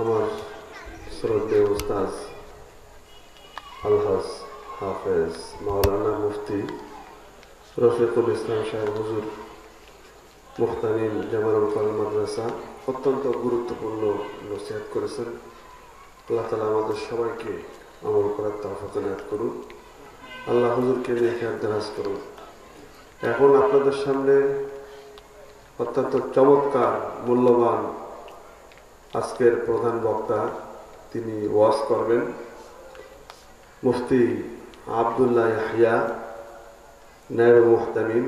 আমার শ্রদ্ধেয় উস্তাদ আলহাজ হাফেজ মাওলানা মুফতি রফিকুল ইসলাম সাহেব হুজুর মুফতানিম জামালুল করিম মাদ্রাসা অত্যন্ত গুরুত্বপূর্ণ নসিহত করেছেন। আল্লাহ তাআলা আমাদের সবাইকে আমল করার তৌফিক এনায়েত করুন। আল্লাহ হুজুরকে নিয়ে খেয়াল দারাজ করুন। এখন আপনাদের সামনে অত্যন্ত চমৎকার মূল্যবান আজকের প্রধান বক্তা, তিনি ওয়াজ করবেন। মুফতি আব্দুল্লাহ ইয়াহিয়া, নায়েবে মুহতামিম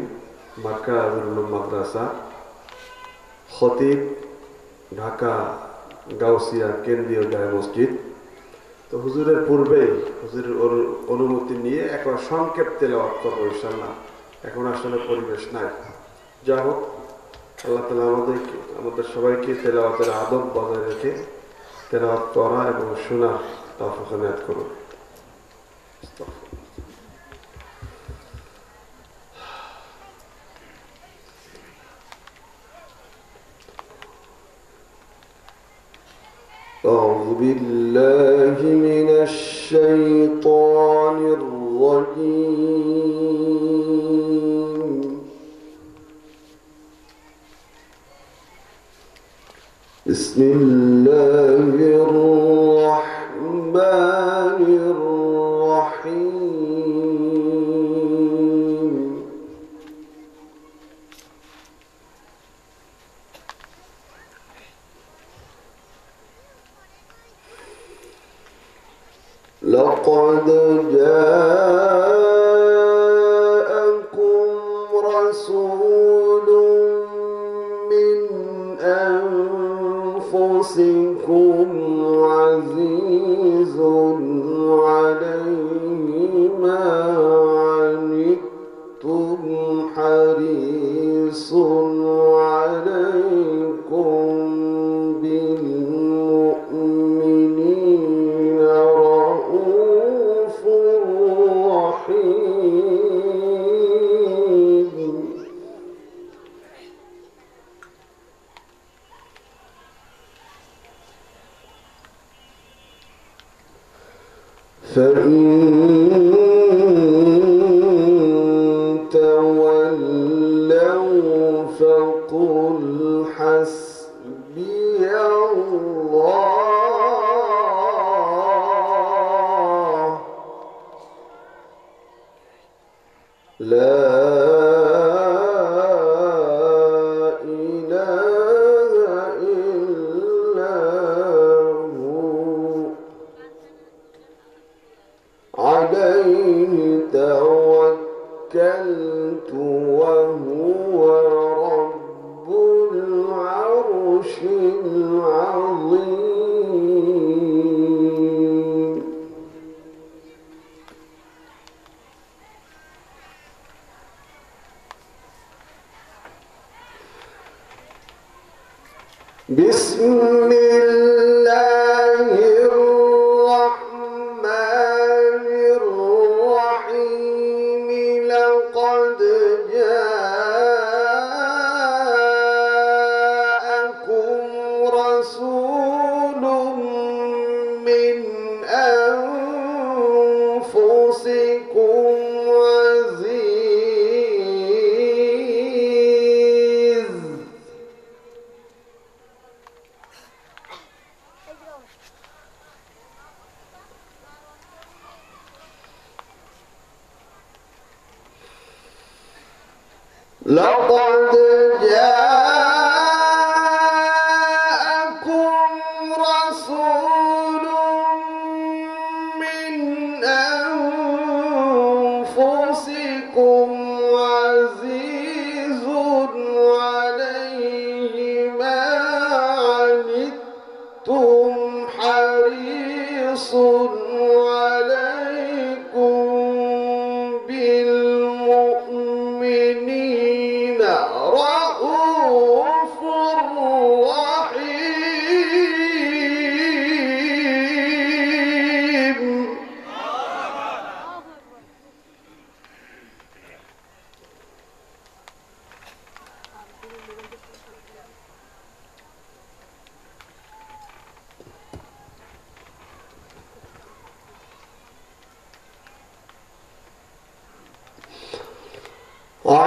মার্কাজুল উলুম মাদ্রাসা, খতিব ঢাকা গাউসিয়া কেন্দ্রীয় জামে মসজিদ। তো হুজুরের পূর্বে হুজুরের অনুমতি নিয়ে একবার সংক্ষেপ তেলাওয়াত করবো ইনশাআল্লাহ। এখন আসলে পরিবেশ নাই, যা হোক আল্লাহ তাআলা আমাদের সবাইকে তেলাওয়াতের আদব বজায় রেখে তেলাওয়াত করা এবং শোনা তৌফিক এনায়েত করুন। أعوذ بالله من الشيطان الرجيم. بسم الله الرحمن الرحيم. لقد جاءكم رسول من أنفسكم عزيز عليه ما عنتم حريص عليكم بالمؤمنين رؤوف رحيم. فإن تولوا فقل حسبي الله لا إله إلا هو عليه توكلت وهو رب العرش العظيم. بسم الله الرحمن الرحيم. لقد جاءكم رسول من أنفسكم عزيز لقد جاءكم رسول من أنفسكم عزيز عليه ما عنتم حريص عليكم بالمؤمنين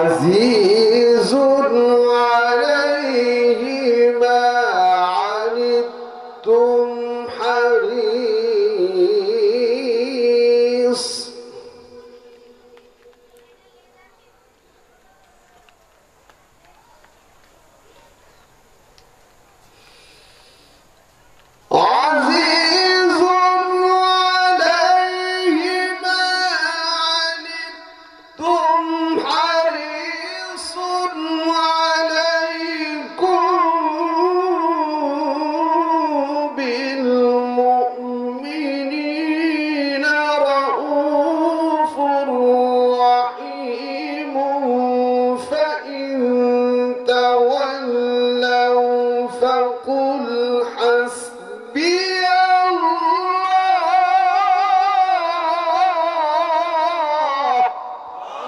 عزيز عليه ما عنتم حريص عزيز عليه ما عنتم حريص عليكم بالمؤمنين رؤوف رحيم فإن تولوا فقل حسبي الله.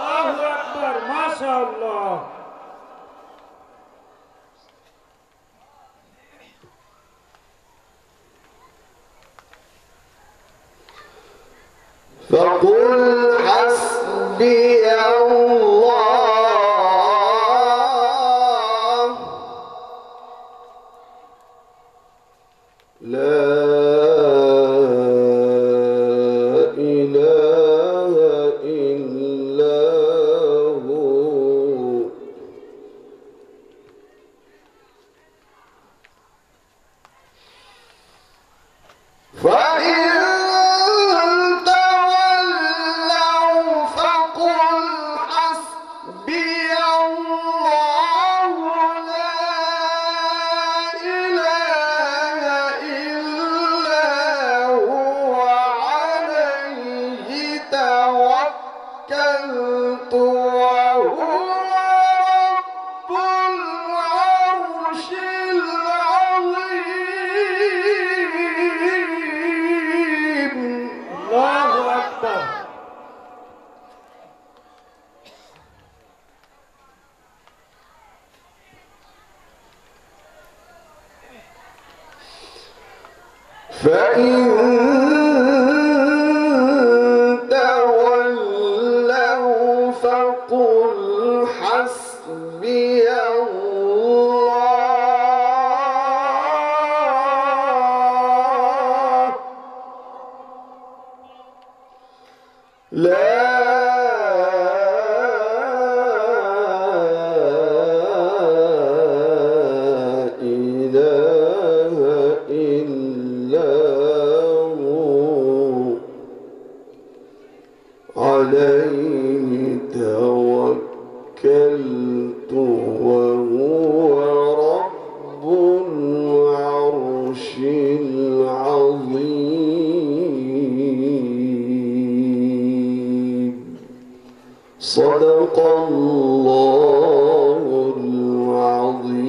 الله أكبر ما شاء الله. فقل حسبي الله لا إله إلا هو فإن تولوا فقل حسبي الله لا إله إلا هو عليه توكلت وهو رب العرش العظيم. الله أكبر. فإن تولوا فقل حسبي الله لا إله إلا هو عليه توكلت وهو رب العرش العظيم. صدق الله العظيم.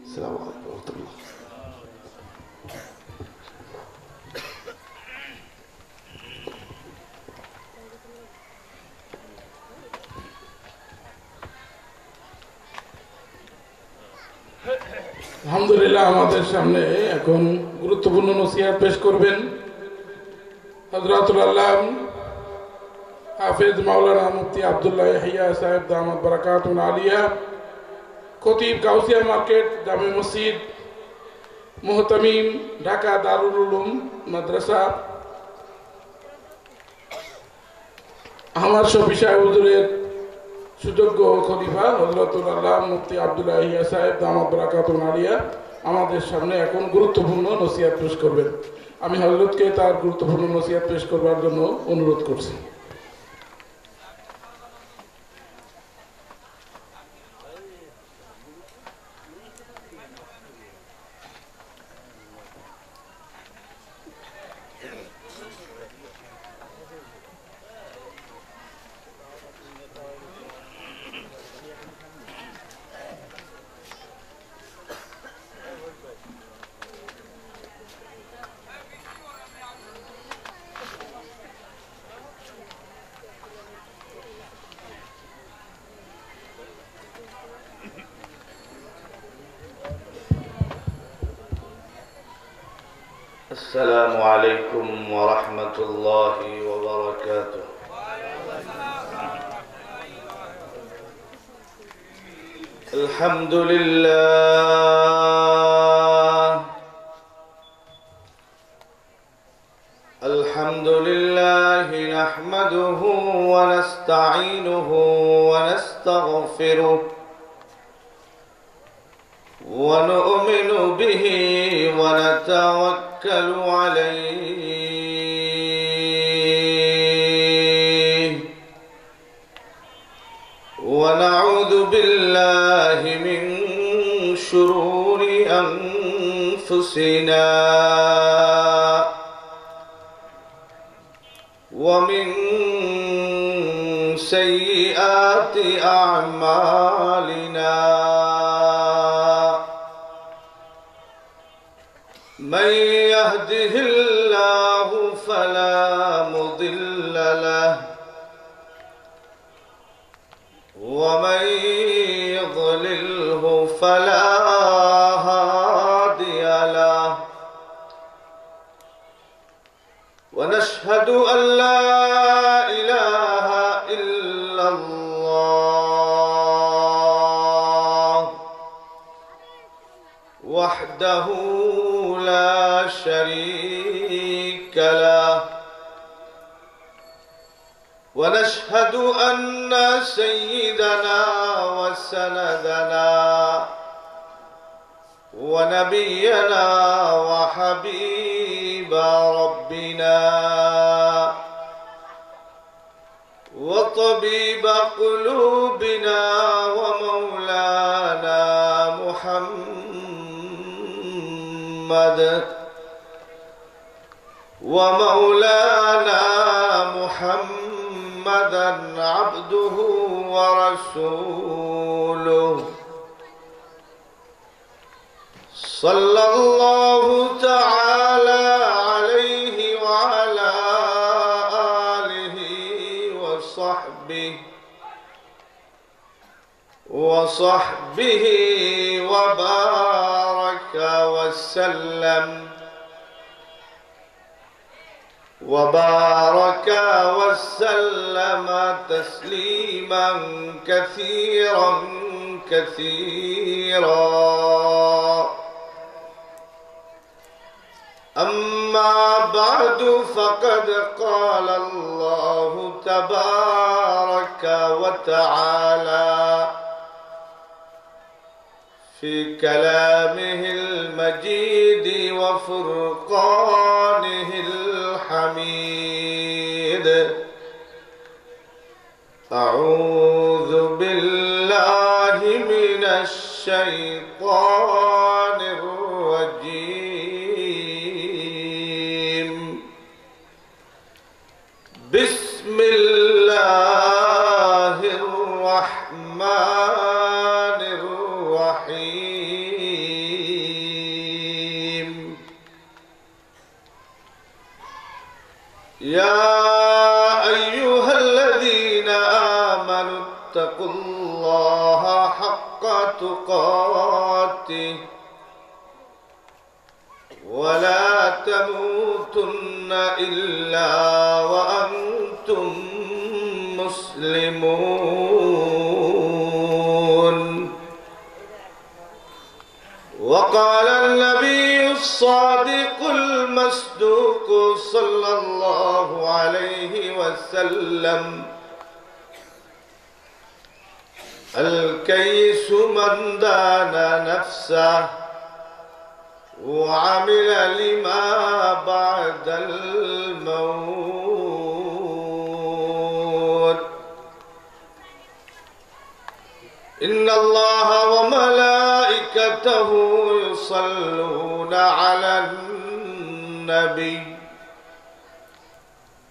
السلام عليكم ورحمة الله. আলহামদুলিল্লাহ আমাদের সামনে এখন গুরুত্বপূর্ণ নসিহত পেশ করবেন হযরতুল আল্লাম হাফেজ মাওলানা মুফতি আব্দুল্লাহ ইয়াহিয়া সাহেব দামাত বারাকাতুন আলিয়া খতিব গাউসিয়া মার্কেট জামে মসজিদ মুহতামিম ঢাকা দারুল উলুম মাদ্রাসা আমার শফি সাহেব হুজুরের সুযোগ্য খলিফা হযরতুল আল্লাম মুফতি আব্দুল্লাহ ইয়াহিয়া সাহেব দামাত বারাকাতুন আলিয়া আমাদের সামনে এখন গুরুত্বপূর্ণ নসিহত পেশ করবেন। আমি হযরতকে তার গুরুত্বপূর্ণ নসিহত পেশ করবার জন্য অনুরোধ করছি। السلام عليكم ورحمة الله وبركاته. الحمد لله الحمد لله نحمده ونستعينه ونستغفره ونؤمن به ونتوكل عليه ونعوذ بالله من شرور أنفسنا ومن سيئات أعمالنا من يهده الله فلا مضل له ومن يضلله فلا هادي له ونشهد أن لا إله إلا الله وحده لا شريك له ونشهد أن سيدنا وسندنا ونبينا وحبيب ربنا وطبيب قلوبنا ومولانا محمدا عبده ورسوله صلى الله تعالى عليه وعلى آله وصحبه وبارك وسلم تسليما كثيرا أما بعد فقد قال الله تبارك وتعالى في كلامه المجيد وفرقانه الحميد أعوذ بالله من الشيطان الرجيم بسم الله الرحمن الرحيم يا أيها الذين آمنوا اتقوا الله حق تقاته ولا تموتن إلا وأنتم مسلمون وقال النبي الصادق المصدوق صلى الله عليه وسلم الكيس من دان نفسه وعمل لما بعد الموت إن الله وملائكته يصلون على النبي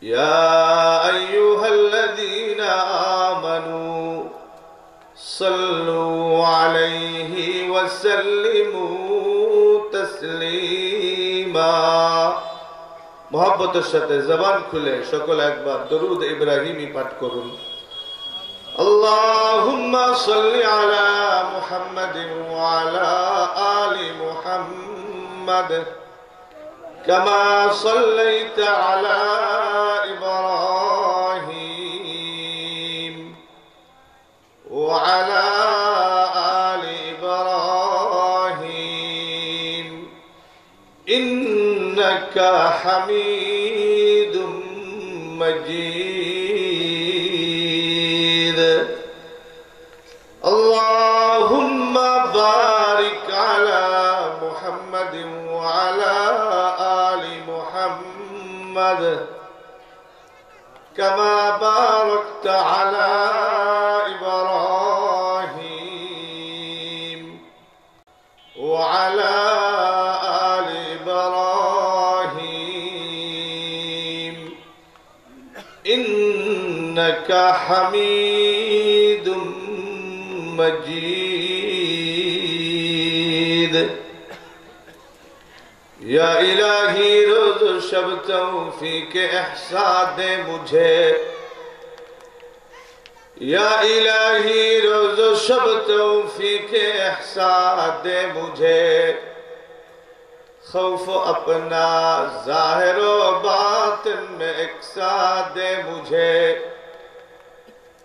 يا أيها الذين آمنوا صلوا عليه وسلموا تسليما محبت সাথে জবান খুলে সকল একবার দরুদ ইব্রাহিমি পাঠ করুন اللهم صل على محمد وعلى آل محمد كما صليت على إبراهيم وعلى آل إنك حميد مجيد اللهم بارك على محمد وعلى آل محمد كما باركت على إبراهيم وعلى آل إبراهيم إنك حميد مجيد या इलाही रोज शब तौफीक एहसान दे मुझे या इलाही रोज शब तौफीक एहसान दे मुझे खौफ अपना जाहिर व बातिन में इकसा दे मुझे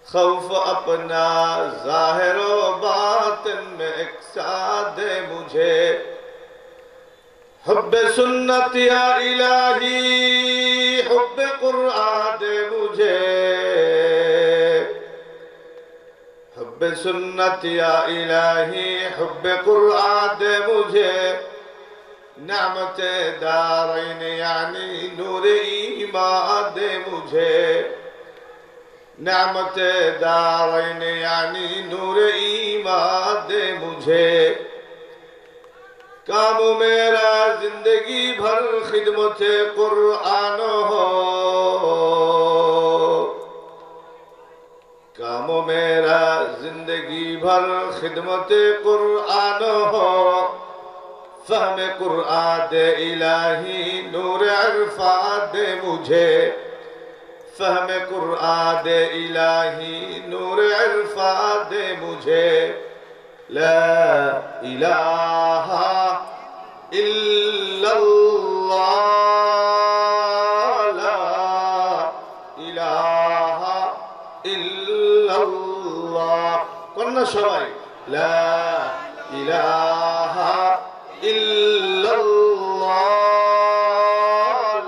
खौफ अपना जाहिर व बातिन में इकसा दे मुझे हुब्बे सुन्नत या इलाही हुब्बे कुरआन दे मुझे हुब्बे सुन्नत या इलाही हुब्बे कुरआन दे मुझे नेमत दारैन यानी नूर ईमान दे मुझे नेमत दारैन यानी नूर ईमान दे मुझे काम मेरा जिंदगी भर खिदमत कुरआन हो काम मेरा जिंदगी भर खिदमत कुरआन हो फहम कुरआन दे इलाही नूर इरफान दे मुझे फहम कुरआन दे इलाही नूर इरफान दे मुझे ला इलाहा इल्लल्लाह ला इलाहा इल्लल्लाह कन्ना सबाई ला इलाहा इल्लल्लाह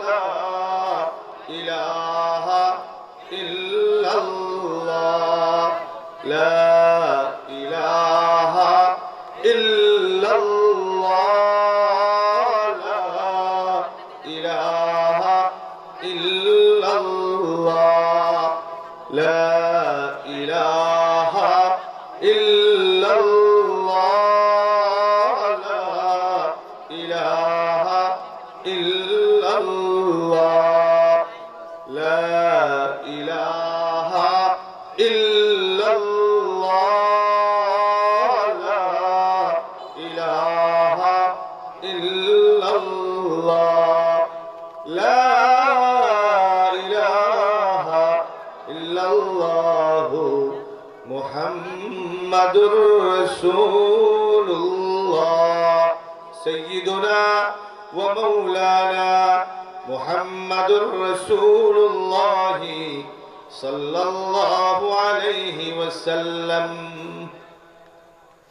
ला इलाहा इल्लल्लाह ला रसूलुल्लाह सय्यिदुना व मौलाना मुहम्मदुर रसूलुल्लाह सल्लल्लाहु अलैहि वसल्लम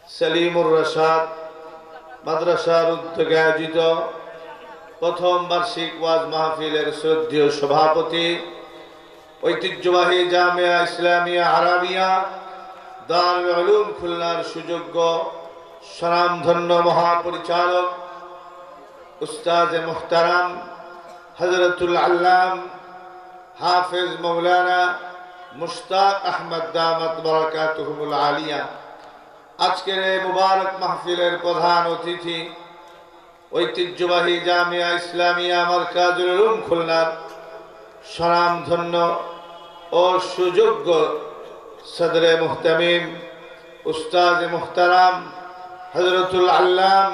सलीमुर रशाद মাদ্রাসার উদ্যোগে আয়োজিত প্রথম বার্ষিক ওয়াজ মাহফিলের শ্রদ্ধেয় সভাপতি ঐতিহ্যবাহী জামিয়া ইসলামিয়া আরাবিয়া দারুল উলুম খুলনার সুযোগ্য স্বনামধন্য মহাপরিচালক উস্তাদ মুহতারাম হযরতুল আল্লাম হাফেজ মাওলানা মুশতাক আহমদ দামাত বারাকাতুহুল আলিয়া আজকের এই মুবারক মাহফিলের প্রধান অতিথি ঐতিহ্যবাহী জামিয়া ইসলামিয়া মারকাজুল উলুম খুলনার স্বনামধন্য ও সুযোগ্য সদরে মুহতামিম উস্তাদ মুহতারাম হযরতুল আল্লাম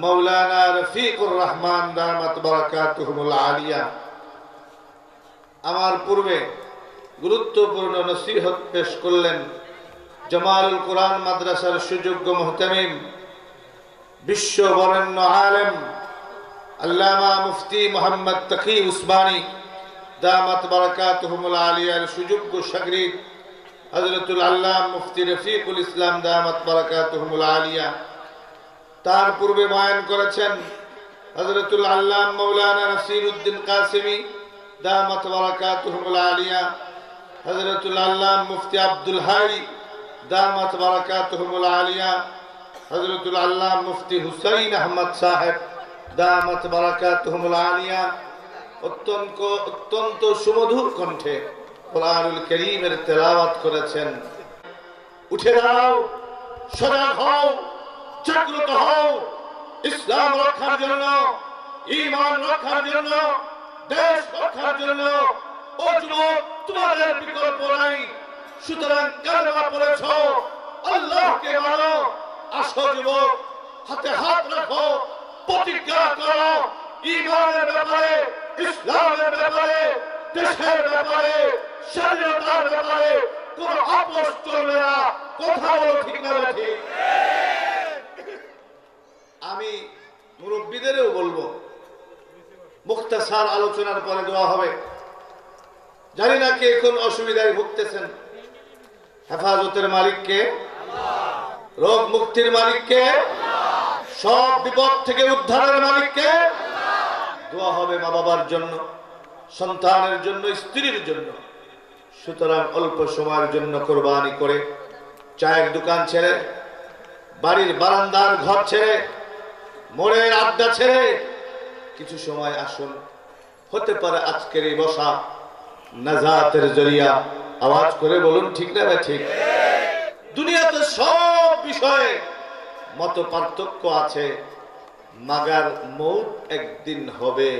মাওলানা রফিকুর রহমান দামাত বারাকাতুহুল আলিয়া আমার পূর্বে গুরুত্বপূর্ণ নসিহত পেশ করলেন জামালুল কুরআন মাদ্রাসার সুযোগ্য মুহতামিম বিশ্ব বরেণ্য আলেম আল্লামা মুফতি মুহাম্মদ তাকি উসমানী দামাত বারাকাতুহুল আলিয়ার সুযোগ্য শাগরিদ হযরতুল আল্লাম মুফতি রফিকুল ইসলাম দামাত বারাকাতুহুল আলিয়া তার পূর্বে বয়ান করেছেন হযরতুল আল্লাম মাওলানা নাসিরউদ্দিন কাসেমি দামাত বারাকাতুহুল আলিয়া, হযরতুল আল্লাম মুফতি আব্দুল হাই দামাত বারাকাতুহুল আলিয়া, হযরতুল আল্লাম মুফতি হুসাইন আহমদ সাহেব দামাত বারাকাতুহুল আলিয়া অত্যন্ত সুমধুর কণ্ঠে কোরআনুল কারীমের তেলাওয়াত করেছেন। উঠে দাঁড়াও, সজাগ হও, জাগ্রত হও, ইসলাম রক্ষার জন্য, ঈমান রক্ষার জন্য, দেশ রক্ষার জন্য। ও যুবক, তোমাদের বিকল্প নাই, সুতরাং কালেমা পড়েছ, আল্লাহকে মানো। আসো যুবক, হাতে হাত রাখো, প্রতিজ্ঞা করো, ঈমানের ব্যাপারে, ইসলামের ব্যাপারে, দেশের ব্যাপারে, স্বাধীনতার ব্যাপারে কোন আপোষ চলবে না। কথা বলো ঠিক না ঠিক? আমি মুরব্বীদেরও বলবো, মুখতাসার আলোচনার পরে দোয়া হবে। জানি না কে কোন অসুবিধায় ভুগতেছেন। হেফাজতের মালিককে, রোগ মুক্তির মালিককে, সব বিপদ থেকে উদ্ধারের মালিককে। দোয়া হবে মা বাবার জন্য, সন্তানের জন্য, স্ত্রীর জন্য। সুতরাং অল্প সময়ের জন্য কোরবানি করে চায়ের দোকান ছেড়ে, বাড়ির বারান্দার ঘর ছেড়ে, মোড়ের আড্ডা ছেড়ে কিছু সময় আসুন। হতে পারে আজকের এই বসা নাজাতের জরিয়া। আওয়াজ করে বলুন ঠিক না ভাই ঠিক? দুনিয়াতে সব বিষয়ে মত পার্থক্য আছে, মাগার মৌত একদিন হবে,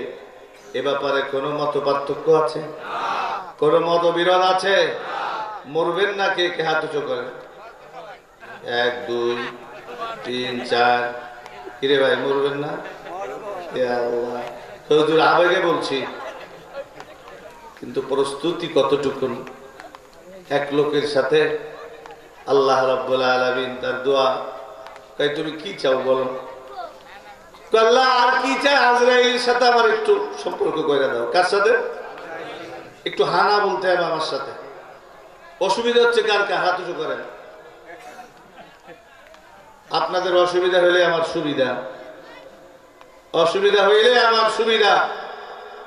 এ ব্যাপারে কোনো মত পার্থক্য আছে? কোনো মতবিরোধ আছে? মরবেন না কে কে হাত উঁচু করেন? 1 2 3 4। কিরে ভাই, মরবেন না? হুজুর আবেগে বলছি, কিন্তু প্রস্তুতি কতটুকু? এক লোকের সাথে আল্লাহ রাব্বুল আলামিন তার দোয়া, তাই তুমি কি চাও বলো? আল্লাহ আর কি চাই? আজরাইলের সাথে আমার একটু সম্পর্ক করে দাও। কার সাথে? একটু হানা বলতে হবে আমার সাথে। অসুবিধা হচ্ছে কার? কার হাত উঁচু করেন। আপনাদের অসুবিধা হইলে আমার সুবিধা, অসুবিধা হইলে আমার সুবিধা।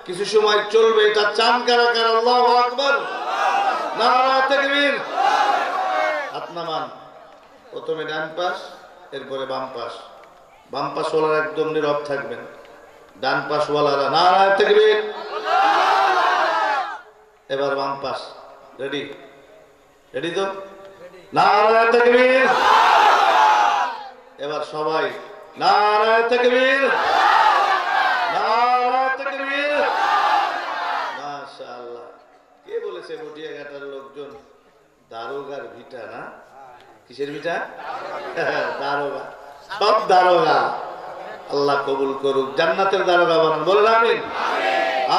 কিছু সময় চলবে, এটা চান কারা কারা? আল্লাহু আকবার, নারায়ে তাকবীর। হাত নামান। প্রথমে ডান পাশ, এরপরে বাম পাশ। বাম পাশ ওয়ালারা একদম নীরব থাকবেন, ডান পাশ ওয়ালারা নারায়ে তাকবীর। এবার বাম পাশ। রেডি? রেডি তো? নারায়ে তাকবীর। এবার সবাই নারায়ে তাকবীর, নারায়ে তাকবীর। মাশাআল্লাহ। কে বলেছে মটিয়াঘাটার লোকজন দারোগার ভিটা? না, কিসের ভিটা? দারোগা, সব দারোগা। আল্লাহ কবুল করুক, জান্নাতের দারোগা বানান। বলেন আমিন।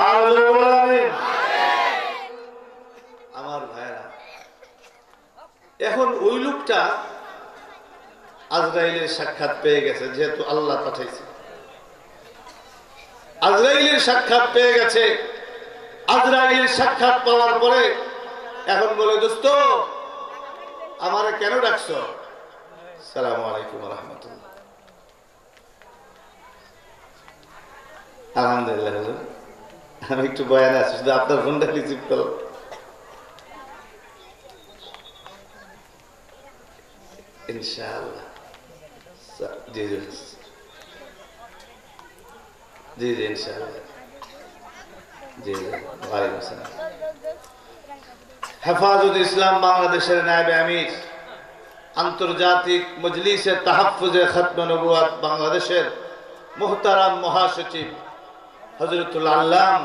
আমিন। আমার ভাইরা, এখন ওই লোকটা আজরাইলের সাক্ষাৎ পেয়ে গেছে, যেহেতু আল্লাহ পাঠাইছে। আজরাইলের সাক্ষাৎ পেয়ে গেছে। আজরাইলের সাক্ষাৎ পাওয়ার পরে এখন বলে, দোস্ত আমারে কেন ডাকছো? আসসালামু আলাইকুম ওয়া রাহমাতুল্লাহ। আলহামদুলিল্লাহ হুজুর, আমি একটু বয়ানে আছি, শুধু আপনার ফোনটা রিসিভ করো। ইনশাআল্লাহ। জি জি জি জি ইনশাআল্লাহ। জি জি, ওয়ালাইকুম আসসালাম। হেফাজত ইসলাম বাংলাদেশের নায়েবে আমির, আন্তর্জাতিক মজলিসে তাহাফফুজে খতমে নবুয়াত বাংলাদেশের মুহতারাম মহাসচিব হযরতুল আল্লাম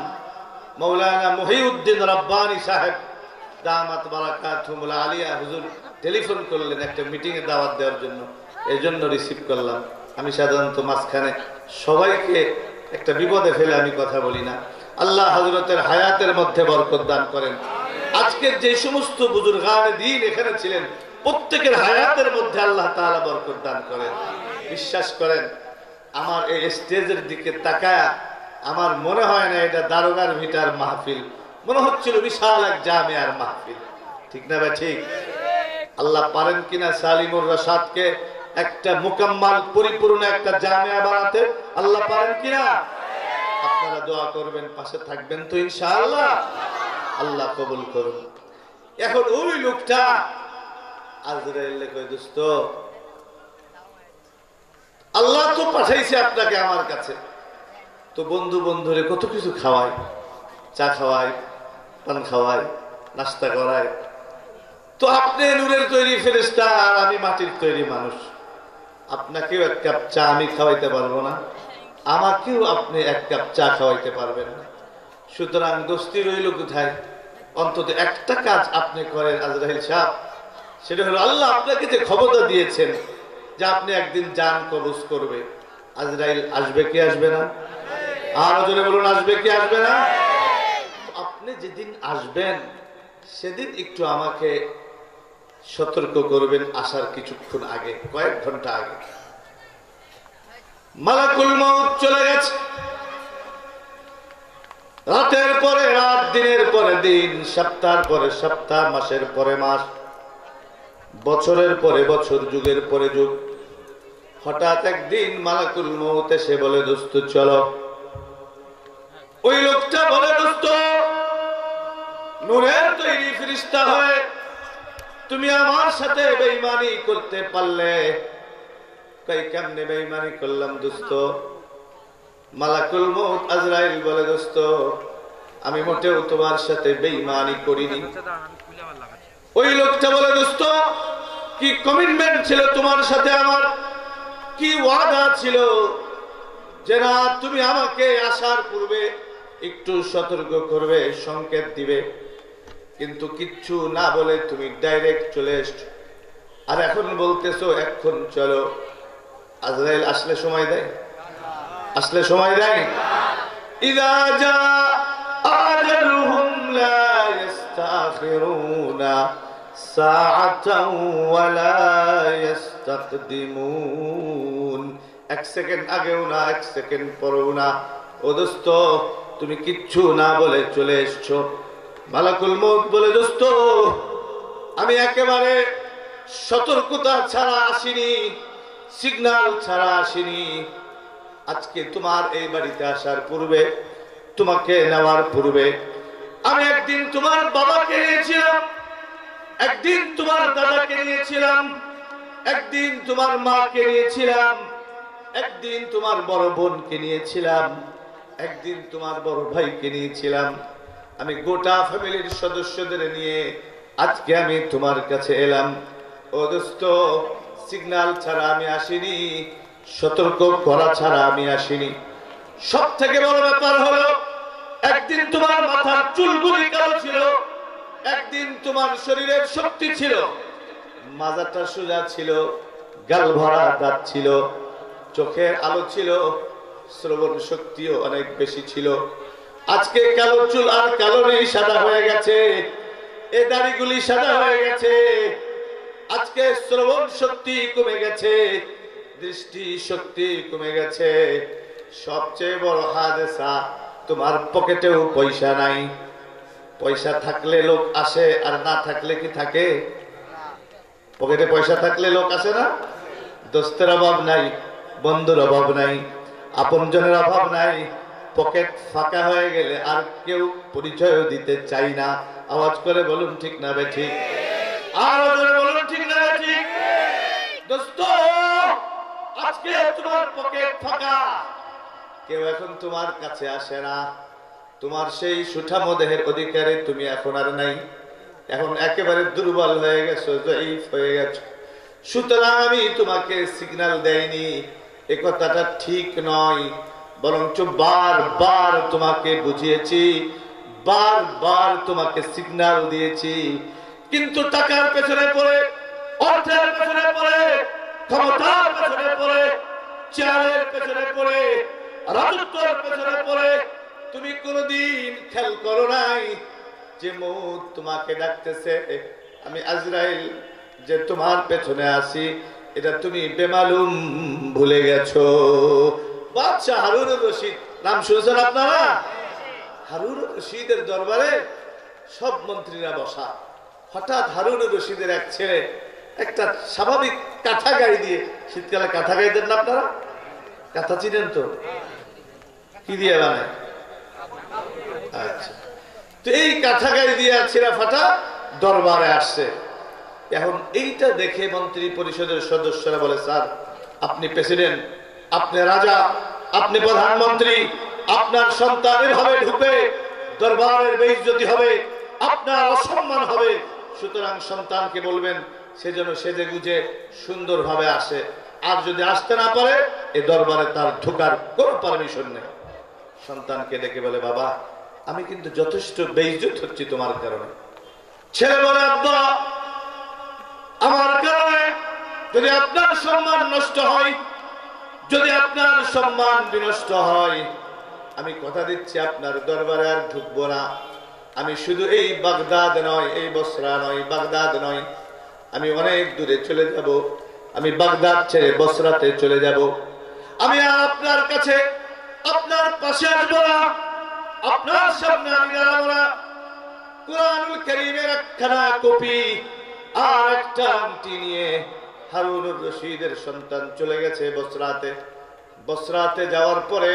মাওলানা মুহিউদ্দিন রব্বানী সাহেব দামাত বারাকাতুহুল আলিয়া হুজুর টেলিফোন করলেন একটা মিটিং এ দাওয়াত দেওয়ার জন্য। এই জন্য রিসিভ করলাম। আমি সাধারণত মাঝখানে সবাইকে একটা বিপদে ফেলে আমি কথা বলি না। আল্লাহ হযরতের হায়াতের মধ্যে বরকত দান করেন। আজকের যে সমস্ত বুজুর্গানে দ্বীন এখানে ছিলেন, প্রত্যেকের হায়াতের মধ্যে আল্লাহ তাআলা বরকত দান করেন। বিশ্বাস করেন, আমার এই স্টেজের দিকে তাকায়া আমার মনে হয় না এটা দারোগার ভিটার মাহফিল, মনে হচ্ছিল বিশাল এক জামিয়ার মাহফিল। ঠিক না ভাই ঠিক? আল্লাহ পারেন কিনা সালিমুর রাশাদকে একটা মুকাম্মাল পরিপূর্ণ একটা জামিয়া বানাতে আল্লাহ পারেন কিনা? আপনারা দোয়া করবেন, পাশে থাকবেন তো ইনশাআল্লাহ। আল্লাহ কবুল করুন। এখন ওই লোকটা আজরাইল কয়, দোস্ত আল্লাহ তো পাঠাইছে আপনাকে আমার কাছে, তো বন্ধু বন্ধুরে কত কিছু খাওয়ায়, চা খাওয়ায়, পান খাওয়ায়, নাস্তা করায়, তো আপনি নূরের তৈরি ফেরেশতা আর আমি মাটির তৈরি মানুষ, আপনাকেও এক কাপ চা আমি খাওয়াইতে পারবো না, আমাকেও আপনি এক কাপ চা খাওয়াইতে পারবেন না। সুতরাং দোস্তি রইল কোথায়? অন্তত একটা কাজ আপনি করেন আজরাইল সাহেব, সেটা হলো আল্লাহ আপনাকে যে ক্ষমতা দিয়েছেন যে আপনি একদিন জান কবজ করবে, আজরাইল আসবে কি আসবে না? আর জোরে বলুন, আসবে কি আসবে না? আপনি যেদিন আসবেন সেদিন একটু আমাকে সতর্ক করবেন, আসার কিছুক্ষণ আগে, কয়েক ঘন্টা আগে। মালাকুল মউত চলে গেছে, রাতের পরে রাত, দিনের পরে দিন, সপ্তাহের পরে সপ্তাহ, মাসের পরে মাস, বছরের পরে বছর, যুগের পরে যুগ। হঠাৎ একদিন মালাকুল মউত এসে বলে, দোস্ত চলো। ওই লোকটা বলে, দোস্ত নূরের তৈরি ফেরেশতা হয়ে তুমি আমার সাথে বেঈমানি করতে পারলে? কই কেমনে বেঈমানি করলাম দোস্ত? মালাকুল মউত আজরাইল বলে, দোস্ত আমি মোটেও তোমার সাথে বেঈমানি করিনি। ওই লোকটা বলে, দোস্ত কি কমিটমেন্ট ছিল তোমার সাথে আমার, কি ওয়াদা ছিল যে না তুমি আমাকে আসার পূর্বে একটু সতর্ক করবে, সংকেত দিবে, কিন্তু কিচ্ছু না বলে তুমি ডাইরেক্ট চলে এসছো, আর এখন বলতেছো এখন চলো। আজরাইল আসলে সময় দেয়? আসলে সময় দেয়? ইযা জা আজালুহুম লা ইস্তাখিরুনা সাআতাও ওয়া লা ইস্তাকদিমুন। এক সেকেন্ড আগেও না, এক সেকেন্ড পরেও না। ও দোস্ত তুমি কিচ্ছু না বলে চলে এসছো। মালাকুল মউত বলে, দোস্ত আমি একেবারে সতর্কতা ছাড়া আসিনি, সিগন্যাল ছাড়া আসিনি। আজকে তোমার এই বাড়িতে আসার পূর্বে, তোমাকে নেওয়ার পূর্বে আমি একদিন তোমার বাবাকে নিয়েছিলাম, একদিন তোমার দাদাকে নিয়েছিলাম, একদিন তোমার মাকে নিয়েছিলাম, একদিন তোমার বড় বোনকে নিয়েছিলাম, একদিন তোমার বড় ভাইকে নিয়েছিলাম। আমি গোটা ফ্যামিলির সদস্যদের নিয়ে আজকে আমি তোমার কাছে এলাম। ও দোস্ত সিগন্যাল ছাড়া আমি আসিনি, সতর্ক করা ছাড়া আমি আসিনি। সব থেকে বড় ব্যাপার হলো একদিন তোমার মাথার চুলগুলি কালো ছিল, একদিন তোমার শরীরের শক্তি ছিল, মাজাটা সোজা ছিল, গাল ভরা দাঁত ছিল, চোখের আলো ছিল, শ্রবণ শক্তিও অনেক বেশি ছিল। আজকে কালো চুল আর কালো নেই, সাদা হয়ে গেছে, এ দাড়িগুলি সাদা হয়ে গেছে। আজকে শ্রবণ শক্তি কমে গেছে, দৃষ্টি শক্তি কমে গেছে। সবচেয়ে বড় হাদেসা, তোমার পকেটেও পয়সা নাই। পয়সা থাকলে লোক আসে, আর না থাকলে কি থাকে? পকেটে পয়সা থাকলে লোক আসে না? দোস্তের অভাব নাই, বন্ধুর অভাব নাই, আপনজনের অভাব নাই। পকেট ফাঁকা হয়ে গেলে আর কেউ পরিচয় দিতে চাই না। আওয়াজ করে বলুন ঠিক না বে ঠিক? আর বলুন ঠিক না বে ঠিক? দোস্ত আজকে তোমার পকেট ফাঁকা, কেউ এখন তোমার কাছে আসে না। তোমার সেই সুঠাম দেহের অধিকারে তুমি এখন আর নাই, এখন একেবারে দুর্বল হয়ে গেছো, জয়ীফ হয়ে গেছো। সুতরাং আমি তোমাকে সিগন্যাল দেইনি, এ কথাটা ঠিক নয়, বরঞ্চ বারবার তোমাকে বুঝিয়েছি, বারবার তোমাকে সিগন্যাল দিয়েছি। কিন্তু টাকার পেছনে পড়ে, অর্থের পেছনে পড়ে, ক্ষমতার পেছনে পড়ে, চেয়ারের পেছনে পড়ে, রাজত্বের পেছনে পড়ে তুমি কোনদিন খেয়াল করো নাই যে মউত তোমাকে ডাকতেছে। আমি আজরাইল যে তোমার পেছনে আসি, এটা তুমি বেমালুম ভুলে গেছো। বাদশাহ হারুন রশিদ নাম শুনছেন আপনারা? হারুন রশিদের দরবারে সব মন্ত্রীরা বসা। হঠাৎ হারুন রশিদের এক ছেলে একটা স্বাভাবিক কাঁথা গায়ে দিয়ে, শীতকালে কাঁথা গায়ে দেন না আপনারা? কাঁথা চিনেন তো? কি দিয়ে বানায়? আচ্ছা, তো এই কাঁথা গায়ে দিয়ে ছিঁড়া ফাটা দরবারে আসছে। এখন এইটা দেখে মন্ত্রী পরিষদের সদস্যরা বলে, স্যার আপনি প্রেসিডেন্ট, আপনি রাজা, আপনি প্রধানমন্ত্রী, আপনার সন্তান এভাবে ঢুকবে, দরবারের বেইজ্জতি হবে, আপনার অসম্মান হবে, সুতরাং সন্তানকে বলবেন সেজন্য সেজে গুজে সুন্দরভাবে আসে, আর যদি আসতে না পারে এই দরবারে তার ঢোকার কোনো পারমিশন নেই। সন্তানকে ডেকে বলে, বাবা আমি কিন্তু যথেষ্ট বেইজ্জত হচ্ছি তোমার কারণে। ছেলে বলে, আব্বা আমার কারণে যদি আপনার সম্মান নষ্ট হয়, যদি আপনার সম্মান বিনষ্ট হয়, আমি কথা দিচ্ছি আপনার দরবারে আর ঢুকবো না। আমি শুধু এই বাগদাদ নয়, এই বসরা নয়, বাগদাদ নয়, আমি অনেক দূরে চলে যাব। আমি বাগদাদ ছেড়ে বসরাতে চলে যাব। আমি আর আপনার কাছে, আপনার পাশে আসবো না, আপনার সামনে আমি দাঁড়াবো না। কুরআনুল কারীমের একখানা কপি আর একটা আংটি নিয়ে হারুনুর রশিদের সন্তান চলে গেছে বসরাতে। বসরাতে যাওয়ার পরে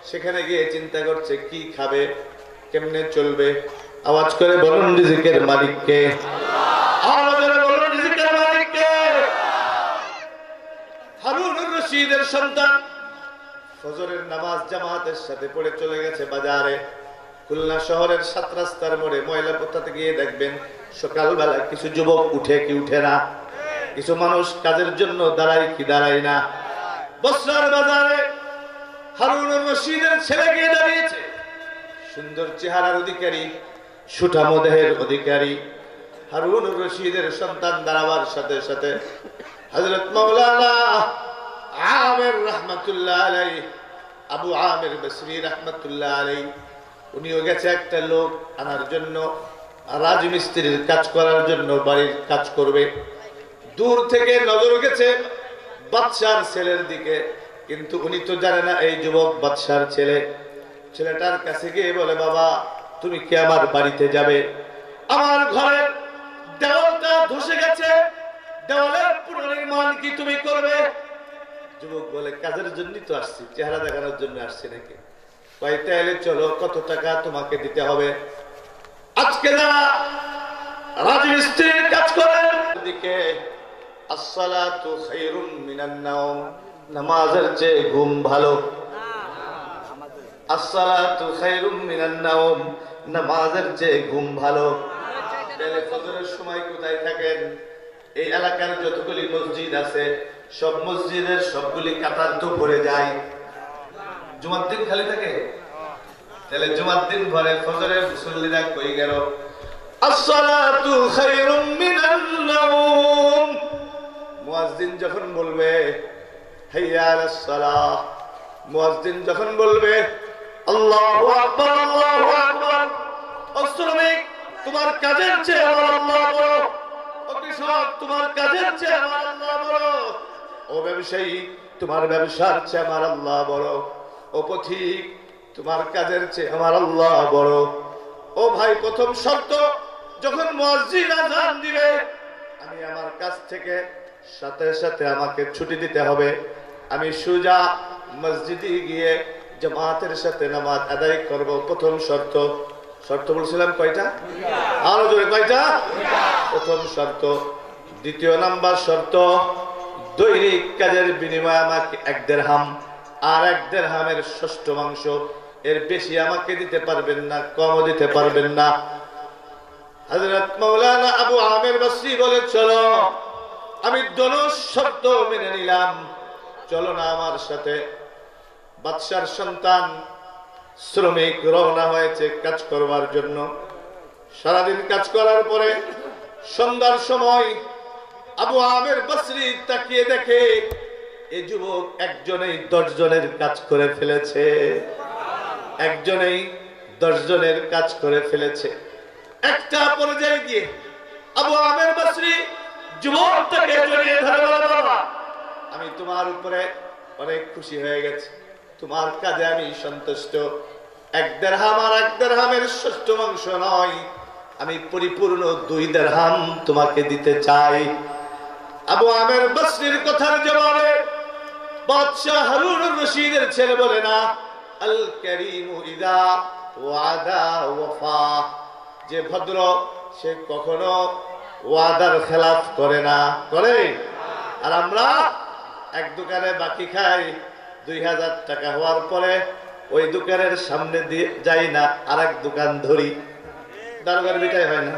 সেখানে গিয়ে চিন্তা করছে কি খাবে, কেমনে চলবে। আওয়াজ করে বলুন রিজিকের মালিককে, আওয়াজ করে বলুন রিজিকের মালিককে। হারুনুর রশিদের সন্তান ফজরের নামাজ জামাতের সাথে পড়ে চলে গেছে বাজারে। খুলনা শহরের 7 রাস্তার মোড়ে ময়লা পোতাতে গিয়ে দেখবেন সকালবেলা কিছু যুবক উঠে কি উঠে না, কিছু মানুষ কাজের জন্য দাঁড়ায় কি দাঁড়ায় না। বসরার বাজারে হারুনুর রশিদের ছেলে গিয়ে দাঁড়িয়েছে, সুন্দর চেহারার অধিকারী, সুঠাম দেহের অধিকারী। হারুনুর রশিদের সন্তান দাঁড়াবার সাথে সাথে হযরত মাওলানা আমির রহমাতুল্লাহ আলাইহি, আবু আমির বসরি রহমাতুল্লাহ আলাইহি, উনিও গেছে একটা লোক আনার জন্য, রাজমিস্ত্রির কাজ করার জন্য, বাড়ির কাজ করবে। দূর থেকে নজর গেছে বাদশার ছেলের দিকে, কিন্তু উনি তো জানে না এই যুবক বাদশার ছেলে। ছেলেটার কাছে গিয়ে বলে, বাবা তুমি কি আমার বাড়িতে যাবে? আমার ঘরের দেওয়ালটা ধসে গেছে, দেওয়ালের পুনর্নির্মাণ কি তুমি করবে? যুবক বলে, কাজের জন্যই তো আসছি, চেহারা দেখানোর জন্য আসছি নাকি? তাহলে চলো, কত টাকা তোমাকে দিতে হবে? আজকে যারা রাজমিস্ত্রির কাজ করেন দিকে আসসালাতু খায়রুম মিনান নাওম, নামাজের চেয়ে ঘুম ভালো। আসসালাতু খায়রুম মিনান নাওম, নামাজের চেয়ে ঘুম ভালো। তাহলে ফজরের সময় কোথায় থাকেন? এই এলাকার যতগুলি মসজিদ আছে সব মসজিদের সবগুলি কাতার তো ভরে যায়। জুমার দিন খালি থাকে? তাহলে জুমার দিন ভরে ফজরের মুসল্লিরা কই গেল? আসসালাতু খায়রুম মিনান নাওম, মুয়াজ্জিন যখন বলবে হাইয়া আলাস সালাহ, মুয়াজ্জিন যখন বলবে আল্লাহু আকবার, আল্লাহু আকবার, ও শ্রমিক তোমার কাজের চেয়ে আমার আল্লাহ বড়, ও কৃষক তোমার কাজের চেয়ে আমার আল্লাহ বড়, ও ব্যবসায়ী তোমার ব্যবসার চেয়ে আমার আল্লাহ বড়, ও পথিক তোমার কাজের চেয়ে আমার আল্লাহ বড়। ও ভাই, প্রথম শর্ত যখন মুয়াজ্জিন আযান দিবে আমি আমার কাছ থেকে সাথে সাথে আমাকে ছুটি দিতে হবে। আমি সোজা মসজিদে গিয়ে জামাতের সাথে নামাজ আদায় করব। প্রথম শর্ত। শর্ত বলছিলাম কয়টা? আরো জোরে কয়টা? প্রথম শর্ত। দ্বিতীয় নাম্বার শর্ত, দৈনিক কাজের বিনিময়ে আমাকে 1 দিরহাম, আর 1 দিরহামের ষষ্ঠমাংশ, এর বেশি আমাকে দিতে পারবেন না, কমও দিতে পারবেন না। হযরত মাওলানা আবু আমির বসরি বলে, চলো আমি দোনো শর্ত মেনে নিলাম, চলো না আমার সাথে। বাদশার সন্তান শ্রমিক রওনা হয়েছে কাজ করবার জন্য। সারাদিন কাজ করার পরে সন্ধ্যার সময় আবু আমির বসরি তাকিয়ে দেখে এই যুবক একজনেই 10 জনের কাজ করে ফেলেছে, একজনেই 10 জনের কাজ করে ফেলেছে। একটা পর্যায়ে গিয়ে আবু আমির বসরি যুবকটাকে জড়িয়ে ধরে বলে, বাবা আমি তোমার উপরে অনেক খুশি হয়ে গেছি, তোমার কাজে আমি সন্তুষ্ট। 1 দিরহাম আর 1 দিরহামের ষষ্ঠমাংশ নয়, আমি পরিপূর্ণ 2 দিরহাম তোমাকে দিতে চাই। আবু আমের বসরির কথার জবাবে বাদশাহ হারুনুর রশিদের ছেলে বলে না, আল কারীমু ইযা ওয়াদা ওয়াফা, যে ভদ্র সে কখনো ওয়াদার খেলাফ করে না। করে? আর আমরা এক দোকানে বাকি খাই, 2000 টাকা হওয়ার পরে ওই দোকানের সামনে দিয়ে যাই না, আর এক দোকান ধরি। দারোগার বিটাই হয় না,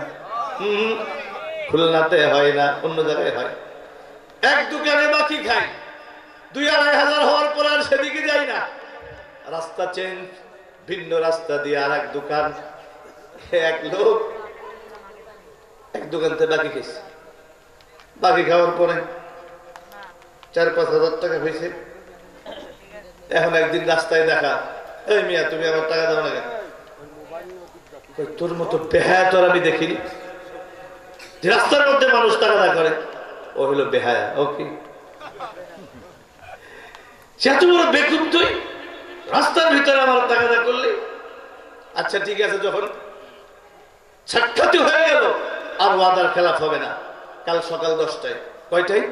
খুলনাতে হয় না, অন্য জায়গায় হয়। এক দোকানে বাকি খাই, 2000-2500 হওয়ার পর আর সেদিকে যাই না, রাস্তা চেঞ্জ, ভিন্ন রাস্তা দিয়ে আর এক দোকান। এক লোক এক দোকান থেকে বাকি খেয়েছে, বাকি খাওয়ার পরে 4-5 হাজার টাকা হয়েছে। এখন একদিন রাস্তায় দেখা, এই মিয়া তুমি আমার টাকা দাও না কেন? তোর মতো বেহায়া তোর আমি দেখিনি, যে রাস্তার মধ্যে মানুষ টাকা দা করে, ও হলো বেহায়া। ও কি সে এত বড় বেকুব, তুই রাস্তার ভিতরে আমার টাকা দা করলি? আচ্ছা ঠিক আছে, যখন সাক্ষাৎ হয়ে গেল আর ওয়াদার খেলাফ হবে না, কাল সকাল 10টায়। কয়টায়?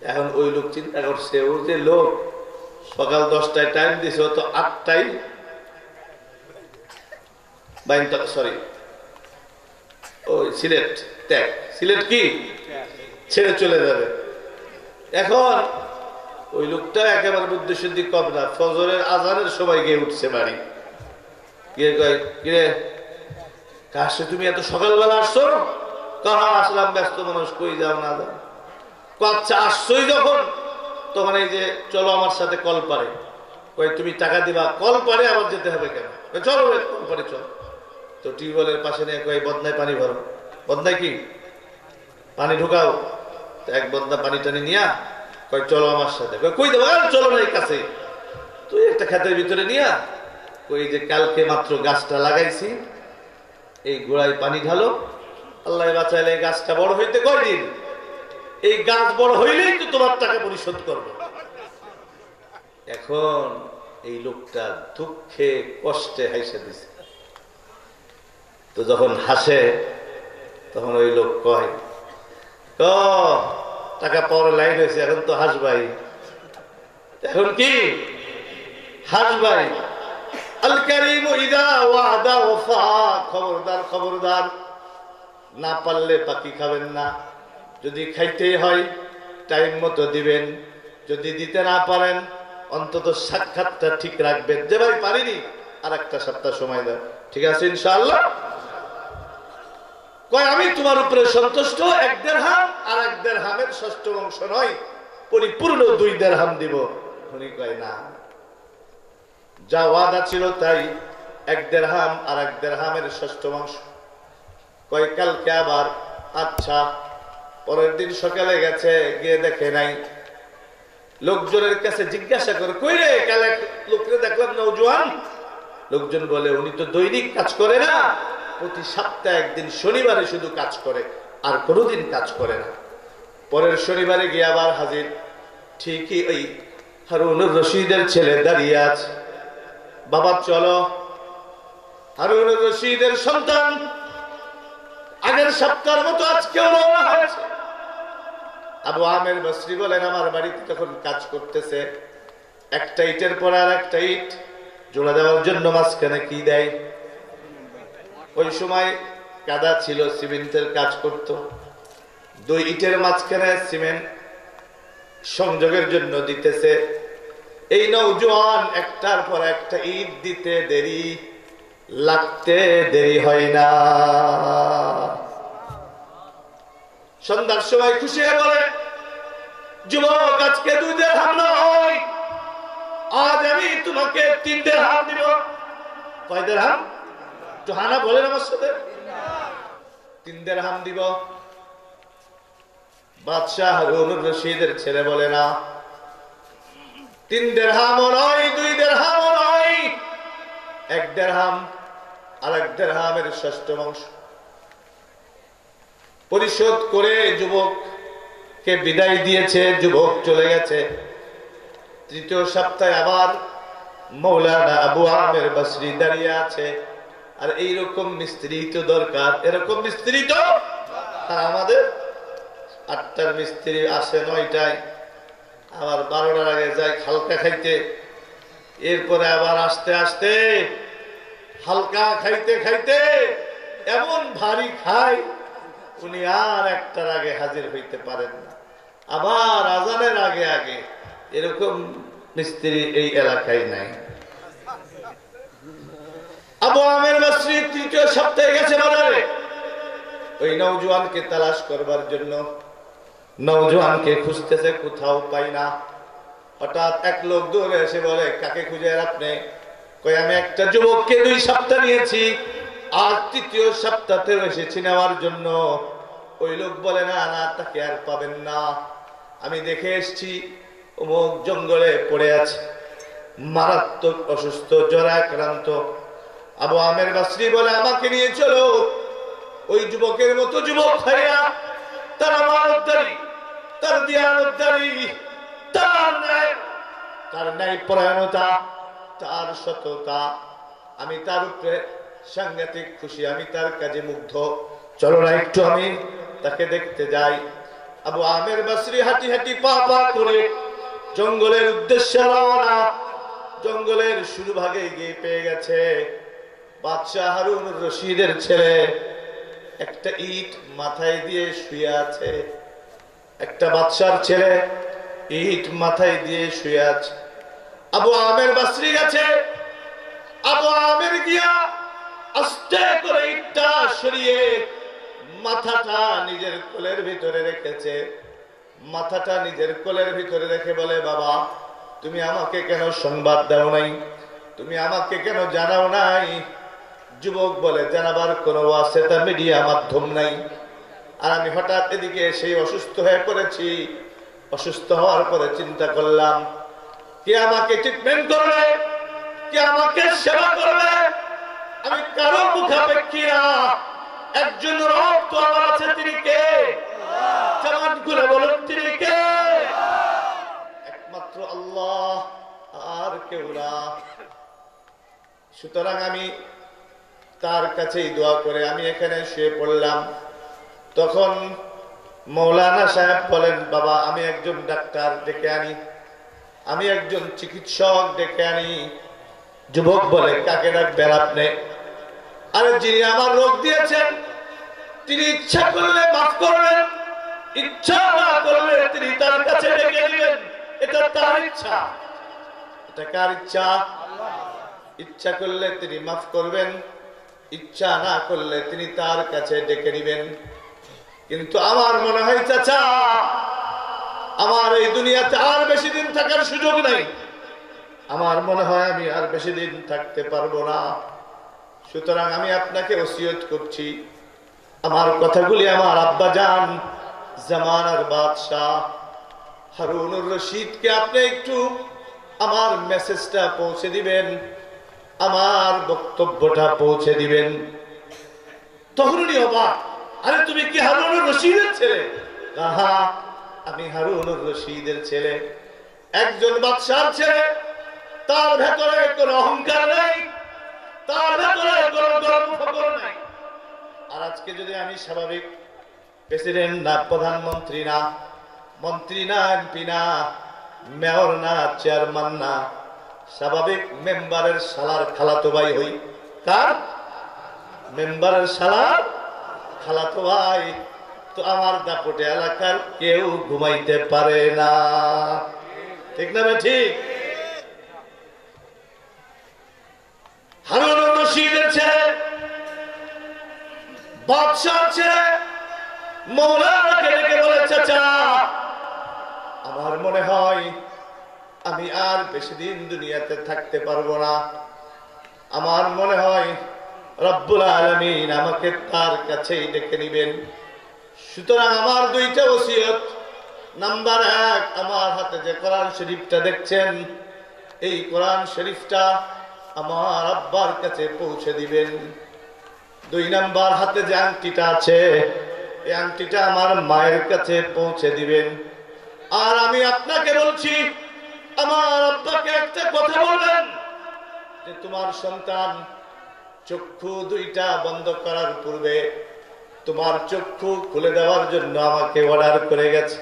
এখন ওই লোক চিন্তা করছে, ও যে লোক সকাল 10টায় টাইম দিছে, ও তো 8টায় সরি ওই সিলেট ত্যাগ, সিলেট কি ছেড়ে চলে যাবে। এখন ওই লোকটা একেবারে বুদ্ধি শুদ্ধি কম না, ফজরের আজানের সময় গিয়ে উঠছে বাড়ি, গিয়ে কয়, কিরে কাছে তুমি এত সকালবেলা আসছো? কাহা আসলাম, ব্যস্ত মানুষ, কই যাও না যাও। আচ্ছা আসছোই যখন, তখন এই যে চলো আমার সাথে কলপারে। কই তুমি টাকা দিবা? কলপারে আবার যেতে হবে কেন? চলো কলপারে চলো। তো টিউবওয়েলের পাশে নিয়ে কই বদনায় পানি ভরো। বদনায় কি পানি ঢুকাও। এক বদনা পানি টানি নিয়া কই চলো আমার সাথে। কই দেবো? চলো না এই কাছে, তুই একটা ক্ষেতের ভিতরে নিয়া কই যে কালকে মাত্র গাছটা লাগাইছি, এই গোড়ায় পানি ঢালো, আল্লাহ বাঁচাইলে এই গাছটা বড় হইতে কয়দিন, এই গাছ বড় হইলেই তো তোমার টাকা পরিশোধ করবো। এখন এই লোকটা দুঃখে কষ্টে হাসে দিছে। তো যখন হাসে তখন ওই লোক কয়, টাকা পাওয়ার লাইন হয়েছে, এখন তো হাসবাই। এখন কি হাসবাই? আল কারীমু ইযা ওয়াদা ওয়াফা, খবরদার খবরদার, না পারলে বাকি খাবেন না। যদি খাইতেই হয় টাইম মতো দিবেন, যদি দিতে না পারেন অন্তত সাক্ষাৎটা ঠিক রাখবেন, যে ভাই পারিনি আর একটা সপ্তাহ সময় দেন, ঠিক আছে ইনশাআল্লাহ। কয় আমি তোমার উপরে সন্তুষ্ট, 1 দিরহাম আর 1 দিরহামের 6ষ্ঠ অংশ নয়, পরিপূর্ণ 2 দিরহাম দিব। উনি কয় না, যা ওয়াদা ছিল তাই, 1 দিরহাম আর 1 দিরহামের 6ষ্ঠ অংশ। কয় কালকে আবার। আচ্ছা, পরের দিন সকালে গেছে, গিয়ে দেখে নাই। লোকজনের কাছে জিজ্ঞাসা করে, কই রে কাল এক লোককে দেখলাম নওজোয়ান। লোকজন বলে উনি তো দৈনিক কাজ করে না, প্রতি সপ্তাহে একদিন শনিবারে শুধু কাজ করে, আর কোনোদিন কাজ করে না। পরের শনিবারে গিয়ে আবার হাজির, ঠিকই ওই হারুনুর রশিদের ছেলে দাঁড়িয়ে আছে। বাবা চলো, হারুনুর রশিদের সন্তান আগের সপ্তাহের মতো আজকেও রওনা হয়েছে। আবু আমের বসরি বলেন, আমার বাড়িতে যখন কাজ করতেছে, একটা ইটের পর আর একটা ইট জোড়া দেওয়ার জন্য মাঝখানে কি দেয়? ওই সময় কাদা ছিল, সিমেন্টের কাজ করত। 2 ইটের মাঝখানে সিমেন্ট সংযোগের জন্য দিতেছে। এই নওজোয়ান একটার পর একটা ইট দিতে দেরি লাগতে দেরি হয় না। সন্ধ্যার সময় খুশি হয়ে বলে, যুবক আজকে 2 দিরহাম নয়, আজ আমি তোমাকে 3 দিরহাম দিব। কয় দিরহাম? একটু হানা বলেন আমার সাথে। 3 দিরহাম দিব। বাদশাহ হারুনুর রশিদের ছেলে বলে না, 3 দিরহামও নয়, 2 দিরহামও নয়, 1 দিরহাম আর 1 দিরহামের 6ষ্ঠ অংশ পরিশোধ করে যুবককে বিদায় দিয়েছে। যুবক চলে গেছে। 3য় সপ্তাহে আবার মৌলানা আবু আমের বসরি দাঁড়িয়ে আছে। আর এইরকম মিস্ত্রি তো দরকার, এরকম মিস্ত্রি তো আমাদের 8টার মিস্ত্রি আসে 9টায়, আবার 12টার আগে যায় হালকা খাইতে, এরপরে আবার আস্তে আস্তে হালকা খাইতে খাইতে এমন ভারী খায় উনি আর 1টার আগে হাজির হইতে পারেন না। আবার আজানের আগে আগে, এরকম মিস্ত্রি এই এলাকায় নাই। আবু আমের বসরি 3য় সপ্তাহে গেছে বাজারে ওই নওজোয়ানকে তালাশ করবার জন্য। নওজোয়ানকে খুঁজতেছে, কোথাও পাই না। হঠাৎ এক লোক দৌড়ে এসে বলে, কাকে খুঁজে আপনি? কই, আমি একটা যুবককে 2 সপ্তাহ নিয়েছি, আর 3য় সপ্তাহেও এসেছি নেওয়ার জন্য। ওই লোক বলে, না না, তাকে আর পাবেন না, আমি দেখে এসছি অমুক জঙ্গলে পড়ে আছে, মারাত্মক অসুস্থ, জ্বরে আক্রান্ত। আবু আমের বসরি বলে, আমাকে নিয়ে চলো। ওই যুবকের মতো যুবক হইয়া তার আমানতদারি, তার দিয়ানতদারি, তার ন্যায় পরায়ণতা, তার সততা, আমি তার উপরে সাংঘাতিক খুশি, আমি তার কাজে মুগ্ধ। চলো না একটু আমি তাকে দেখতে যাই। আবু আমের বসরি হাঁটি হাঁটি পা পা করে জঙ্গলের উদ্দেশ্যে রওনা। জঙ্গলের শুরু ভাগে গিয়ে পেয়ে গেছে বাদশাহ হারুনুর রশিদের ছেলে একটা ইট মাথায় দিয়ে শুয়ে আছে। একটা বাদশার ছেলে ইট মাথায় দিয়ে শুয়ে আছে। আবু আমের বসরি গেছে। আবু আমের গিয়া আস্তে করে ইটটা সরিয়ে মাথাটা নিজের কোলের ভিতরে রেখেছে। মাথাটা নিজের কোলের ভিতরে রেখে বলে, বাবা, তুমি আমাকে কেন সংবাদ দাও নাই? তুমি আমাকে কেন জানাও নাই? যুবক বলে, জানাবার কোনো আছে তা মিডিয়া মাধ্যম নাই। আর আমি হঠাৎ এদিকে সেই অসুস্থ হয়ে পড়েছি। অসুস্থ হওয়ার পরে চিন্তা করলাম, কে আমাকে ট্রিটমেন্ট করবে, কে আমাকে সেবা করবে? আমি কারো মুখাপেক্ষী না। একজন রব তো আমার আছে, তিনি কে? জামান খুলে বলুন, তিনি কে? একমাত্র আল্লাহ, আর কেউ না। সুতরাং আমি তার কাছেই দোয়া করে আমি এখানে শুয়ে পড়লাম। তখন মৌলানা সাহেব বলেন, বাবা, আমি একজন ডাক্তার ডেকে আনি, আমি একজন চিকিৎসক ডেকে আনি। যুবক বলে, কাকে ডাকবেন আপনি? আরে, যিনি আমার রোগ দিয়েছেন তিনি ইচ্ছা করলে মাফ করবেন, ইচ্ছা না করলে তিনি তার কাছে ডেকে নেবেন। এটা তার ইচ্ছা। এটা কার ইচ্ছা? ইচ্ছা করলে তিনি মাফ করবেন, ইচ্ছা না করলে তিনি তার কাছে ডেকে নেবেন। কিন্তু আমার মনে হয়, চাচা, আমার এই দুনিয়াতে আর বেশি দিন থাকার সুযোগ নাই। আমার মনে হয় আমি আর বেশি দিন থাকতে পারবো না। সুতরাং আমি আপনাকে ওসিয়ত করছি, আমার কথাগুলি আমার আব্বাজান জামানার বাদশাহ হারুনুর রশিদকে আপনি একটু আমার মেসেজটা পৌঁছে দিবেন, আমার বক্তব্যটা পৌঁছে দিবেন। তখন উনি অবাক, আরে তুমি কি হারুনুর রশিদের ছেলে? কাহা, আমি হারুনুর রশিদের ছেলে, একজন বাদশার ছেলে। তার ভেতরে কোনো অহংকার নেই, তার ভেতরে কোনো গর্ব ফখর নাই। আর আজকে যদি আমি স্বাভাবিক প্রেসিডেন্ট না, প্রধানমন্ত্রী না, মন্ত্রী না, এমপি না, মেয়র না, চেয়ারম্যান না, স্বাভাবিক মেম্বারের শালার খালাতো ভাই হই। কার? মেম্বারের শালার খালাতো ভাই। তো আমার দাপটে এলাকার কেউ ঘুমাইতে পারে না, ঠিক না? ঠিক। হারুনুর রশিদের ছেলে, বাদশার ছেলে মৌলানাকে ডেকে বলে, চাচা, আমার মনে হয় আমি আর বেশি দিন দুনিয়াতে থাকতে পারবো না। আমার মনে হয় রব্বুল আলামিন আমাকে তার কাছেই ডেকে নিবেন। সুতরাং আমার 2টা ওসিয়ত। নাম্বার 1, আমার হাতে যে কোরআন শরীফটা দেখছেন, এই কোরআন শরীফটা আমার আব্বার কাছে পৌঁছে দিবেন। 2 নাম্বার, হাতে যে আংটিটা আছে, এই আংটিটা আমার মায়ের কাছে পৌঁছে দিবেন। আর আমি আপনাকে বলছি, আমার আব্বাকে একটা কথা বলবেন যে তোমার সন্তান চক্ষু 2টা বন্ধ করার পূর্বে তোমার চক্ষু খুলে দেওয়ার জন্য আমাকে অর্ডার করে গেছে।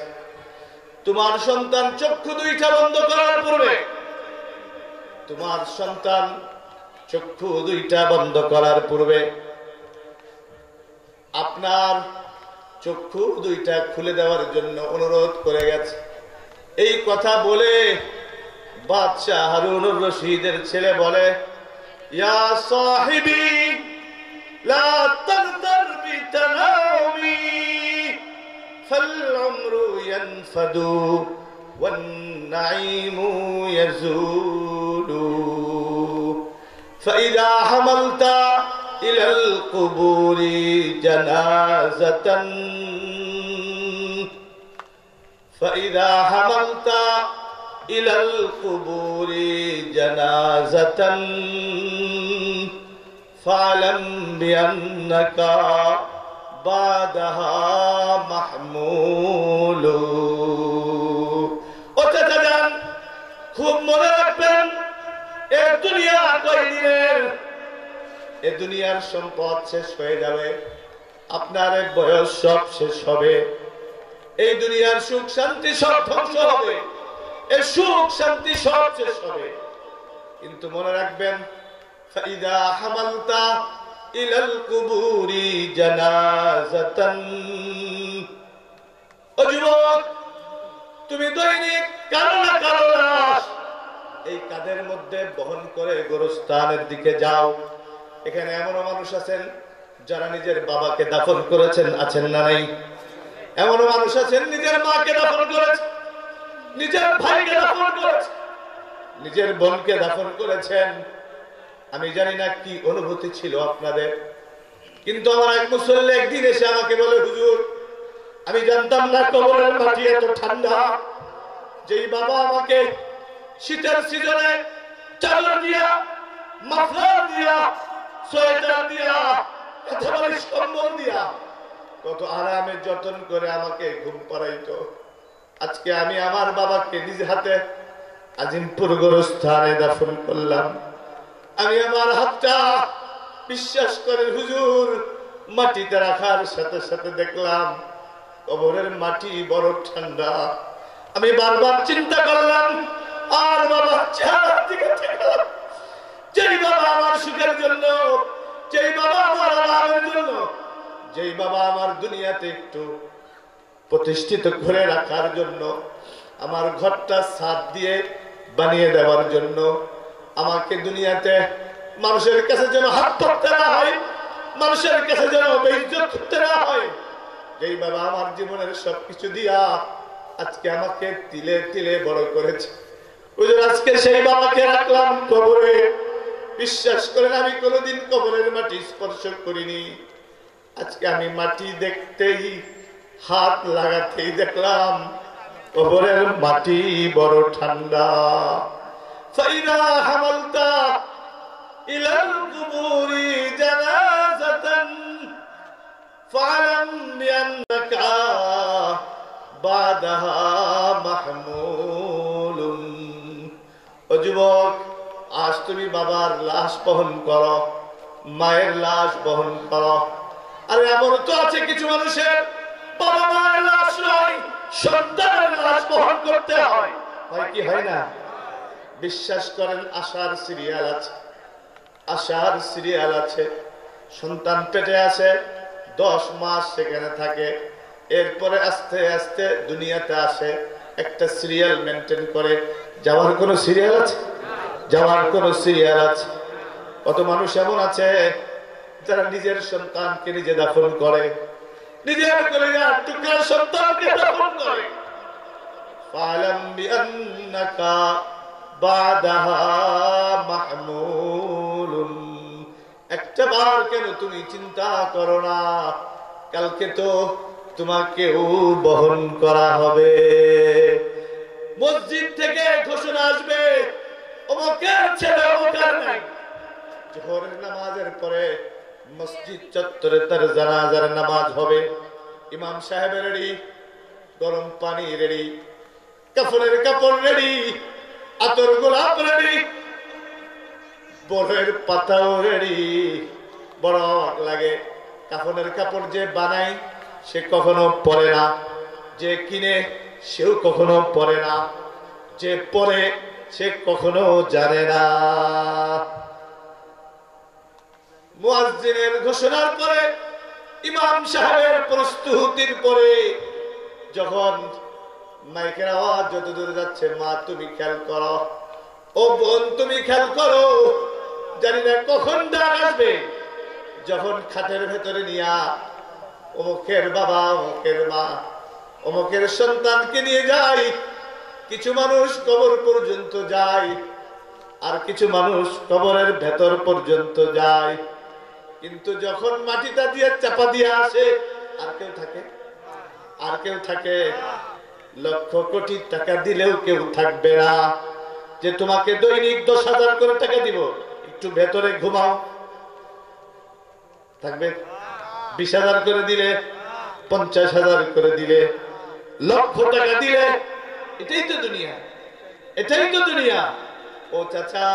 তোমার সন্তান চক্ষু দুইটা বন্ধ করার পূর্বে, তোমার সন্তান চক্ষু দুইটা বন্ধ করার পূর্বে আপনার চক্ষু দুইটা খুলে দেওয়ার জন্য অনুরোধ করে গেছে। এই কথা বলে বাদশাহ হারুনুর রশিদের ছেলে বলে, ইয়া সাহিবি লা তাগতার বিতানাউমি ফাল উমরু ইয়ানফাদু ওয়ান নাঈমু ইয়াজুলু ফাইদা হামালতা ইলাল কুবুরি জানাজাতান ফাইদা হামালতা ইলাল কুবুরি জানাজাতান ফালাম বিআন্নাকা বাদাহা মাহমুলু। ও চাচা যান, খুব মনে রাখবেন, এ দুনিয়া কয়দিনের, এ দুনিয়ার সম্পদ শেষ হয়ে যাবে, আপনার বয়স সব শেষ হবে, এই দুনিয়ার সুখ শান্তি সব ধ্বংস হবে, এই সুখ শান্তি সব শেষ হবে। কিন্তু মনে রাখবেন, ফাইদা হামালতা ইলাল কুবুরি জানাজাতান, ও যুবক, তুমি দৈনিক কারো না কারো লাশ এই কাঁধের মধ্যে বহন করে গোরস্থানের দিকে যাও। এখানে এমনও মানুষ আছেন যারা নিজের বাবাকে দাফন করেছেন, আছেন না নাই? এমনও মানুষ আছেন নিজের মাকে দাফন করেছেন, নিজের ভাইকে দাফন করেছেন, নিজের বোনকে দাফন করেছেন। আমি জানি না কি অনুভূতি ছিল আপনাদের, কিন্তু আমার এক মুসল্লি একদিন এসে আমাকে বলে, হুজুর, আমি জানতাম না কবরের মাটি এত ঠান্ডা। যেই বাবা আমাকে শীতের সিজনে চাদর দিয়া, মাফলার দিয়া, সোয়েটার দিয়া, একেবারে কম্বল দিয়া কত আরামে যত্ন করে আমাকে ঘুম পাড়াইতো, আজকে আমি আমার বাবাকে নিজ হাতে আজিমপুর গোরস্থানে দাফন করলাম। আমি আমার হাতটা, বিশ্বাস করেন হুজুর, মাটিতে রাখার সাথে সাথে দেখলাম কবরের মাটি বড় ঠান্ডা। আমি বারবার চিন্তা করলাম, আর বাবার চেহারার দিকে তাকালাম। যেই বাবা আমার সুখের জন্য, যেই বাবা আমার আরামের জন্য, যেই বাবা আমার দুনিয়াতে একটু প্রতিষ্ঠিত করে রাখার জন্য, আমার ঘরটা ছাদ দিয়ে বানিয়ে দেওয়ার জন্য, আমাকে দুনিয়াতে মানুষের কাছে যেন হাত ধরতে না হয়, মানুষের কাছে যেন বেইজ্জত করতে না হয়, যেই বাবা আমার জীবনের সবকিছু দিয়া আজকে আমাকে তিলে তিলে বড় করেছে, হুজুর, আজকে সেই বাবাকে রাখলাম কবরে। বিশ্বাস করেন, আমি কোনোদিন কবরের মাটি স্পর্শ করিনি। আজকে আমি মাটি দেখতেই, হাত লাগাতেই দেখলাম কবরের মাটি বড় ঠান্ডা। ফাইদা হামালতা ইলাল কুবুরি জানাজাতান ফালাম বিআন্নাকা বাদাহা মাহমুলুন। ও যুবক, আজ তুমি বাবার লাশ বহন করো, মায়ের লাশ বহন করো। আর এমন তো আছে কিছু মানুষের বাবা মায়ের লাশ নয়, সন্তানের লাশ বহন করতে হয়। হয় কি হয় না? বিশ্বাস করেন, আশার সিরিয়াল আছে, আশার সিরিয়াল আছে। সন্তান পেটে আছে, 10 মাস সেখানে থাকে, এরপরে আস্তে আস্তে দুনিয়াতে আসে, একটা সিরিয়াল মেনটেন করে। যাওয়ার কোনো সিরিয়াল আছে? যাওয়ার কোনো সিরিয়াল আছে? কত মানুষ এমন আছে যারা নিজের সন্তানকে নিজে দাফন করে, নিজের কলিজার টুকরা সন্তানকে দাফন করে। ফালাম বিআন্নাকা বাদাহা মাহমুলুন। একটা বার কেন তুমি চিন্তা করো না, কালকে তো তোমাকেও বহন করা হবে। মসজিদ থেকে ঘোষণা আসবে, অমুকের ছেলে অমুকের নাই। জোহরের নামাজের পরে মসজিদ চত্বরে তার জানাজার নামাজ হবে। ইমাম সাহেব রেডি, গরম পানি রেডি, কাফনের কাপড় রেডি, আতর গোলাপ রেডি, বরের পাতাও রেডি। বড় লাগে কাফনের কাপড় যে বানায় সে কখনো পরে না, যে কিনে সেও কখনো পরে না, যে পরে সে কখনো জানে না। মুয়াজ্জিনের ঘোষণার পরে, ইমাম সাহেবের প্রস্তুতির পরে, যখন মাইকের আওয়াজ যত দূরে যাচ্ছে, মা তুমি খেয়াল করো, ও বোন তুমি খেয়াল করো, জানি না কখন ডাক আসবে। যখন খাটের ভেতরে নিয়া অমুকের বাবা, অমুকের মা, অমুকের সন্তানকে নিয়ে যায়, কিছু মানুষ কবর পর্যন্ত যায়, আর কিছু মানুষ কবরের ভেতর পর্যন্ত যায়, কিন্তু যখন মাটিটা দিয়ে চাপা দিয়ে আসে, আর কেউ থাকে? আর কেউ থাকে? লক্ষ কোটি টাকা দিলেও কেউ থাকবে না যে তোমাকে দৈনিক 10,000 করে টাকা দিব, একটু ভেতরে ঘুমাও। থাকবে? 20,000 করে দিলে, 50,000 করে দিলে, লক্ষ টাকা দিলে, এটাই তো দুনিয়া, এটাই তো দুনিয়া। ও চাচা,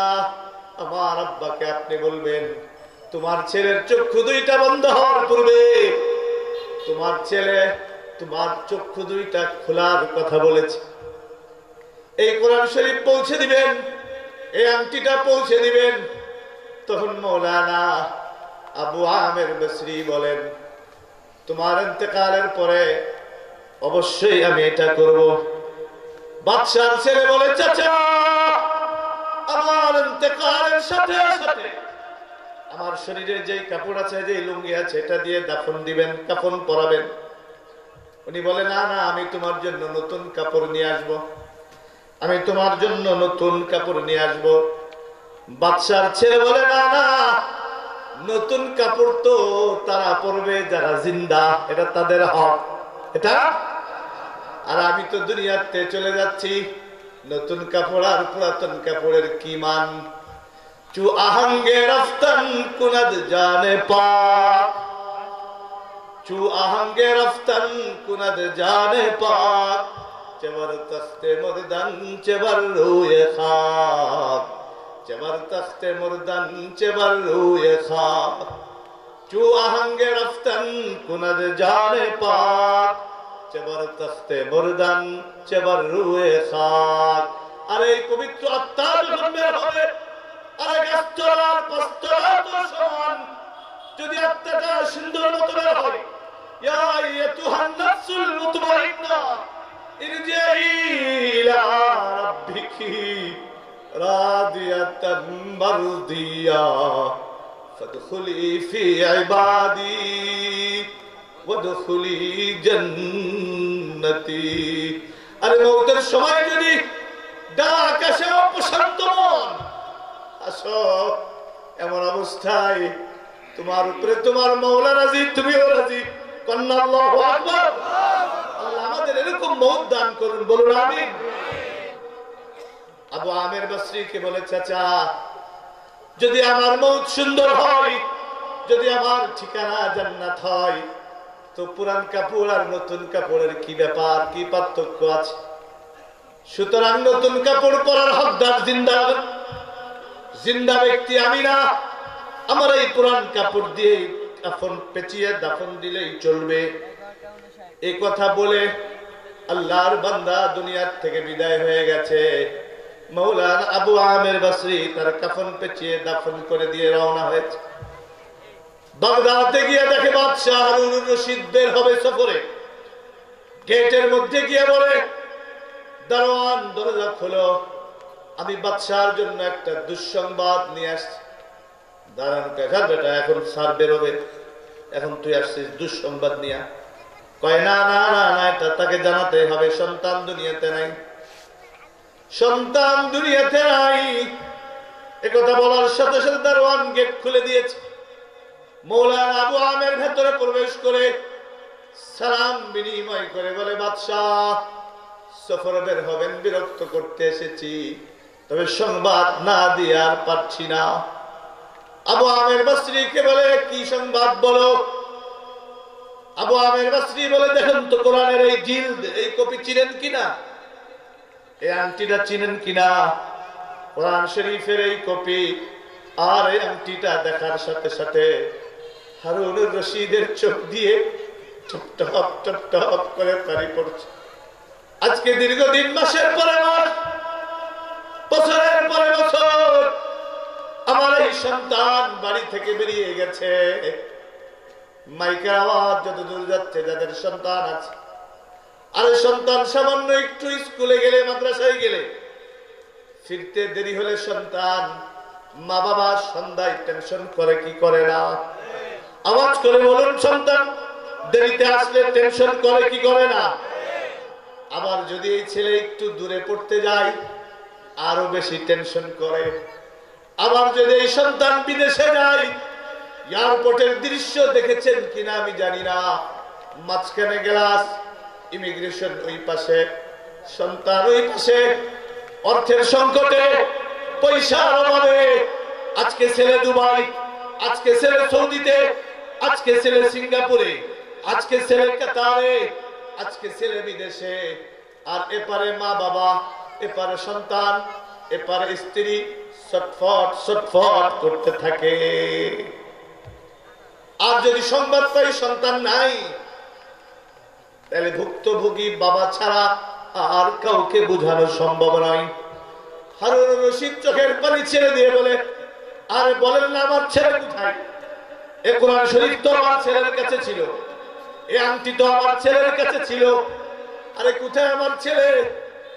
আমার আব্বাকে আপনি বলবেন, তোমার ছেলের চক্ষু দুইটা বন্ধ হওয়ার পূর্বে তোমার ছেলে তোমার চক্ষু দুইটা খোলার কথা বলেছে। এই কোরআন শরীফ পৌঁছে দিবেন, এই আংটিটা পৌঁছে দিবেন। তখন মৌলানা আবু আমের বসরি বলেন, তোমার ইন্তেকালের পরে অবশ্যই আমি এটা করব। বাদশার ছেলে বলে, চাচা আমার ইন্তেকালের সাথে সাথে আমার শরীরে যে কাপড় আছে, যে লুঙ্গি আছে, এটা দিয়ে দাফন দিবেন, কাফন পরাবেন। উনি বলে, না না, আমি তোমার জন্য নতুন কাপড় নিয়ে আসব, আমি তোমার জন্য নতুন কাপড় নিয়ে আসব। বাদশার ছেলে বলে, না না, নতুন কাপড় তো তারা পরবে যারা জিন্দা, এটা তাদের হক, এটা। আর আমি তো দুনিয়াতে চলে যাচ্ছি, নতুন কাপড় আর পুরাতন কাপড়ের কি মান? চু আহঙ্গে রফতন কুনদ জানে পাক, চু আহঙ্গে রফতন কুনদ জানে পাক, চেবর তখতে মুরদান চেবর রুয়ে খাক, চেবর তখতে মুরদান চেবর রুয়ে খাক, চু আহঙ্গে রফতন কুনদ জানে পাক, চেবর তখতে মুরদান চেবর রুয়ে খাক। আর এই পবিত্র আত্মা যখন বের হবে, আর গাছতলার পাঁচতলা তো সমান, যদি আত্মাটা সুন্দর মতো বের হয়, ইয়া আইয়াতুহান নাফসুল মুতমাইন্না ইরজিই ইলা রাব্বিকি রাদিয়াতান মারদিয়া ফাদখুলি ফি ইবাদি ওয়াদখুলি জান্নাতি। আরে মওতের সময় যদি ডাক আসে, অপশান্ত মন, আসো, এমন অবস্থায় তোমার উপরে তোমার মাওলা রাজি, তুমিও রাজি। কন্যা আল্লাহু আকবার। আল্লাহ আমাদের এরকম মওত দান করুন, বলুন আমিন। আবু আমের বসরিকে বলে, চাচা যদি আমার মওত সুন্দর হয়, যদি আমার ঠিকানা জান্নাত হয়, তো পুরান কাপড় আর নতুন কাপড়ের কি ব্যাপার, কি পার্থক্য আছে? সুতরাং নতুন কাপড় পরার হকদার জিন্দা, জিন্দা ব্যক্তি আমি না। আমার এই পুরান কাপড় দিয়ে কাফন পেঁচিয়ে দাফন দিলেই চলবে। এই কথা বলে আল্লাহর বান্দা দুনিয়ার থেকে বিদায় হয়ে গেছে। মাওলানা আবু আমের বসরি তার কাফন পেঁচিয়ে দাফন করে দিয়ে রওনা হয়েছে। বাগদাদে গিয়ে দেখে বাদশাহ হারুনুর রশিদ বের হবে সফরে। গেটের মধ্যে গিয়ে বলে, দারোয়ান দরজা খোলো, আমি বাদশাহর জন্য একটা দুঃসংবাদ নিয়ে আসছি। দাঁড়ান বেটা, এখন স্যার বেরোবে, এখন তুই আসছিস দুঃসংবাদ নিয়ে? কয়, না না না না, এটা তাকে জানাতে হবে, সন্তান দুনিয়াতে নাই, সন্তান দুনিয়াতে নাই। একথা বলার সাথে সাথে দারোয়ান গেট খুলে দিয়েছে। মাওলানা আবু আমের ভেতরে প্রবেশ করে সালাম বিনিময় করে বলে, বাদশাহ সফর বের হবেন, বিরক্ত করতে এসেছি, তবে সংবাদ না দিয়ে আর পারছি না। আবু আমের বসরিকে বলে, কি সংবাদ বলো? আবু আমের বসরি বলে, দেখেন তো কোরআনের এই জিলদ, এই কপি চিনেন কিনা, এই আংটিটা চিনেন কিনা? কোরআন শরীফের এই কপি আর এই আংটিটা দেখার সাথে সাথে হারুনুর রশিদের চোখ দিয়ে টপ টপ টপ টপ করে পানি পড়ছে। আজকে দীর্ঘদিন, মাসের পরে মাস, বছরের পরে বছর আমার এই সন্তান বাড়ি থেকে বেরিয়ে গেছে। মাইকের আওয়াজ যত দূর যাচ্ছে, যাদের সন্তান আছে, আর সন্তান সামান্য একটু স্কুলে গেলে, মাদ্রাসায় গেলে, ফিরতে দেরি হলে সন্তান, মা বাবা সন্ধ্যায় টেনশন করে কি করে না? আওয়াজ করে বলুন, সন্তান দেরিতে আসলে টেনশন করে কি করে না? আবার যদি এই ছেলে একটু দূরে পড়তে যায়, আরো বেশি টেনশন করে। আবার যদি এই সন্তান বিদেশে যায়, এয়ারপোর্টের দৃশ্য দেখেছেন কিনা আমি জানি না, মাঝখানে গ্লাস, ইমিগ্রেশন ওই পাশে, সন্তান ওই পাশে, অর্থের সংকটে, পয়সার অভাবে আজকে ছেলে দুবাই, আজকে ছেলে সৌদিতে, আজকে ছেলে সিঙ্গাপুরে, আজকে ছেলে কাতারে, আজকে ছেলে বিদেশে, আর এপারে মা বাবা, এপারে সন্তান, এপারে স্ত্রী ছটফট ছটফট করতে থাকে। আর যদি সংবাদ পাই সন্তান নাই, তাহলে ভুক্তভোগী বাবা ছাড়া আর কাউকে বোঝানো সম্ভব নয়। হারুন রশিদ চোখের পানি ছেড়ে দিয়ে বলে, আরে বলেন না আমার ছেলে কোথায়? এ কোরআন শরীফ তো আমার ছেলের কাছে ছিল, এ আংটি তো আমার ছেলের কাছে ছিল, আরে কোথায় আমার ছেলে,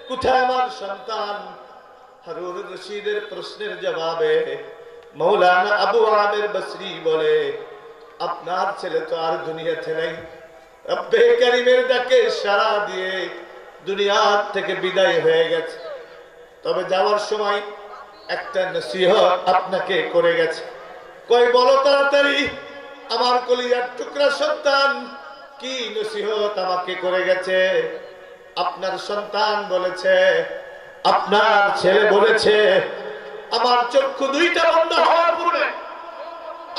কোথায় আমার সন্তান? হারুন রশিদের প্রশ্নের জবাবে মৌলানা আবু আমির বসরি বলে, আপনার ছেলে তো আর দুনিয়াতে নেই। রব্বে কারীমের ডাকে সাড়া দিয়ে দুনিয়া থেকে বিদায় হয়ে গেছে। তবে যাওয়ার সময় একটা নসিহত আপনাকে করে গেছে। কই বলো তাড়াতাড়ি, আমার কলিজার টুকরা সন্তান কি নসিহত আমাকে করে গেছে? আপনার সন্তান বলেছে, আপনার ছেলে বলেছে, আমার চক্ষু দুইটা বন্ধ হওয়ার পূর্বে,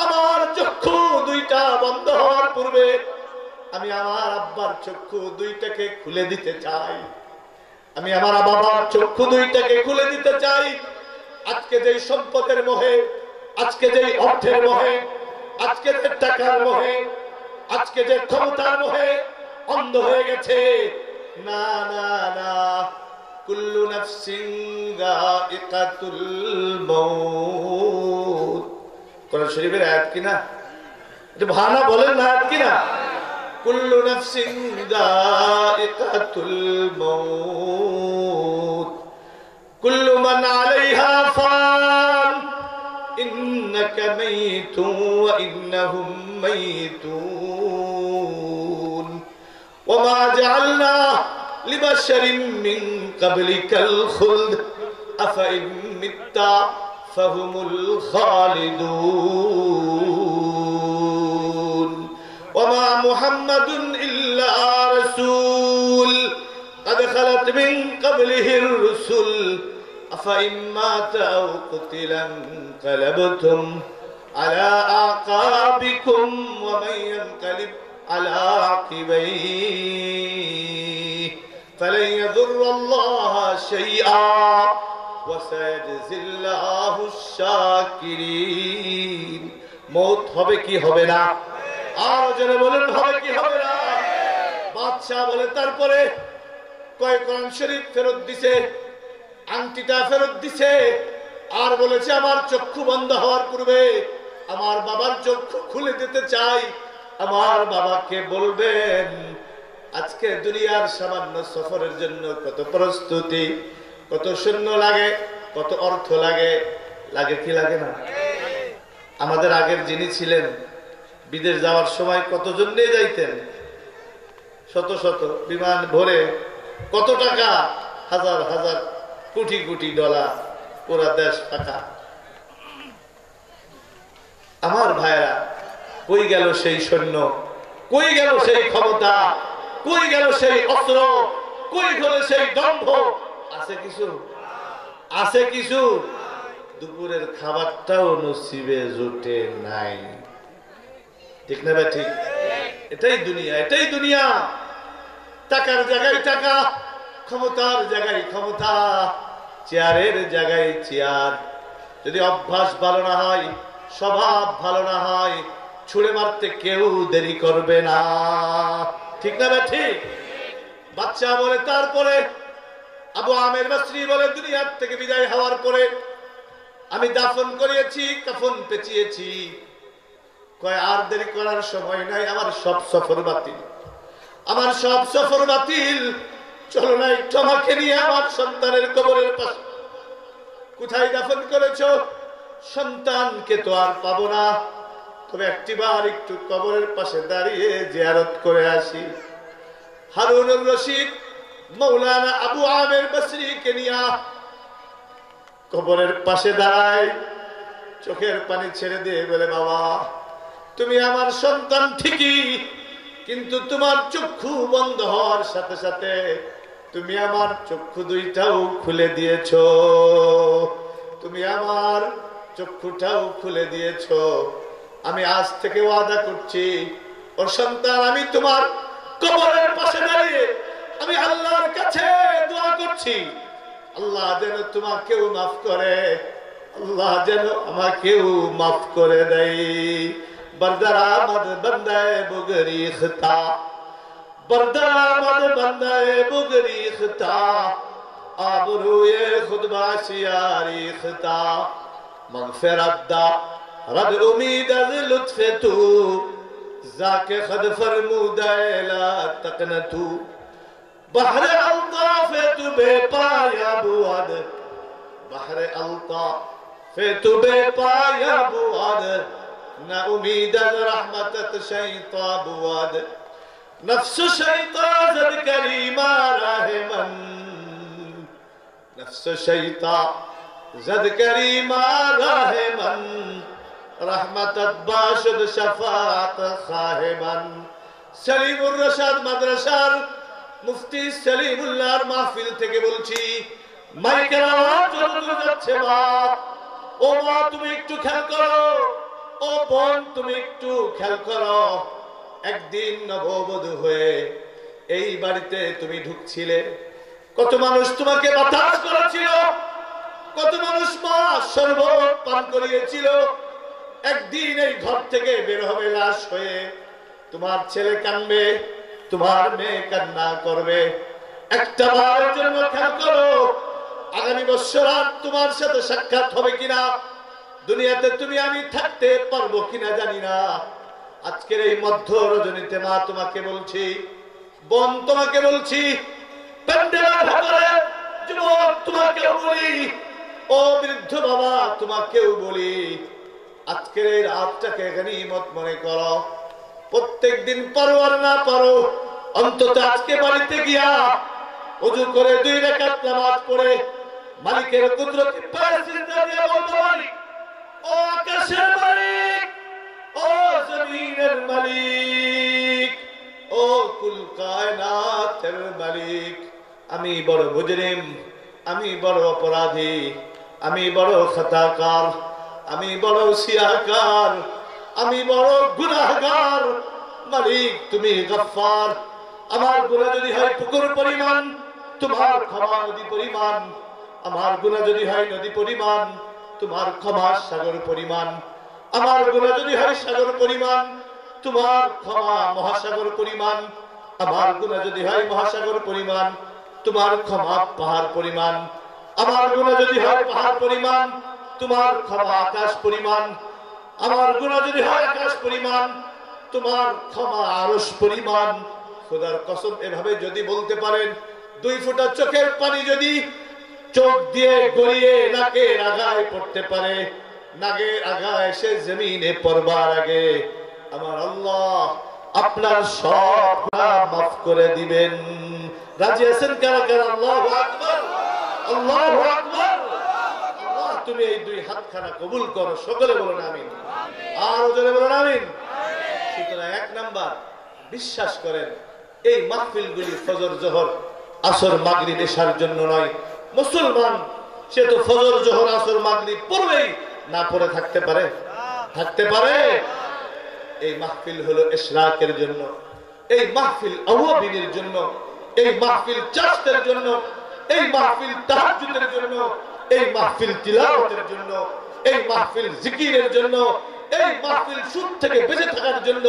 আমার চক্ষু দুইটা বন্ধ হওয়ার পূর্বে আমি আমার আব্বার চক্ষু দুইটাকে খুলে দিতে চাই, আমি আমার বাবার চক্ষু দুইটাকে খুলে দিতে চাই। আজকে যে সম্পদের মোহে, আজকে যে অর্থের মোহে, আজকে যে টাকার মোহে, আজকে যে ক্ষমতার মোহে অন্ধ হয়ে গেছে, না না না, কুল্লু নাফসিন যায়িকাতুল মাউত, কোরআন শরীফের আয়াত কিনা? এটা ভানা বলেন না, আয়াত কিনা? কুল্লু নাফসিন যায়িকাতুল মাউত, কুল্লু মান আলাইহা ফান, ইন্নাকা মাইতুন ওয়া ইন্নাহুম মাইতুন, ওয়া মা জাআলনা লিবাশারিন মিন ক্বাবলিকাল খুলদ আফা ইন মিত্তা ফাহুমুল খালিদুন, ওয়া মা মুহাম্মাদুন ইল্লা রাসূল قد خلت من قبله الرسل أفإن مات أو قتل انقلبتم على أعقابكم ومن ينقلب على عقبيه فلن يضر الله شيئا وسيجزي الله الشاكرين। মওত হবে কি হবে না? আর জনে বলেন হবে কি হবে না? বাদশা বলে তারপরে কয় কোরআন শরীফ ফেরত দিছে, আংটিটা ফেরত দিছে, আর বলেছে আমার চক্ষু বন্ধ হওয়ার পূর্বে আমার বাবার চক্ষু খুলে দিতে চাই। আমার বাবাকে বলবেন আজকে দুনিয়ার সামান্য সফরের জন্য কত প্রস্তুতি, কত সৈন্য লাগে, কত অর্থ লাগে, লাগে কি লাগে না? আমাদের আগের যিনি ছিলেন বিদেশ যাওয়ার সময় কতজন নিয়ে যাইতেন? শত শত বিমান ভরে, কত টাকা, হাজার হাজার কোটি কোটি ডলার, পুরা দেশ টাকা। আমার ভাইরা, কই গেল সেই সৈন্য, কই গেল সেই ক্ষমতা, কই গেল সেই অস্ত্র, কই গেল সেই দম্ভ? আছে কিছু? আছে কিছু? দুপুরের খাবারটাও নসিবে জুটে নাই, ঠিক না ভাই? ঠিক, এটাই দুনিয়া, এটাই দুনিয়া। টাকার জায়গায় টাকা, ক্ষমতার জায়গায় ক্ষমতা, চেয়ারের জায়গায় চেয়ার। যদি অভ্যাস ভালো না হয়, স্বভাব ভালো না হয়, ছুড়ে মারতে কেউ দেরি করবে না। ঠিক না ভাই? ঠিক। বাচ্চা বলে তারপরে আবু আমের বসরি বলে দুনিয়ার থেকে বিদায় হওয়ার পরে আমি দাফন করিয়েছি, কাফন পেঁচিয়েছি, কয় আর দেরি করার সময় নাই, আমার সব সফর বাতিল, আমার সব সফর বাতিল। চলো না একটু আমাকে নিয়ে আমার সন্তানের কবরের পাশে। কোথায় দাফন করেছ? সন্তানকে তো আর পাবো না, তবে একটিবার একটু কবরের পাশে দাঁড়িয়ে জিয়ারত করে আসি। হারুনুর রশিদ মৌলানা আবু আমের বসরিকে নিয়ে কবরের পাশে দাঁড়ায়, চোখের পানি ছেড়ে দিয়ে বলে, বাবা তুমি আমার সন্তান ঠিকই, কিন্তু তোমার চক্ষু বন্ধ হওয়ার সাথে সাথে তুমি আমার চক্ষু দুইটাও খুলে দিয়েছ, তুমি আমার চক্ষুটাও খুলে দিয়েছ। আমি আজ থেকে ওয়াদা করছি, ওর সন্তান আমি তোমার কবরের পাশে দাঁড়িয়ে আমি আল্লাহর কাছে দোয়া করছি, আল্লাহ যেন তোমাকেও মাফ করে, আল্লাহ যেন আমাকেও মাফ করে দেয়। बरदरामद बंदाए बुगरी खता, बरदरामद बंदाए बुगरी खता, आबरूए खुदबाशियारी खता, मगफिरत दा रद उम्मीद अज लुत्फे तू, जाके खद फरमूदाए ला तकन तू, बहरे अल्ताफे तू बेपाया बुआद, बहरे अल्ताफे तू बेपाया बुआद, ना उम्मीद रहमत शैता बुआद, नफ्स शैता जद करीमा रहमन, नफ्स शैता जद करीमा रहमन, रहमत बाशद शफात खाहिमन। सलीमुर रशाद মাদ্রাসার মুফতি সলিমুল্লাহর মাহফিল থেকে বলছি, মাইকের আওয়াজ যতদূর যাচ্ছে মা, ও মা তুমি একটু খেয়াল করো, ও বোন তুমি একটু খেয়াল করো। একদিন নববধূ হয়ে এই বাড়িতে তুমি ঢুকছিলে, কত মানুষ তোমাকে বাতাস করেছিল, কত মানুষ মা শরবত পান করিয়েছিল। একদিন এই ঘর থেকে বের হবে লাশ হয়ে, তোমার ছেলে কাঁদবে, তোমার মেয়ে কান্না করবে। একটা বারের জন্য খেয়াল করো, আগামী বছর আর তোমার সাথে সাক্ষাৎ হবে কিনা, দুনিয়াতে তুমি আমি থাকতে পারবো কিনা জানি না। আজকের এই মধ্য রজনীতে মা তোমাকে বলছি, বোন তোমাকে বলছি, প্যান্ডেলের ভিতরে যুবক তোমাকেও বলি, ও বৃদ্ধ বাবা তোমাকেও বলি, আজকের এই রাতটাকে গনিমত মনে করো। প্রত্যেক দিন পারো আর না পারো, অন্তত আজকে বাড়িতে গিয়া ওযু করে 2 রাকাত নামাজ পড়ে মালিকের কুদরতের পায়ে সিজদা দিয়ে বলতে পারি, ও আকাশের মালিক, ও জমিনের মালিক, ও কুল কায়নাতের মালিক, আমি বড় মুজরিম, আমি বড় অপরাধী, আমি বড় খাতাকার, আমি বড় সিয়াকার, আমি বড় গুনাহগার। মালিক তুমি গফফার, আমার গুনাহ যদি হয় পুকুর পরিমাণ, তোমার ক্ষমা নদী পরিমাণ, আমার গুনাহ যদি হয় নদী পরিমাণ, তোমার ক্ষমা সাগর পরিমাণ, আমার গুনাহ যদি হয় সাগর পরিমাণ, তোমার ক্ষমা মহাসাগর পরিমাণ, আমার গুনাহ যদি হয় মহাসাগর পরিমাণ, তোমার ক্ষমা পাহাড় পরিমাণ, আমার গুনাহ যদি হয় পাহাড় পরিমাণ, তোমার ক্ষমা আকাশ পরিমাণ, আমার গুনাহ যদি হয় আকাশ পরিমাণ, তোমার ক্ষমা আরশ পরিমাণ। খোদার কসম এভাবে যদি বলতে পারেন, 2 ফোঁটা চোখের পানি যদি চোখ দিয়ে গড়িয়ে নাকের আগায় পড়তে পারে, নাকের আগায় এসে জমিনে পড়বার আগে আমার আল্লাহ আপনার সব গুনাহ মাফ করে দিবেন। রাজি আছেন কারা কারা? আল্লাহু আকবার, আল্লাহু আকবার। আল্লাহ তুমি এই 2 হাতখানা কবুল করো, সকলে বলুন আমিন, আর জোরে বলুন আমিন। সুতরাং 1 নাম্বার বিশ্বাস করেন, এই মাহফিলগুলি ফজর জোহর আসর মাগরিব এশার জন্য নয়। মুসলমান সে তো ফজর জোহর আসর মাগরিব পড়বেই, না পড়ে থাকতে পারে? থাকতে পারে? এই মাহফিল হলো ইশরাকের জন্য, এই মাহফিল আওয়াবিনের জন্য, এই মাহফিল চাষের জন্য, এই মাহফিল তাহাজ্জুদের জন্য, এই মাহফিল তিলাওয়াতের জন্য, এই মাহফিল জিকিরের জন্য, এই মাহফিল সুদ থেকে বেঁচে থাকার জন্য,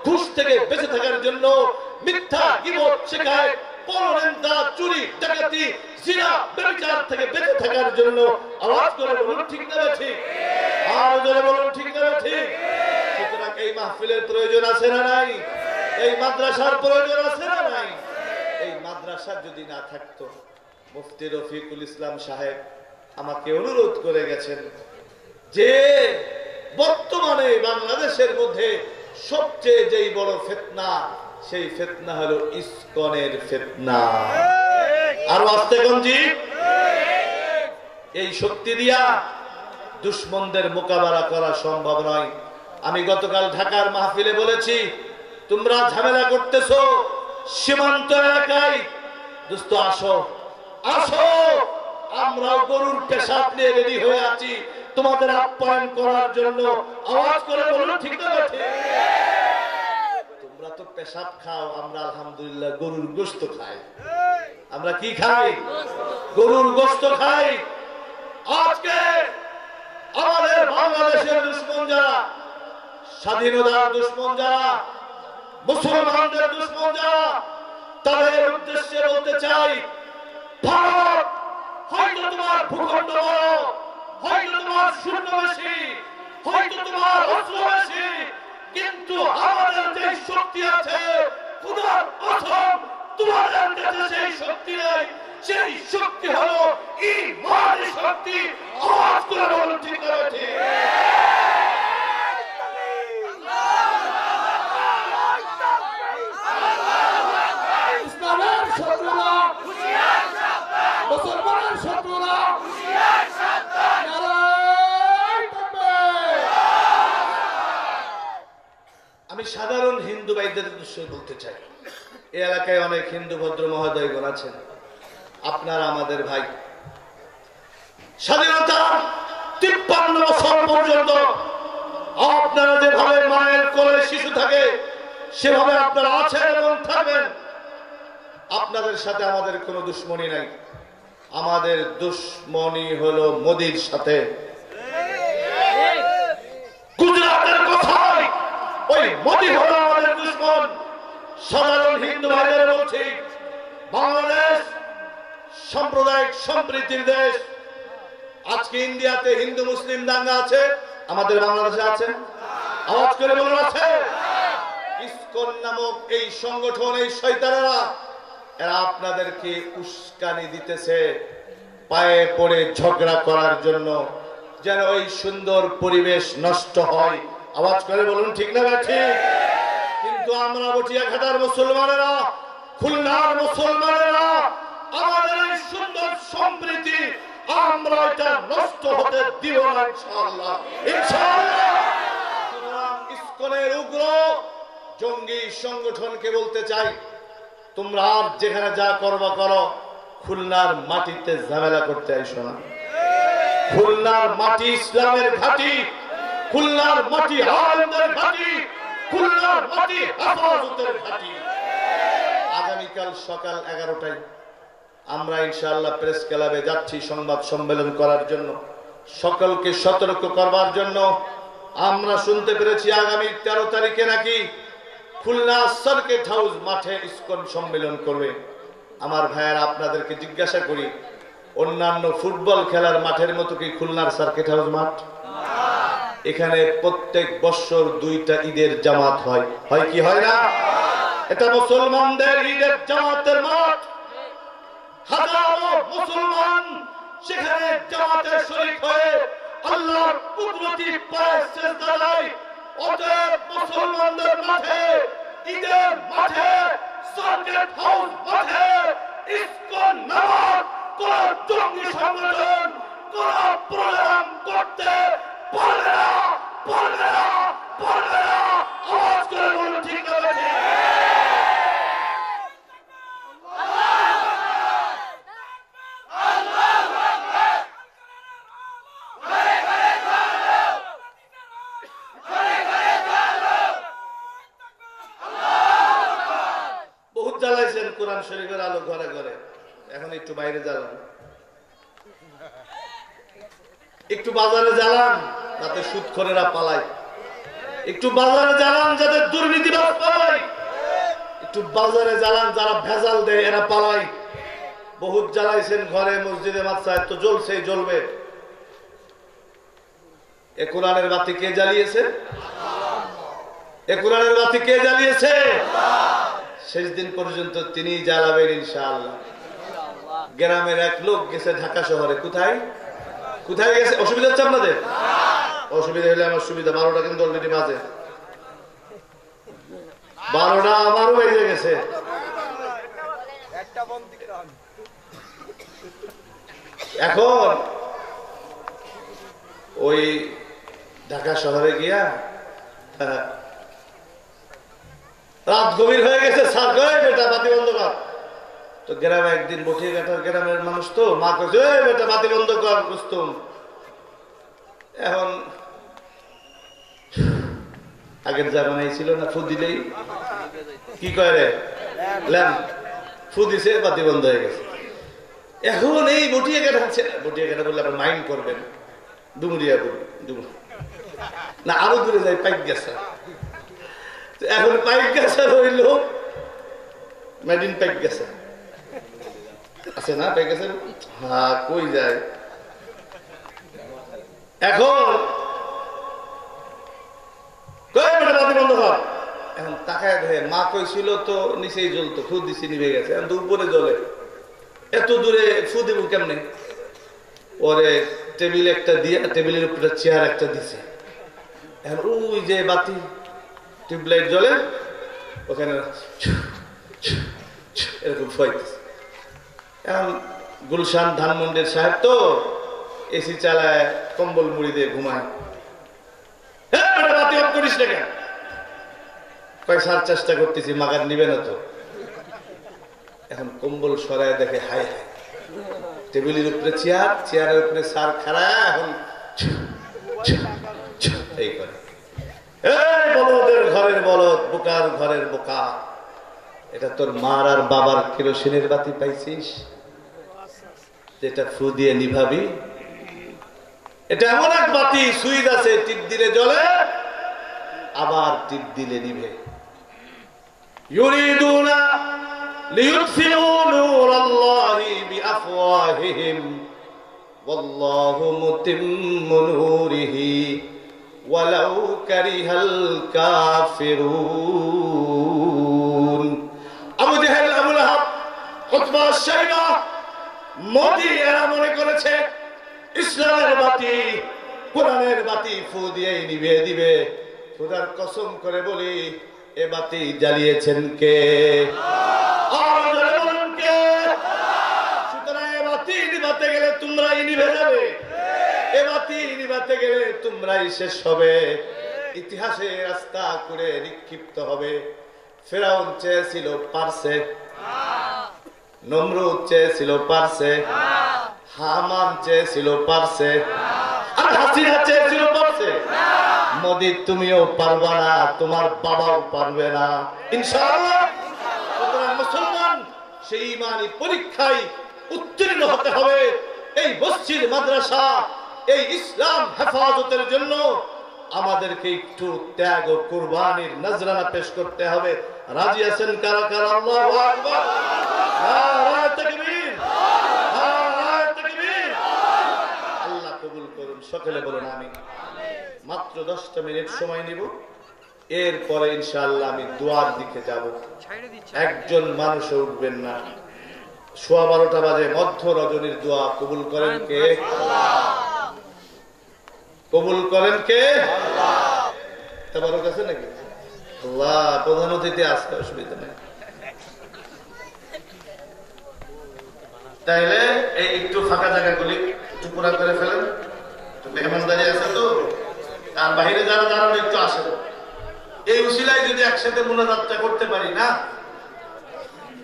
ঘুষ থেকে বেঁচে থাকার জন্য, মিথ্যা গীবত শেখায়, পরনিন্দা, চুরি, ডাকাতি, জিনা, ব্যভিচার থেকে বেঁচে থাকার জন্য আওয়াজ করে বলুন ঠিক না ঠিক? আর জোরে বলুন ঠিক না ঠিক? সুতরাং এই মাহফিলের প্রয়োজন আছে না নাই? এই মাদ্রাসার প্রয়োজন আছে না নাই? এই মাদ্রাসা যদি না থাকতো, মুফতি রফিকুল ইসলাম সাহেব আমাকে অনুরোধ করে গেছেন যে বর্তমানে বাংলাদেশের মধ্যে সবচেয়ে যেই বড় ফিতনা, সেই ফিতনা হলো ইসকনের ফিতনা। আরো আস্তে গঞ্জি, এই শক্তি দিয়া দুশ্মনদের মোকাবেলা করা সম্ভব নয়। আমি গতকাল ঢাকার মাহফিলে বলেছি, তোমরা ঝামেলা করতেছো সীমান্ত এলাকায়, দোস্ত আসো আসো, আমরা গরুর পেশাব নিয়ে রেডি হয়ে আছি তোমাদের আপ্যায়ন করার জন্য। আওয়াজ করে বলুন ঠিক না ঠিক? তোমরা তো পেশাব খাও, আমরা আলহামদুলিল্লাহ গরুর গোশত খাই। আমরা কি খাই? গরুর গোশত খাই। আজকে আমাদের বাংলাদেশের দুশ্মন যারা, স্বাধীনতার দুশ্মন যারা, মুসলমানদের দুশ্মন যারা, তাদের উদ্দেশ্যে বলতে চাই, ভারত হয়তো তোমার ভূখণ্ড বড়, হয়তো তোমার শূন্য বেশি, হয়তো তোমার অস্ত্র বেশি, কিন্তু আমাদের যে শক্তি আছে, খোদার কসম তোমাদের কাছে সেই শক্তি নেই। সেই শক্তি হলো ঈমানের শক্তি। আওয়াজ করে বলুন ঠিক না ঠিক? ইসলামের শত্রুরা, মুসলমানের শত্রুরা, আমি সাধারণ হিন্দু ভাইদের উদ্দেশ্যে বলতে চাই, এই এলাকায় অনেক হিন্দু ভদ্র মহোদয়গণ আছেন, আপনারা আমাদের ভাই। স্বাধীনতা 53 বছর পর্যন্ত আপনারা যেভাবে মায়ের কোলে শিশু থাকে সেভাবে আপনারা আছেন এবং থাকবেন। আপনাদের সাথে আমাদের কোনো দুশ্মনী নাই। আমাদের দুশ্মনী হলো মোদির সাথে। গুজরাটের কথায় ওই মোদি হলো আমাদের দুশ্মন। সাধারণ হিন্দু ভাইদের বলছি, বাংলাদেশ সাম্প্রদায়িক সম্প্রীতির দেশ। আজকে ইন্ডিয়াতে হিন্দু মুসলিম দাঙ্গা আছে, আমাদের বাংলাদেশে আছে? আওয়াজ করে বলুন আছে? ইসকন নামক এই সংগঠন, এই শয়তানেরা, এরা আপনাদেরকে উস্কানি দিতেছে পায়ে পড়ে ঝগড়া করার জন্য, যেন ওই সুন্দর পরিবেশ নষ্ট হয়। আওয়াজ করে বলুন ঠিক না ঠিক? কিন্তু আমরা বটিয়াঘাটার মুসলমানেরা, খুলনার মুসলমানেরা, আমাদের এই সুন্দর সম্প্রীতি আমরা এটা নষ্ট হতে দিব না ইনশাআল্লাহ। ইনশাআল্লাহ। ইসকনের উগ্র জঙ্গি সংগঠনকে বলতে চাই, তোমরা আর যেখানে যা করবা করো, খুলনার মাটিতে ঝামেলা করতে আইসো না। খুলনার মাটি ইসলামের ঘাঁটি, খুলনার মাটি আলেমদের ঘাঁটি, খুলনার মাটি হেফাজতের ঘাঁটি। আগামীকাল সকাল 11টায় আমরা ইনশাআল্লাহ প্রেস ক্লাবে যাচ্ছি সংবাদ সম্মেলন করার জন্য, সকলকে সতর্ক করবার জন্য। আমরা শুনতে পেরেছি আগামী 13 তারিখে নাকি খুলনা সার্কিট হাউস মাঠে ইসকন সম্মেলন করবে। আমার ভাইয়েরা, আপনাদেরকে জিজ্ঞাসা করি, অন্যান্য ফুটবল খেলার মাঠের মতো কি খুলনার সার্কিট হাউস মাঠ? এখানে প্রত্যেক বছর 2টা ঈদের জামাত হয়, হয় কি হয় না? এটা মুসলমানদের ঈদের জামাতের মাঠ। হাজারো মুসলমান সেখানে জামাতে শরীক হয়ে আল্লাহর কুদরতি পায়ে সিজদা দেয়। অতএব মুসলমানদের মাঠে, ঈদের মাঠে, সার্কিট হাউস মাঠে ইসকন নামক কোন জঙ্গি সংগঠন কোন প্রোগ্রাম করতে পারবে না, পারবে না, পারবে না। আওয়াজ করে বলুন ঠিক আছে? বহুত জ্বালাইছেন কোরআন শরীফের আলো ঘরে ঘরে, এখন একটু বাইরে জ্বালান, একটু বাজারে জ্বালান, তাতে সুদখোরেরা পালায়। একটু বাজারে জ্বালান যাদের দুর্নীতিবাদ পালাই, একটু বাজারে জ্বালান যারা ভেজাল দেয় এরা পালাই। বহুত জ্বালাইছেন ঘরে মসজিদে মাদ্রাসায়, তো জ্বলছেই জ্বলবে। এ কোরআনের বাতি কে জ্বালিয়েছে? এ কোরআনের বাতি কে জ্বালিয়েছে? শেষ দিন পর্যন্ত তিনি জ্বালাবেন ইনশাআল্লাহ। গ্রামের এক লোক গেছে ঢাকা শহরে। কোথায় কোথায় গেছে? অসুবিধা হচ্ছে আপনাদের? অসুবিধা হলে আমার সুবিধা। 12টা কিন্তু অলরেডি বাজে, 12টা আমারও বেজে গেছে। এখন ওই ঢাকা শহরে গিয়া রাত গভীর হয়ে গেছে, স্যার কয় বেটা বাতি বন্ধ কর। তো গ্রামে একদিন বসিয়ে গাঠার গ্রামের মানুষ, তো মা কইছে বেটা বাতি বন্ধ কর রুস্তম। এখন আগের জামানায় ছিল না, ফু দিলেই কি কয় রে ল্যাম্প, ফু দিছে বাতি বন্ধ হয়ে গেছে। এখন এই বটিয়া কাটা আছে, বটিয়া কাটা বললে আপনার মাইন্ড করবেন, ডুমুরিয়া বলি না, আরো দূরে যায় পাইক গেছে। এখন পাইক গেছে হইল মেডিন পাইক গেছে আছে না, পাইক গেছে হ্যাঁ কই যায়। এখন বাতি বন্ধ কর। এখন তাকায় দেখে মা কইছিল তো নিচেই জ্বলতো, ফু দিছি নিভে গেছে, এখন তো উপরে জ্বলে। এত দূরে ফু দিব কেমনে? পরে টেবিল একটা দিয়ে, টেবিলের উপরে চেয়ার একটা দিছে। এখন ওই যে বাতি টিউবলাইট জ্বলে ওখানে এরকম ফয়েছে। এখন গুলশান ধানমন্ডির সাহেব তো এসি চালায়, কম্বল মুড়ি দিয়ে ঘুমায়। বাতি অফ করিস না কেন? পয়সার চেষ্টা করতেছি, মাগার নিবে না তো। এখন কম্বল সরায় দেখে হায় হায়, টেবিলের উপরে চেয়ার, চেয়ারের উপরে সার খাড়া। এখন এই করে বলদের ঘরের বলদ, বোকার ঘরের বোকা, এটা তোর মার আর বাবার কেরোসিনের বাতি পাইছিস যেটা ফু দিয়ে নিভাবি? এটা এমন এক বাতি, সুইচ আছে, টিপ দিলে জ্বলে, আবার টিপ দিলে নিভে। ইউরিদুনা লিইউতফিউ নূরাল্লাহি বিআফওয়াহিহিম ওয়াল্লাহু মুতিম্মু নূরিহি ওয়ালাউ কারিহাল কাফিরুন। আবু জাহেল, আবু লাহাব, উতবা, শাইবা, মোদি এরা মনে করেছে ইসলামের বাতি, কোরআনের বাতি ফু দিয়েই নিভিয়ে দিবে। খোদার কসম করে বলি, এ বাতি জ্বালিয়েছেন কে? সুতরাং এ বাতি নিভাতে গেলে তোমরাই নিভে যাবে, এ বাতি নিভাতে গেলে তোমরাই শেষ হবে, ইতিহাসে রাস্তা করে নিক্ষিপ্ত হবে। ফেরাউন চেয়েছিল পারছে, নমরুদ চেয়েছিল পারছে, হামান চেয়েছিল পারছে, আর হাসিনা চেয়েছিল পারছে। মোদি তুমিও পারবা না, তোমার বাবাও পারবে না ইনশাআল্লাহ। সুতরাং মুসলমান সেই ইমানি পরীক্ষায় উত্তীর্ণ হতে হবে। এই মসজিদ মাদ্রাসা, এই ইসলাম হেফাজতের জন্য আমাদেরকে একটু ত্যাগ ও কুরবানির নজরানা পেশ করতে হবে। রাজি আছেন কারা কারা? আল্লাহু আকবার, নারায়ে তাকবীর, নারায়ে তাকবীর। আল্লাহ কবুল করুন, সকলে বলুন আমিন। মাত্র 10টা মিনিট সময় নিব, এরপরে ইনশাআল্লাহ আমি দোয়ার দিকে যাব। একজন মানুষ উঠবেন না। 12:15 বাজে, মধ্য রজনীর দোয়া কবুল করেন কে? কবুল করেন কে? তাবারক আছে নাকি? আল্লাহ প্রধান অতিথি আসতে অসুবিধা নেই। তাইলে এই একটু ফাঁকা জায়গাগুলি একটু পুরা করে ফেলেন। মেহমানদারি আছে তো, আর বাইরে যারা দাঁড়ানো একটু আসেন। এই উসিলায় যদি একসাথে মুনাজাতটা করতে পারি না,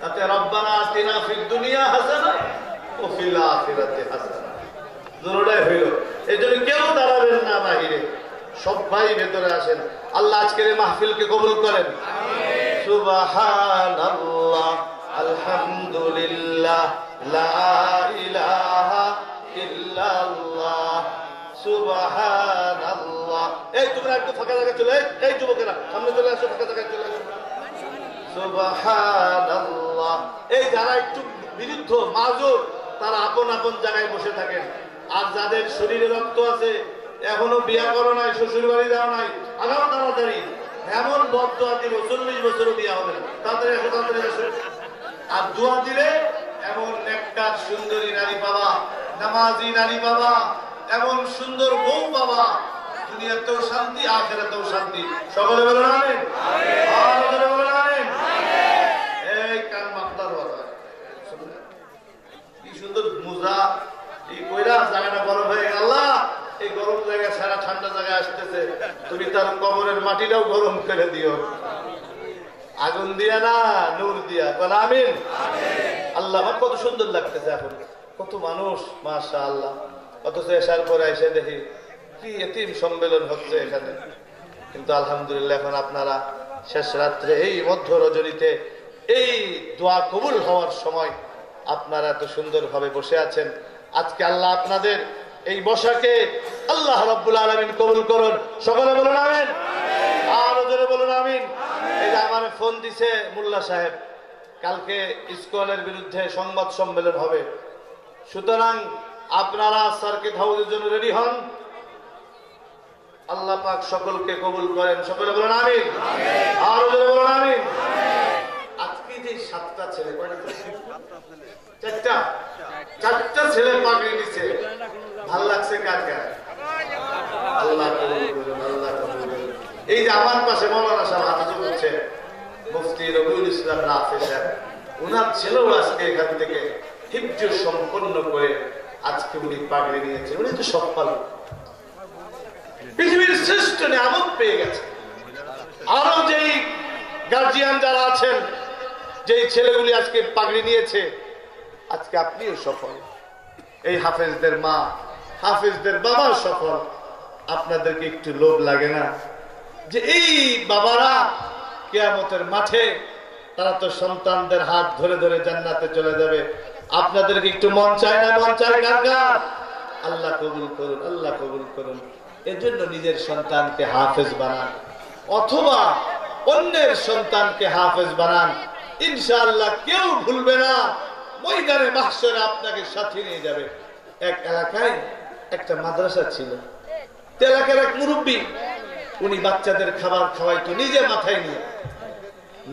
তাতে রব্বানা আতিনা ফিদ দুনিয়া হাসানা ওয়া ফিল আখিরাতি হাসানা দুটোটাই হইল। এই জন্য কেউ দাঁড়াবেন না বাইরে, সবাই ভেতরে আসেন। আল্লাহ আজকের এই মাহফিলকে কবুল করেন। সুবহানাল্লাহ, আলহামদুলিল্লাহ, লা ইলাহা ইল্লাল্লাহ, সুবহানাল্লাহ। এই তোমরা একটু ফাঁকা জায়গায় চলে এই যুবকেরা সামনে চলে আসো, ফাঁকা জায়গায় চলে আসো। সুবহানাল্লাহ। এই যারা একটু বিরুদ্ধ মাজুর তারা আপন আপন জায়গায় বসে থাকেন, আর যাদের শরীরে রক্ত আছে, এখনো বিয়া করো নাই, শ্বশুর বাড়ি যাও নাই, আগাও তাড়াতাড়ি, এমন বদদোয়া দিব 40 বছরও বিয়া হবে না, তাড়াতাড়ি আসো, তাড়াতাড়ি আসো। আর দোয়া দিলে এমন নেককার সুন্দরী নারী পাবা, নামাজি নারী পাবা, এমন সুন্দর বউ পাবা, দুনিয়াতেও শান্তি আখিরাতেও শান্তি। সকলে বলেন আমিন। আর সকলে বলেন আমিন। এই কান মাফলার কথা কি সুন্দর মুজা এই কইরা জায়গাটা গরম হয়ে গেল। আল্লাহ এই গরম জায়গায় সারা ঠান্ডা জায়গায় আসতেছে, তুমি তার কবরের মাটিটাও গরম করে দিও, আগুন দিয়া না নূর দিয়া। বল আমিন। আল্লাহ আমার কত সুন্দর লাগতেছে এখন, কত মানুষ মাশাআল্লাহ। অথচ এসার পরে এসে দেখি কি এতিম সম্মেলন হচ্ছে এখানে, কিন্তু আলহামদুলিল্লাহ এখন আপনারা শেষ রাত্রে এই মধ্য রজনীতে এই দোয়া কবুল হওয়ার সময় আপনারা এত সুন্দরভাবে বসে আছেন। আজকে আল্লাহ আপনাদের এই বসাকে আল্লাহ রাব্বুল আলামিন কবুল করুন। সকলে বলুন আমিন। আর জোরে বলুন আমিন। এই যে আমার ফোন দিছে মোল্লা সাহেব, কালকে ইসকনের বিরুদ্ধে সংবাদ সম্মেলন হবে, সুতরাং আপনারা সার্কিট হাউসের জন্য রেডি হন। আল্লাহ পাক সকলকে কবুল করেন। সকলে বলুন আমিন। আর জোরে বলুন আমিন। আজকে যে 7টা ছেলে, চারটা ছেলে পাগড়ি নিছে, ভাল লাগছে কার কার? আল্লাহ কবুল করুন, আল্লাহ কবুল করুন। এই যে আমার পাশে মৌলানা সাহেব হাতে বলছে, মুফতি রবিউল ইসলাম রাফি সাহেব, উনার ছেলেও আজকে এখান থেকে হিফজ সম্পন্ন করে আজকে উনি পাগড়ি নিয়েছেন। উনি তো সব পাল, পৃথিবীর শ্রেষ্ঠ নিয়ামত পেয়ে গেছে। আরো যেই গার্জিয়ান যারা আছেন, যেই ছেলেগুলি আজকে পাগড়ি নিয়েছে, আজকে আপনিও সফল। এই হাফেজদের মা, হাফেজদের বাবা সফল। আপনাদেরকে একটু লোভ লাগে না যে এই বাবারা কিয়ামতের মাঠে তারা তো সন্তানদের হাত ধরে ধরে জান্নাতে চলে যাবে? আপনাদেরকে একটু মন চায় না? মন চায় কার কার? আল্লাহ কবুল করুন, আল্লাহ কবুল করুন। এজন্য নিজের সন্তানকে হাফেজ বানান, অথবা অন্যের সন্তানকে হাফেজ বানান। ইনশাআল্লাহ কেউ ভুলবে না, ময়দানে মাহশরে আপনাকে সাথে নিয়ে যাবে। এক এলাকায় একটা মাদ্রাসা ছিল, এলাকার এক মুরব্বী, উনি বাচ্চাদের খাবার খাওয়াইতো নিজে মাথায় নিয়ে,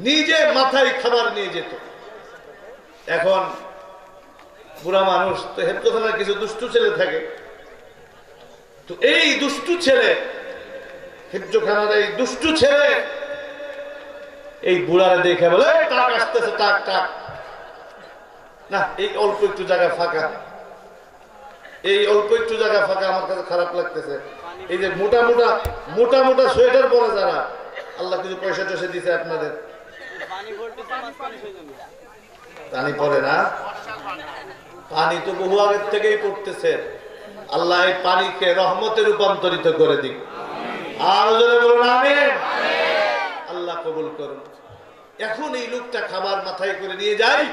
নিজে মাথায় খাবার নিয়ে যেত। এখন বুড়া মানুষ তো, হেফজখানার কিছু দুষ্টু ছেলে থাকে, তো এই দুষ্টু ছেলে, হেফজখানার এই দুষ্টু ছেলে এই বুড়ারে দেখে বলে টাক আসতেছে, টাক টাক না, এই অল্প একটু জায়গা ফাঁকা, এই অল্প একটু জায়গা ফাঁকা, আমার কাছে খারাপ লাগতেছে। এই যে মোটা মোটা মোটা মোটা সোয়েটার পরে যারা, আল্লাহ কিছু পয়সা টয়সা দিছে আপনাদের, পানি পড়ে না? পানি তো বহু আগের থেকেই পড়তেছে। আল্লাহ এই পানিকে রহমতে রূপান্তরিত করে দিক। আর জোরে বলুন আমিন। আল্লাহ কবুল করুন। এখন এই লোকটা খাবার মাথায় করে নিয়ে যায়,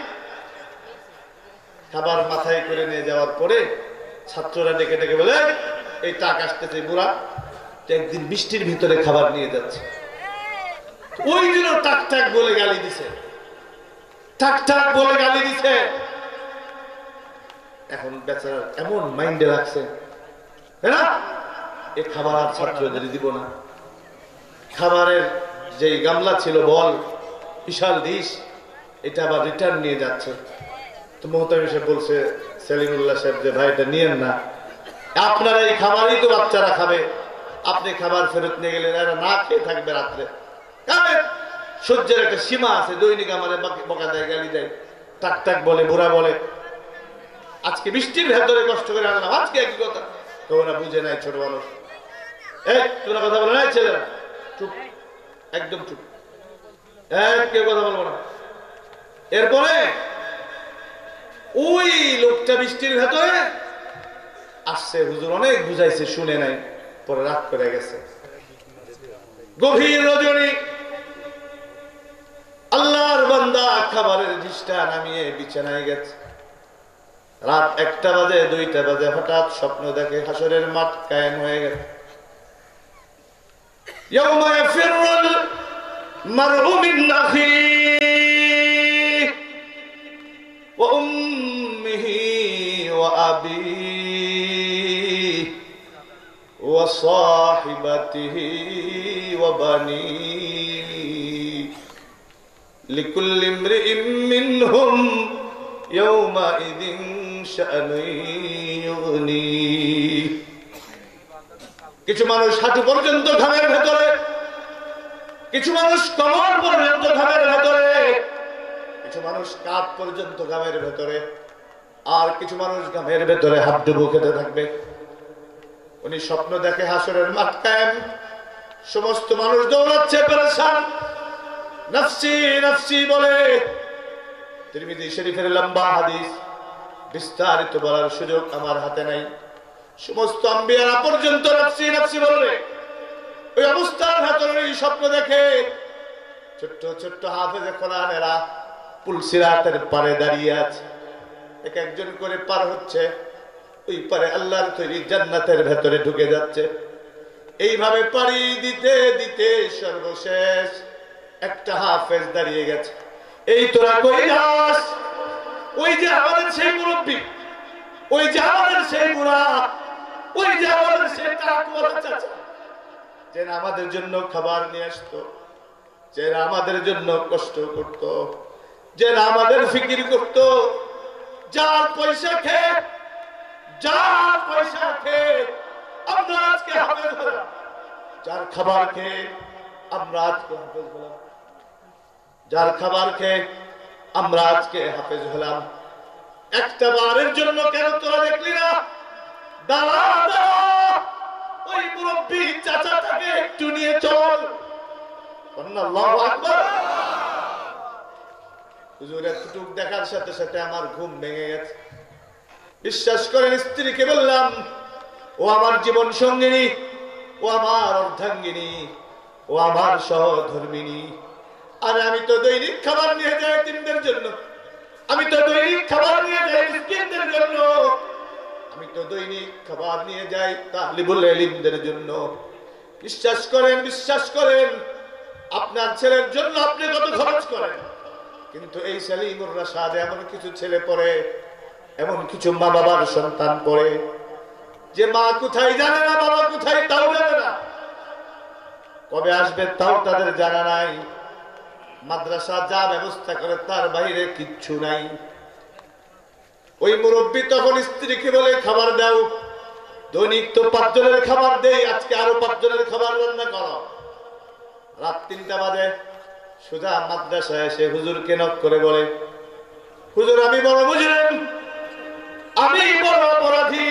খাবার মাথায় করে নিয়ে যাওয়ার পরে ছাত্ররা ডেকে ডেকে বলে এই টাক আসতেছে, বুড়া একদিন বৃষ্টির ভিতরে খাবার নিয়ে যাচ্ছে, ওই দিন টাক টাক বলে গালি দিছে, টাক টাক বলে গালি দিছে। এখন বেচারা এমন মাইন্ডে রাখছে, এই খাবার আর ছাত্রদের দিব না। খাবারের যে গামলা ছিল বল, বিশাল ডিশ, এটা আবার রিটার্ন নিয়ে যাচ্ছে। তো মোহতামিম সাহেব বলছে সেলিমুল্লাহ সাহেব যে ভাই এটা নিয়েন না, আপনারা এই খাবারই তো বাচ্চারা খাবে, আপনি খাবার ফেরত নিয়ে গেলেন, এরা না খেয়ে থাকবে রাত্রে। সহ্যের একটা সীমা আছে, দৈনিক আমাদের বকা দেয়, গালি দেয়, টাক টাক বলে, বুড়া বলে। আজকে বৃষ্টির ভেতরে কষ্ট করে আনলাম, আজকে একই কথা। তো ওরা বুঝে নাই, ছোট মানুষ। এই তোমরা কথা বলে নাই, ছেলেরা চুপ, একদম চুপ, কেউ কথা বলবো না। এরপরে ওই লোকটা বৃষ্টির ভেতরে আসছে, হুজুর অনেক বুঝাইছে, শুনে নাই, পরে রাত করে গেছে। গভীর রজনী, আল্লাহর বান্দা খাবারের ডিশটা নামিয়ে বিছানায় গেছে। রাত 1টা বাজে, 2টা বাজে, হঠাৎ স্বপ্ন দেখে হাসরের মাঠ কায়েম হয়ে গেছে। ইয়াউমা ইয়াফিরুল মারউ মিন আখিহি ওয়া উম্মিহি ওয়া আবিহি ওয়া সাহিবাতিহি ওয়া বানিহি লিকুল্লি ইমরিইম মিনহুম ইয়াউমাইযিন শাআনুন ইউগনি। কিছু মানুষ হাঁটু পর্যন্ত ঘামের ভেতরে, কিছু মানুষ কোমর পর্যন্ত ঘামের ভেতরে, কিছু মানুষ কাঁধ পর্যন্ত ঘামের ভেতরে, আর কিছু মানুষ ঘামের ভেতরে হাবডুবু খেতে থাকবে। উনি স্বপ্ন দেখে হাসরের মাঠ কায়েম, সমস্ত মানুষ দৌড়াচ্ছে পেরেশান, নফসি নফসি বলে। তিরমিজি শরীফের লম্বা হাদিস, বিস্তারিত বলার সুযোগ আমার হাতে নাই। সমস্ত আম্বিয়ারা পর্যন্ত নফসি নফসি বলে ওই অবস্থার ভেতরে স্বপ্ন দেখে। ছোট্ট ছোট্ট হাফেজে কোরআনেরা পুলসিরাতের পারে দাঁড়িয়ে আছে, এক একজন করে পার হচ্ছে, ওই পারে আল্লাহর তৈরি জান্নাতের ভেতরে ঢুকে যাচ্ছে। এইভাবে পাড়ি দিতে দিতে সর্বশেষ একটা হাফেজ দাঁড়িয়ে গেছে। এই তোরা কই যাস? ওই যে আমাদের সেই মুরব্বী, ওই যে আমাদের সেই বুড়া, ওই যে আমাদের সেই কাকুয়া চাচা, যে আমাদের জন্য খাবার নিয়ে আসতো, যে আমাদের জন্য কষ্ট করত, যে আমাদের ফিকির করত, যার পয়সা খেয়ে, যার পয়সা খেয়ে আমরা আজকে হাফেজ হলাম, যার খাবার খেয়ে আমরা আজকে হাফেজ হলাম, যার খাবার খেয়ে আমরা আজকে হাফেজ হলাম। একটা বারের জন্য কেন তোরা দেখলি না? দাঁড়া দাঁড়া, ওই মুরব্বী চাচাটাকে একটু নিয়ে চল। আল্লাহু আকবার। হুজুর এতটুক দেখার সাথে সাথে আমার ঘুম ভেঙে গেছে। বিশ্বাস করেন, স্ত্রীকে বললাম, ও আমার জীবন সঙ্গিনী, ও আমার অর্ধাঙ্গিনী, ও আমার সহধর্মিনী, আর আমি তো দৈনিক খাবার নিয়ে যাই এতিমদের জন্য, আমি তো দৈনিক খাবার নিয়ে যাই মিসকিনদের জন্য, আমি তো দৈনিক খাবার নিয়ে যাই তালিবুল ইলমদের জন্য। বিশ্বাস করেন, বিশ্বাস করেন, আপনার ছেলের জন্য আপনি কত খরচ করেন, কিন্তু এই সালিমুর রাশাদ এমন কিছু ছেলে পড়ে, এমন কিছু মা বাবার সন্তান পড়ে, যে মা কোথায় জানে না, বাবা কোথায় তাও জানে না, কবে আসবে তাও তাদের জানা নাই, মাদ্রাসা যা ব্যবস্থা করে তার বাইরে কিচ্ছু নাই। ওই মুরব্বী তখন স্ত্রীকে বলে, খাবার দাও, দৈনিক তো 5 জনের খাবার দেই, আজকে আরো 5 জনের খাবার রান্না করো। রাত 3টা বাজে, সুজা মাদ্রাসায় এসে হুজুরকে নক করে বলে, হুজুর আমি বড় বুঝলেন, আমি বড় অপরাধী,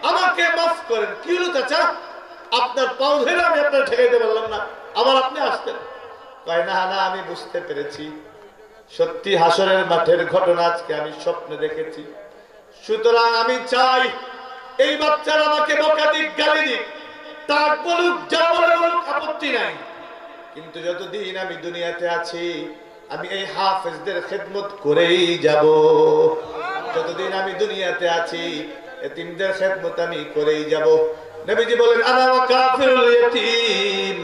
আমাকে মাফ করেন। কি হলো চাচা? আপনার পাও ধরে আমি আপনার ঠেকাইতে পারলাম না, আবার আপনি আসতেন। কয় না না, আমি বুঝতে পেরেছি, সত্যি হাসরের মাঠের ঘটনা আজকে আমি স্বপ্নে দেখেছি, সুতরাং আমি চাই এই বাচ্চারা আমাকে বকা দিক, গালি দিক, তার বলুক, যা বলে বলুক, আপত্তি নাই, কিন্তু যতদিন আমি দুনিয়াতে আছি আমি এই হাফেজদের খেদমত করেই যাব। যতদিন আমি দুনিয়াতে আছি এতিমদের খেদমত আমি করেই যাব। নবীজি বলেন, আনা ওয়া কাফিরুল ইয়াতীম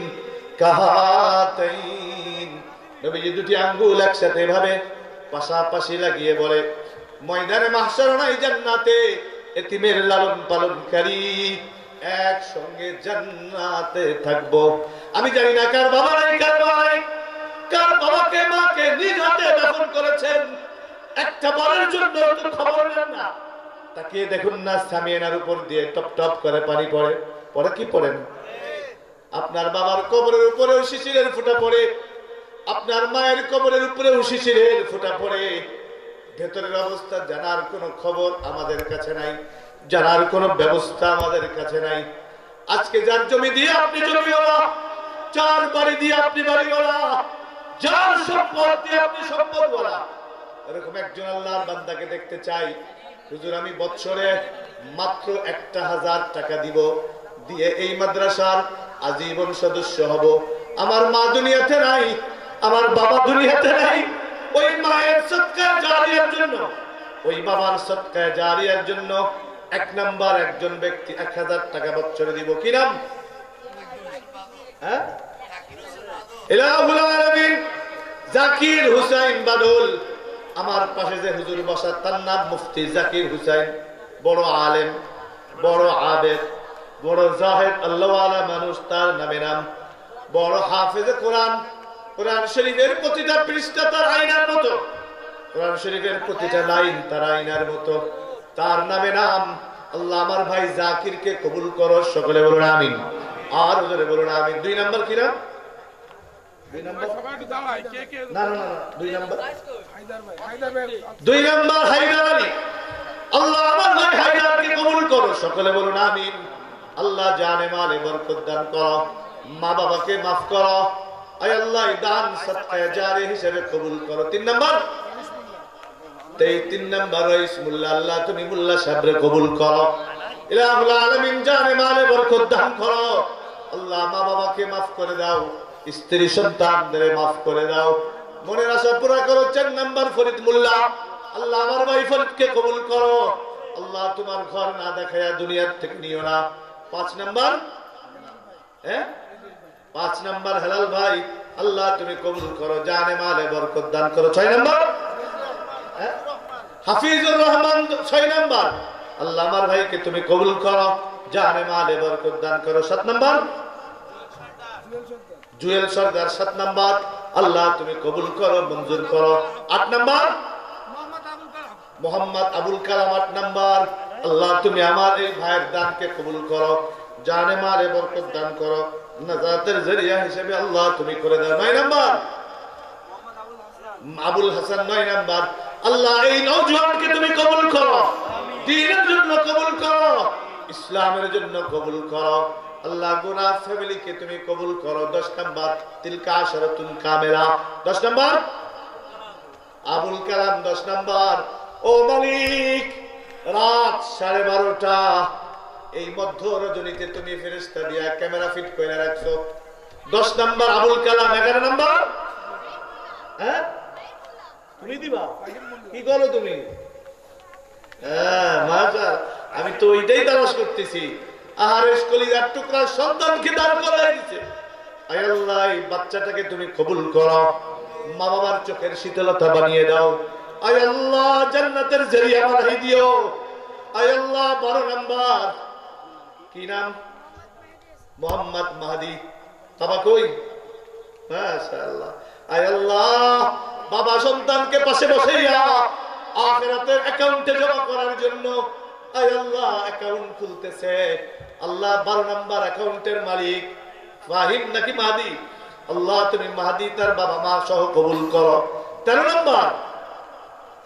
কাহাতাইন। নবীজি দুটি আঙ্গুল একসাথে এভাবে পাশাপাশি লাগিয়ে বলে, ময়দানে মাহশার নাই জান্নাতে এতিমের লালন পালনকারী একসঙ্গে জান্নাতে থাকবো। আমি জানি না কার বাবা নাই, কার ভাই, কার বাবাকে মাকে নিজ হাতে দাফন করেছেন, একটা বারের জন্য তো খবর নেন না। তাকিয়ে দেখুন না, সামিয়ানার উপর দিয়ে টপ টপ করে পানি পড়ে, পরে কি পড়েন? আপনার বাবার কবরের উপরেও শিশিরের ফোঁটা পড়ে, আপনার মায়ের কবরের উপরেও শিশিরের ফোঁটা পড়ে। ভেতরের অবস্থা জানার কোনো খবর আমাদের কাছে নাই, জানার কোনো ব্যবস্থা আমাদের কাছে নাই। আজকে যার জমি দিয়ে আপনি জমিওয়ালা, যার বাড়ি দিয়ে আপনি বাড়িওয়ালা, যার সম্পদ দিয়ে আপনি সম্পদওয়ালা, এরকম একজন আল্লাহর বান্দাকে দেখতে চাই। হুজুর আমি বছরে মাত্র 1000 টাকা দিব, দিয়ে এই মাদ্রাসার আজীবন সদস্য হব। আমার মা দুনিয়াতে নাই, আমার বাবা দুনিয়াতে নাই, ওই মায়ের সদকা জারিয়ার জন্য, ওই বাবার সদকা জারিয়ার জন্য 1 নাম্বার একজন ব্যক্তি 1000 টাকা বছরে দিব। কি নাম? হ্যাঁ ইলাহুল আলামিন জাকির হুসাইন বাদল আমার পাশে যে হুজুর বসা তার নাম মুফতি জাকির হুসাইন বড় আলেম বড় আবেদ বড় জাহেদ আল্লাহওয়ালা মানুষ তার নামে নাম বড় হাফেজে কোরআন কোরআন শরীফের প্রতিটা পৃষ্ঠা তার আয়নার মতো কোরআন শরীফের প্রতিটা লাইন তার আয়নার মতো তার নামে নাম আল্লাহ আমার ভাই জাকিরকে কবুল করো সকলে বলুন আমিন আর ওজরে বলুন আমিন 2 নাম্বার কি নাম 2 নাম্বার না না না 2 নাম্বার হায়দার আলী আল্লাহ আমার ভাই হায়দারকে কবুল করো সকলে বলুন আমিন আল্লাহ জানে মালে বরকত দান করো মা বাবাকে maaf করো আয় আল্লাহ দান সদকা জারি হিসেবে কবুল করো 3 নাম্বার 3 নাম্বার ইসমুল্লাহ আল্লাহ তুমি মুল্লা সাহেবরে কবুল করো ইলাহুল আলামিন জানে মালে বরকত দান করো আল্লাহ মা বাবাকে maaf করে দাও স্ত্রী সন্তানদের maaf করে দাও মনের আশা পুরা করো 4 নাম্বার ফরিদ মোল্লা আল্লাহ আমার ভাই ফরিদকে কবুল করো আল্লাহ তোমার ঘর না দেখায়া দুনিয়ার থেকে নিও না 5 নাম্বার 5 নাম্বার হেলাল ভাই আল্লাহ তুমি কবুল করো জানে মালে বরকত দান করো 6 নাম্বার হাফিজুর রহমান 6 নাম্বার আল্লাহ আমার ভাইকে তুমি কবুল করো জানে মালে বরকত দান করো 7 নাম্বার জুয়েল সরদার 7 নাম্বার আল্লাহ তুমি কবুল করো মঞ্জুর করো 8 নাম্বার মোহাম্মদ আবুল কালাম 8 নাম্বার আল্লাহ তুমি আমার এই ভাইয়ের দানকে কবুল করো জানে মালে বরকত দান করো নাজাতের জরিয়া হিসেবে আল্লাহ তুমি করে দাও 9 নাম্বার আবুল হাসান 9 নাম্বার আল্লাহ এই নওজোয়ানকে তুমি কবুল করো দ্বীনের জন্য কবুল করো ইসলামের জন্য কবুল করো আল্লাহ গোনা ফ্যামিলিকে তুমি কবুল করো 10 নাম্বার তিলকা আশরাতুন কামেলা 10 নাম্বার আবুল কালাম 10 নাম্বার ও মালিক রাত 12:30 এই মধ্য রজনীতে তুমি ফেরেশতা দিয়া ক্যামেরা ফিট করে রাখছো 10 নাম্বার আবুল কালাম 11 নাম্বার হ্যাঁ তুমি দিবা কি করো তুমি মাশাআল্লাহ আমি তো ওইটাই তালাশ করতেছি আহারেশ কলিজার টুকরা সন্তানকে দান করে দিয়েছে আয় আল্লাহ এই বাচ্চাটাকে তুমি কবুল করো মা বাবার চোখের শীতলতা বানিয়ে দাও আয় আল্লাহ জান্নাতের জরিয়া বানাই দিও আয় আল্লাহ 12 নাম্বার কি নাম মোহাম্মদ মাহদি বাবা কই মাশাআল্লাহ আয় আল্লাহ বাবা সন্তানকে পাশে বসাইয়া আখিরাতের অ্যাকাউন্টে জমা করার জন্য আয় আল্লাহ অ্যাকাউন্ট খুলতেছে আল্লাহ 12 নাম্বার অ্যাকাউন্টের মালিক ফাহিম নাকি মাহদি আল্লাহ তুমি মাহদি তার বাবা মা সহ কবুল করো 13 নাম্বার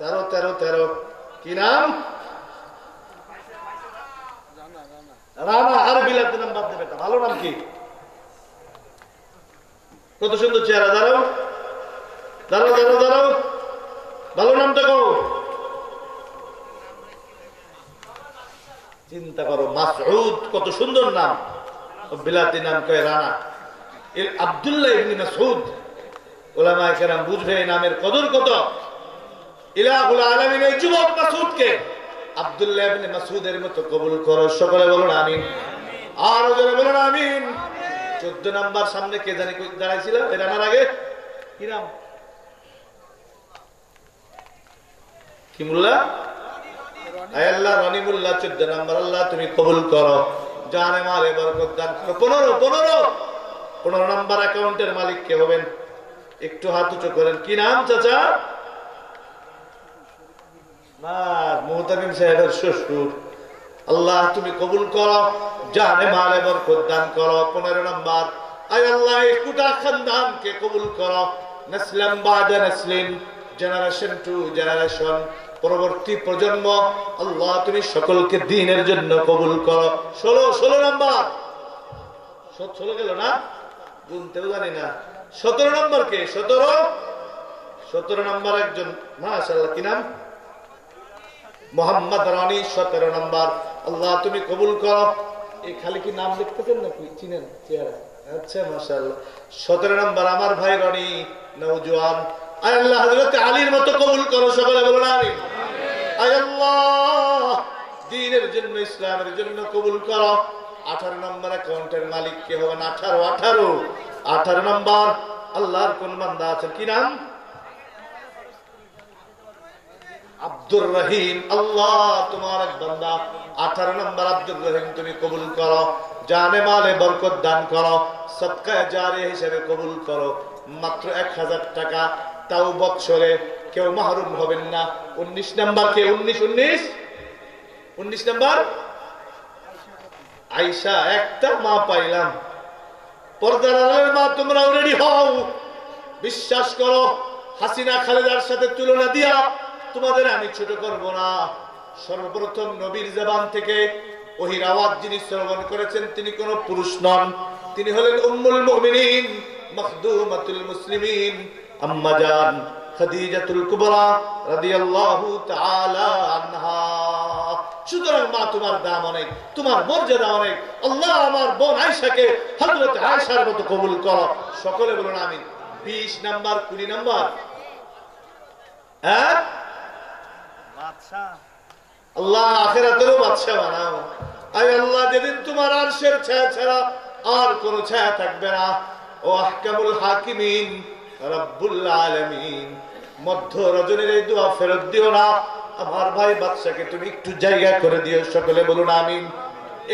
13 কি নাম রানা আর বিলাতে নাম্বার দেবে তা ভালো নাম কি কত সুন্দর চেহারা দাঁড়াও ভালো নামটা কও চিন্তা করো মাসউদ কত সুন্দর নাম বিলাতি নাম কয় রানা এর আব্দুল্লাহ ইবনে মাসউদ উলামায়ে কেরাম বুঝবে এই নামের কদর কত ইলাহুল আলামিন এই যুবক মাসউদকে আব্দুল্লাহ ইবনে মাসউদের মতো কবুল করো সকলে বলুন আমিন আর ওজনে বলুন আমিন 14 নাম্বার সামনে কে জানি কই দাঁড়াইছিল এর আমার আগে কি নাম কি মোল্লা আয় আল্লাহ রনি মোল্লা 14 নাম্বার আল্লাহ তুমি কবুল করো জানে মালে বরকত দান করো 15 নাম্বার অ্যাকাউন্টের মালিক কে হবেন একটু হাত উঁচু করেন কি নাম চাচা না মুহতামিম সাহেবের শ্বশুর আল্লাহ তুমি কবুল করো জানে মালে বরকত দান করো 15 নাম্বার আয় আল্লাহ এই গোটা খানদানকে কবুল করো নাসলাম বাদা নাসলিন জেনারেশন টু জেনারেশন পরবর্তী প্রজন্ম আল্লাহ তুমি সকলকে দ্বীনের জন্য কবুল করো 16 নাম্বার 16 গেল না গুনতেও জানি না 17 নাম্বার কে 17 নাম্বার একজন মাশাআল্লাহ কি নাম মোহাম্মদ রানী 17 নাম্বার আল্লাহ তুমি কবুল করো এই খালি কি নাম লিখতেছেন নাকি চিনেন চেহারা আচ্ছা মাশাআল্লাহ 17 নাম্বার আমার ভাই রানী নওজোয়ান আয় আল্লাহ হযরত আলীর মতো কবুল করো সকলে বলুন আমিন আয় আল্লাহ দ্বীনের জন্য ইসলামের জন্য কবুল করো 18 নম্বর অ্যাকাউন্টের মালিক কে হবেন? 18 নম্বর আল্লাহর কোন বান্দা আছেন? কি নাম? আব্দুর রহিম। আল্লাহ তোমার এক বান্দা 18 নম্বর আব্দুর রহিম তুমি কবুল করো, জানে মালে বরকত দান করো, সদকায়ে জারিয়া হিসেবে কবুল করো। মাত্র 1000 টাকা, তাও বছরে, কেউ মাহরুম হবেন না। 19 নম্বর কে? 19 নম্বর আয়েশা। একটা মা পাইলাম। পর্দার আড়ালের মা তোমরাও রেডি হও। বিশ্বাস করো, হাসিনা খালেদার সাথে তুলনা দিয়া তোমাদের আমি ছোট করব না। সর্বপ্রথম নবীর জবান থেকে ওহির আওয়াজ যিনি শ্রবণ করেছেন তিনি কোন পুরুষ নন, তিনি হলেন উম্মুল মুমিনিন মাখদুমাতুল মুসলিমিন আম্মা জান খাদিজাতুল কুবরা রাদিয়াল্লাহু তাআলা আনহা। সুতরাং মা তোমার দাম অনেক, তোমার মর্যাদা অনেক। আল্লাহ আমার বোন আয়েশাকে হযরত আয়েশার মতো কবুল করো। সকলে বলুন আমিন। 20 নাম্বার 20 নাম্বার হ্যাঁ বাদশা। আল্লাহ আখিরাতেরও বাদশা বানাও। আয় আল্লাহ, যেদিন তোমার আরশের ছায়া ছাড়া আর কোন ছায়া থাকবে না, ও আহকামুল হাকিমিন রব্বুল আলামিন, মধ্য রজনীর এই দোয়া ফেরত দিও না। আমার ভাই বাদশাকে তুমি একটু জায়গা করে দিও। সকলে বলুন আমিন।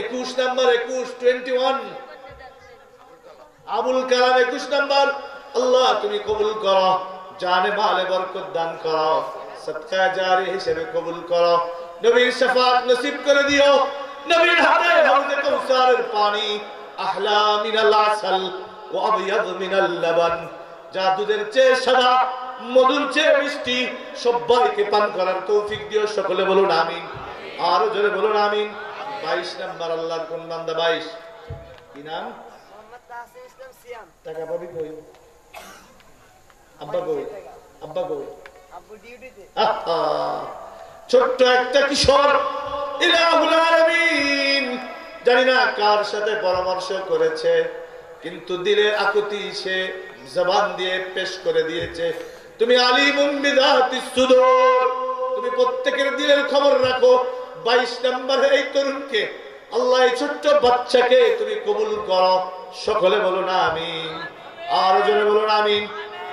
21 নাম্বার 21 আবুল কালাম 21 নাম্বার। আল্লাহ তুমি কবুল করো, জানে মালে বরকত দান করো, সদকা জারি হিসেবে কবুল করো। নবীর শাফাত নসিব করে দিও। নবীর হাতে হাউজে কাউসারের পানি আহলা মিনাল আসাল ওয়া আবয়াদ মিনাল লাবান, যা দুধের চেয়ে সাদা, মধুর চেয়ে মিষ্টি, সবাইকে পান করার তৌফিক দিও। সকলে বলুন আমিন। আরো জোরে বলুন আমিন। 22 নাম্বার আল্লাহর কোন বান্দা? 22 কি নাম? মোহাম্মদ তাসিম ইসলাম সিয়াম। টাকা পাবি কই? আব্বা কই? আব্বা কই? আব্বু ডিউটিতে। ছোট্ট একটা কিশোর, ইলাহুল আলামিন, জানি না কার সাথে পরামর্শ করেছে, কিন্তু দিলের আকুতি সে জবান দিয়ে পেশ করে দিয়েছে। তুমি আলিমুন বিযাতিস সুদূর, তুমি প্রত্যেকের দিলের খবর রাখো। 22 নম্বরে এই তরুণকে আল্লাহ, এই ছোট্ট বাচ্চাকে তুমি কবুল করো। সকলে বলুন আমিন। আর জোরে বলুন আমিন।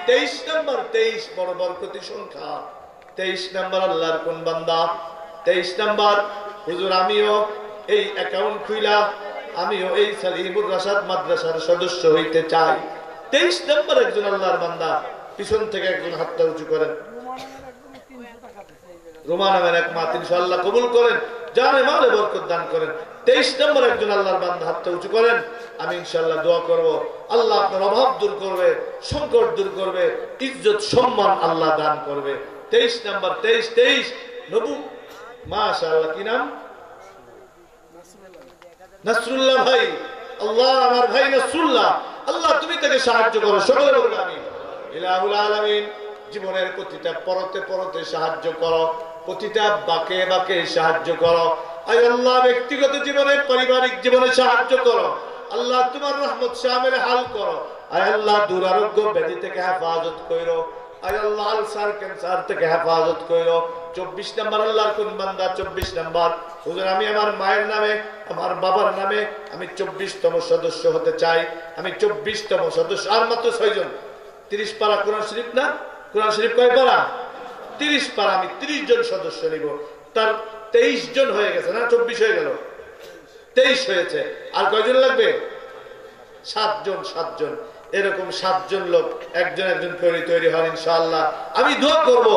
23 নম্বর 23 বড় বরকতি সংখ্যা। 23 নম্বর আল্লাহর কোন বান্দা? 23 নম্বর হুজুর, আমিও এই অ্যাকাউন্ট খুইলা আমিও এই সালিমুর রাশাদ মাদ্রাসার সদস্য হইতে চাই। 23 নম্বর একজন আল্লাহর বান্দা, পিছন থেকে একজন হাতটা উঁচু করেন। রোমা নামের এক মা, 300 আল্লাহ কবুল করেন, জানে মালে বরকত দান করেন। 23 নম্বর একজন আল্লাহর বান্দা, হাতটা উঁচু করেন। আমি ইনশাআল্লাহ দোয়া করব, আল্লাহ আপনার অভাব দূর করবে, সংকট দূর করবে, ইজ্জত সম্মান আল্লাহ দান করবে। 23 নম্বর 23 নবু, মাশাআল্লাহ, কি নাম? নাসরুল্লাহ ভাই। আল্লাহ আমার ভাই নাসরুল্লাহ, আল্লাহ তুমি তাকে সাহায্য করো। সকলে বলুন আমিন। ইলাহুল আলামিন, জীবনের প্রতিটা পরতে পরতে সাহায্য করো, প্রতিটা বাঁকে বাঁকে সাহায্য করো। আয় আল্লাহ, ব্যক্তিগত জীবনে, পারিবারিক জীবনে সাহায্য করো। আল্লাহ তোমার রহমত শামিল হাল করো। আয় আল্লাহ, দুরারোগ্য ব্যাধি থেকে হেফাজত করো। আয় আল্লাহ, আলসার ক্যান্সার থেকে হেফাজত করো। 24 নম্বর আল্লাহর কোন বান্দা? 24 নম্বর হুজুর, আমি আমার মায়ের নামে, আমার বাবার নামে আমি 24তম সদস্য হতে চাই। আমি 24তম সদস্য। আর মাত্র 6 জন। 30 পারা কোরআন শরীফ না? কোরআন শরীফ কয় পারা? 30 পারা। আমি 30 জন সদস্য নিব। তার 23 জন হয়ে গেছে না? 24 হয়ে গেল, 23 হয়েছে। আর কয়জন লাগবে? 7 জন। 7 জন। এরকম 7 জন লোক একজন একজন করে তৈরি হন ইনশাআল্লাহ। আমি দোয়া করব,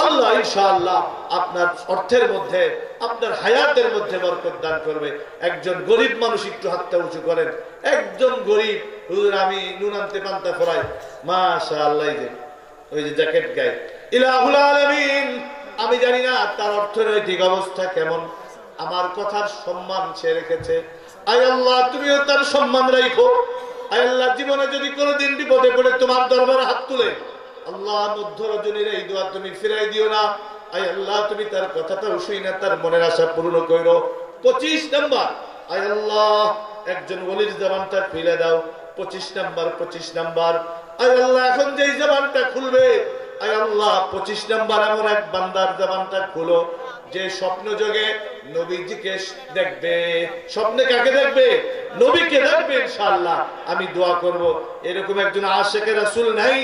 আল্লাহ ইনশাআল্লাহ আপনার অর্থের মধ্যে, আপনার হায়াতের মধ্যে বরকত দান করবে। একজন গরিব মানুষ, একটু হাতটা উঁচু করেন। একজন গরিব, হুজুর আমি নুন আনতে পান্তা ফরাই, মাশাআল্লাহ, এই যে ওই যে জ্যাকেট গায়ে, ইলাহুল আলামিন, আমি জানি না তার অর্থনৈতিক অবস্থা কেমন, আমার কথার সম্মান সে রেখেছে। আয় আল্লাহ, তুমিও তার সম্মান রাখো। আয় আল্লাহ, জীবনে যদি কোনোদিন বিপদে পড়ে তোমার দরবারে হাত তুলে, আল্লাহ মধ্য রজনীর এই দোয়া তুমি ফিরাই দিও না। আয় আল্লাহ, তুমি তার কথাটা শুই না, তার মনের আশা পূর্ণ করো। 25 নম্বর, আয় আল্লাহ, একজন ওলির জবানটা খুলে দাও। 25 নম্বর 25 নম্বর, আয় আল্লাহ, এখন যেই জবানটা খুলবে, আয় আল্লাহ 25 নম্বর এমন এক বান্দার জবানটা খুলো যে স্বপ্ন যোগে নবীজিকে দেখবে। স্বপ্নে কাকে দেখবে? নবীকে দেখবে ইনশাআল্লাহ। আমি দোয়া করব এরকম একজন আশিকে রাসূল নাই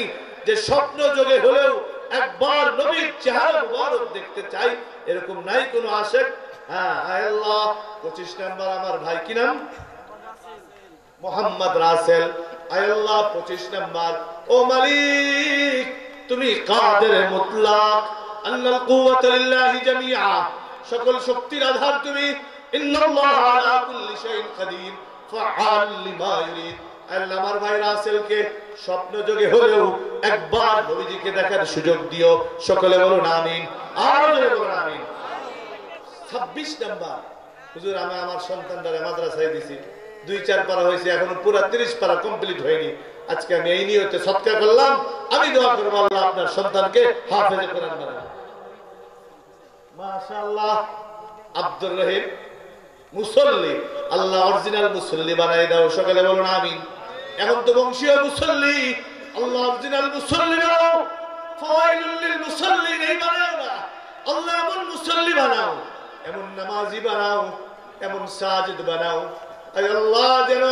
যে স্বপ্ন যোগে হলেও একবার নবীর চেহারা মুবারক দেখতে চাই, এরকম নাই কোনো আশিক। হ্যাঁ আল্লাহ 25 নাম্বার আমার ভাই কি নাম? মোহাম্মদ রাসেল। আল্লাহ 25 নাম্বার। ও মালিক তুমি কাদের মুতলাক, আন্নাল কুওয়াতা লিল্লাহি জামিআ, সকল শক্তির আধার তুমি। ইন্নাল্লাহা আলা কুল্লি শাইইন কাদির ফাআল লিমা ইউরিদ। আল্লাহ আমার ভাই রাসেলকে স্বপ্ন যোগে হলেও একবার নবীজিকে দেখার সুযোগ দিও। সকলে বলুন আমিন, আর বলুন আমিন। 26 নাম্বার। হুজুর আমি আমার সন্তানদের মাদ্রাসায় দিছি, 2-4 পারা হয়েছে, এখনো পুরো 30 পারা কমপ্লিট হয়নি। আজকে আমি এই নিয়তে সদকা করলাম, আমি দোয়া করব আল্লাহ আপনার সন্তানকে হাফেজে কোরআন বানান। মাশাআল্লাহ। আব্দুর রহিম মুসল্লি, আল্লাহ অরিজিনাল মুসল্লি বানাই দাও। সকলে বলুন আমিন। এখন তো বংশীয় মুসল্লি, আল্লাহ অরিজিনাল মুসল্লি বানাও। ফাওয়াইলুল লিল মুসাল্লিন এই বানাও না, আল্লাহ এমন মুসল্লি বানাও, এমন নামাজি বানাও, এমন সাজিদ বানাও। আয় আল্লাহ যেন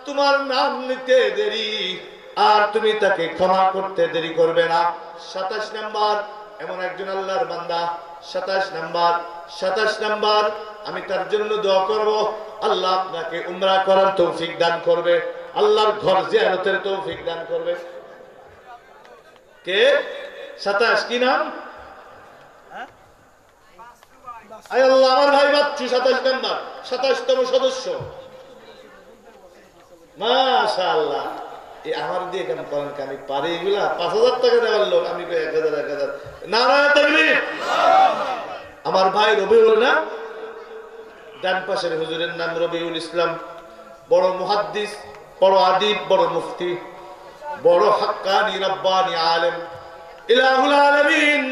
তোমার নাম নিতে দেরি আর তুমি তাকে ক্ষমা করতে দেরি করবে না। 27 নাম্বার এমন একজন আল্লাহর বান্দা। 27 নাম্বার আমি তার জন্য দোয়া করব, আল্লাহ আপনাকে উমরা করার তৌফিক দান করবে, আল্লাহর ঘর জিয়ারতের তৌফিক দান করবে। কে 27 কি নাম? আয় আল্লাহ আমার ভাই বাচ্চু 27 নাম্বার, 27তম সদস্য। মাশাআল্লাহ। এই আমার দিয়ে কেন করেন, আমি পারি এগুলা? 5000 টাকা দেওয়ার লোক, আমি 1000 নারায়ে তাকবীর। আমার ভাই রবিউল না, ডান পাশের হুজুরের নাম রবিউল ইসলাম, বড় মুহাদ্দিস, বড় আদিব, বড় মুফতি, বড় হাক্কানি রব্বানি আলেম, ইলাহুল আলামিন।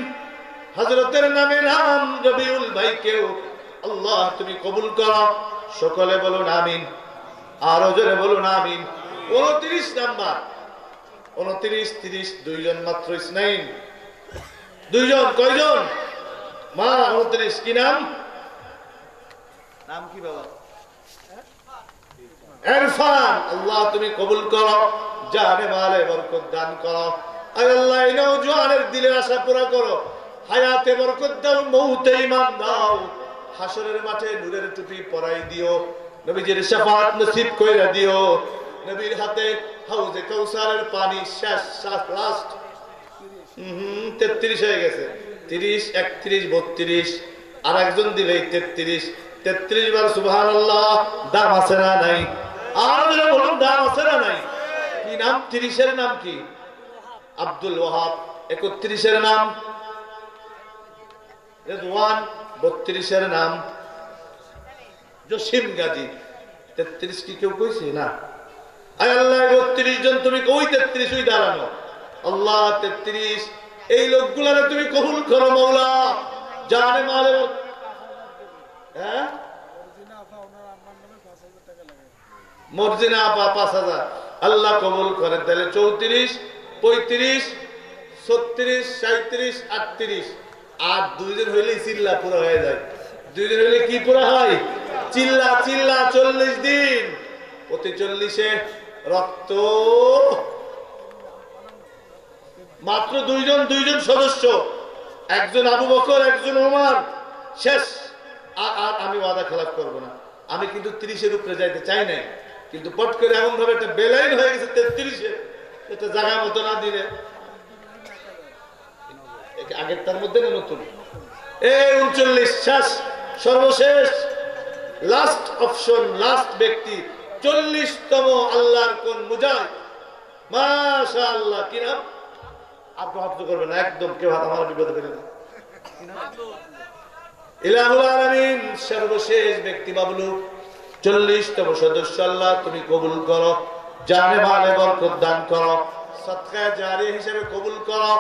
হযরতের নামে নাম রবিউল ভাইকেও আল্লাহ তুমি কবুল করো। সকলে বলুন আমিন, আরো জোরে বলুন আমিন। 29 নাম্বার। 29, 30 দুইজন মাত্র ইসনাইন, দুইজন। কয়জন? মা 29 কি নাম? নাম কি বাবা? ইরফান। আল্লাহ তুমি কবুল করো, জানে মালে বরকত দান করো। আল্লাহ এই নওজোয়ানের দিলের আশা পুরা করো, হায়াতে বরকত দাও, মৌতে ঈমান দাও, হাসরের মাঠে নূরের টুপি পরাই দিও, নবীজির শাফাআত নসিব কইরা দিও, নবীর হাতে হাউজে কাউসারের পানি শেষ লাস্ট। 33 হয়ে গেছে। 30, 31, 32 আর একজন দিলে 33 বার সুবহানাল্লাহ। দাম আছে না নাই? আর বলুন দাম আছে না নাই? কি নাম? 30 এর নাম কি? আব্দুল ওয়াহাব। 31 এর নাম রেদওয়ান। 32 এর নাম জসিম গাজী। 33 কি কেউ কইছে না? আয় আল্লাহ 32 জন তুমি কই 33 ওই দাঁড়ানো। আল্লাহ 33 এই লোকগুলারে তুমি কবুল করো মাওলা, জানে মালে। হ্যাঁ মর্জিনা আপা 5000 আল্লাহ কবুল করে। তাহলে 34, 35, 36, 37, 38 আর 2 জন হইলেই চিল্লা পুরো হয়ে যায়। 2 জন হইলে কি পুরো হয়? চিল্লা। 40 দিন, প্রতি 40-এ রক্ত। মাত্র 2 জন সদস্য, একজন আবু বকর, একজন ওমর। শেষ। আর আমি ওয়াদা খেলাফ করব না। আমি কিন্তু 30-এর উপরে যাইতে চাই না, কিন্তু পট করে এমন ভাবে একটা বেলাইন হয়ে গেছে 33-এ, এটা জায়গা মতো না দিলে আগের তার মধ্যে না নতুন। এই 39 শেষ, সর্বশেষ, লাস্ট অপশন, লাস্ট ব্যক্তি 40তম আল্লাহর কোন মুজাহিদ। মাশাআল্লাহ। কি নাম? আপনি হাত করবেন না একদম, কেউ হাত আমার বিপদে ফেলে না। ইলাহুল আলামিন সর্বশেষ ব্যক্তি বাবলু 40তম সদস্য। আল্লাহ তুমি কবুল করো, জানে মালে বরকত দান করো, সদকা জারি হিসেবে কবুল করো।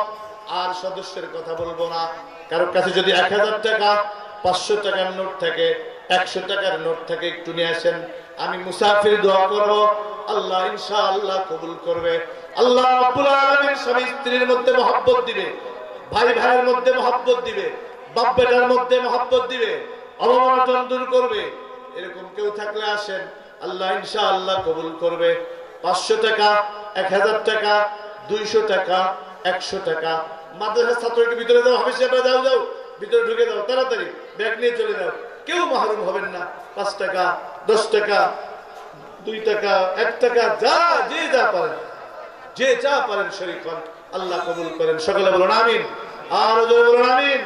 আর সদস্যের কথা বলবো না। কারোর কাছে যদি 1000 টাকা, 500 টাকার নোট থাকে, 100 টাকার নোট থাকে, একটু নিয়ে আসেন। আমি মুসাফির দোয়া করব, আল্লাহ ইনশাআল্লাহ কবুল করবে। আল্লাহ রাব্বুল আলামিন স্বামী স্ত্রীর মধ্যে মহব্বত দিবে, ভাই ভাইয়ের মধ্যে মহব্বত দিবে, বাপ বেটার মধ্যে মহব্বত দিবে, অবমাননা দূর করবে, এরকম কেউ থাকলে আসেন, আল্লাহ ইনশাআল্লাহ কবুল করবে। 500 টাকা, 1000 টাকা, 200 টাকা, 100 টাকা। মাদ্রাসার ছাত্রকে ভিতরে দাও, হাফেজ সাহেবরা যাও যাও, ভিতরে ঢুকে দাও, তাড়াতাড়ি ব্যাগ নিয়ে চলে যাও, কেউ মাহরুম হবেন না। 5 টাকা, 10 টাকা, 2 টাকা, 1 টাকা, যা যে যা পারেন, যে যা পারেন শরীক হন, আল্লাহ কবুল করেন। সকলে বলুন আমিন, আর জোরে বলুন আমিন।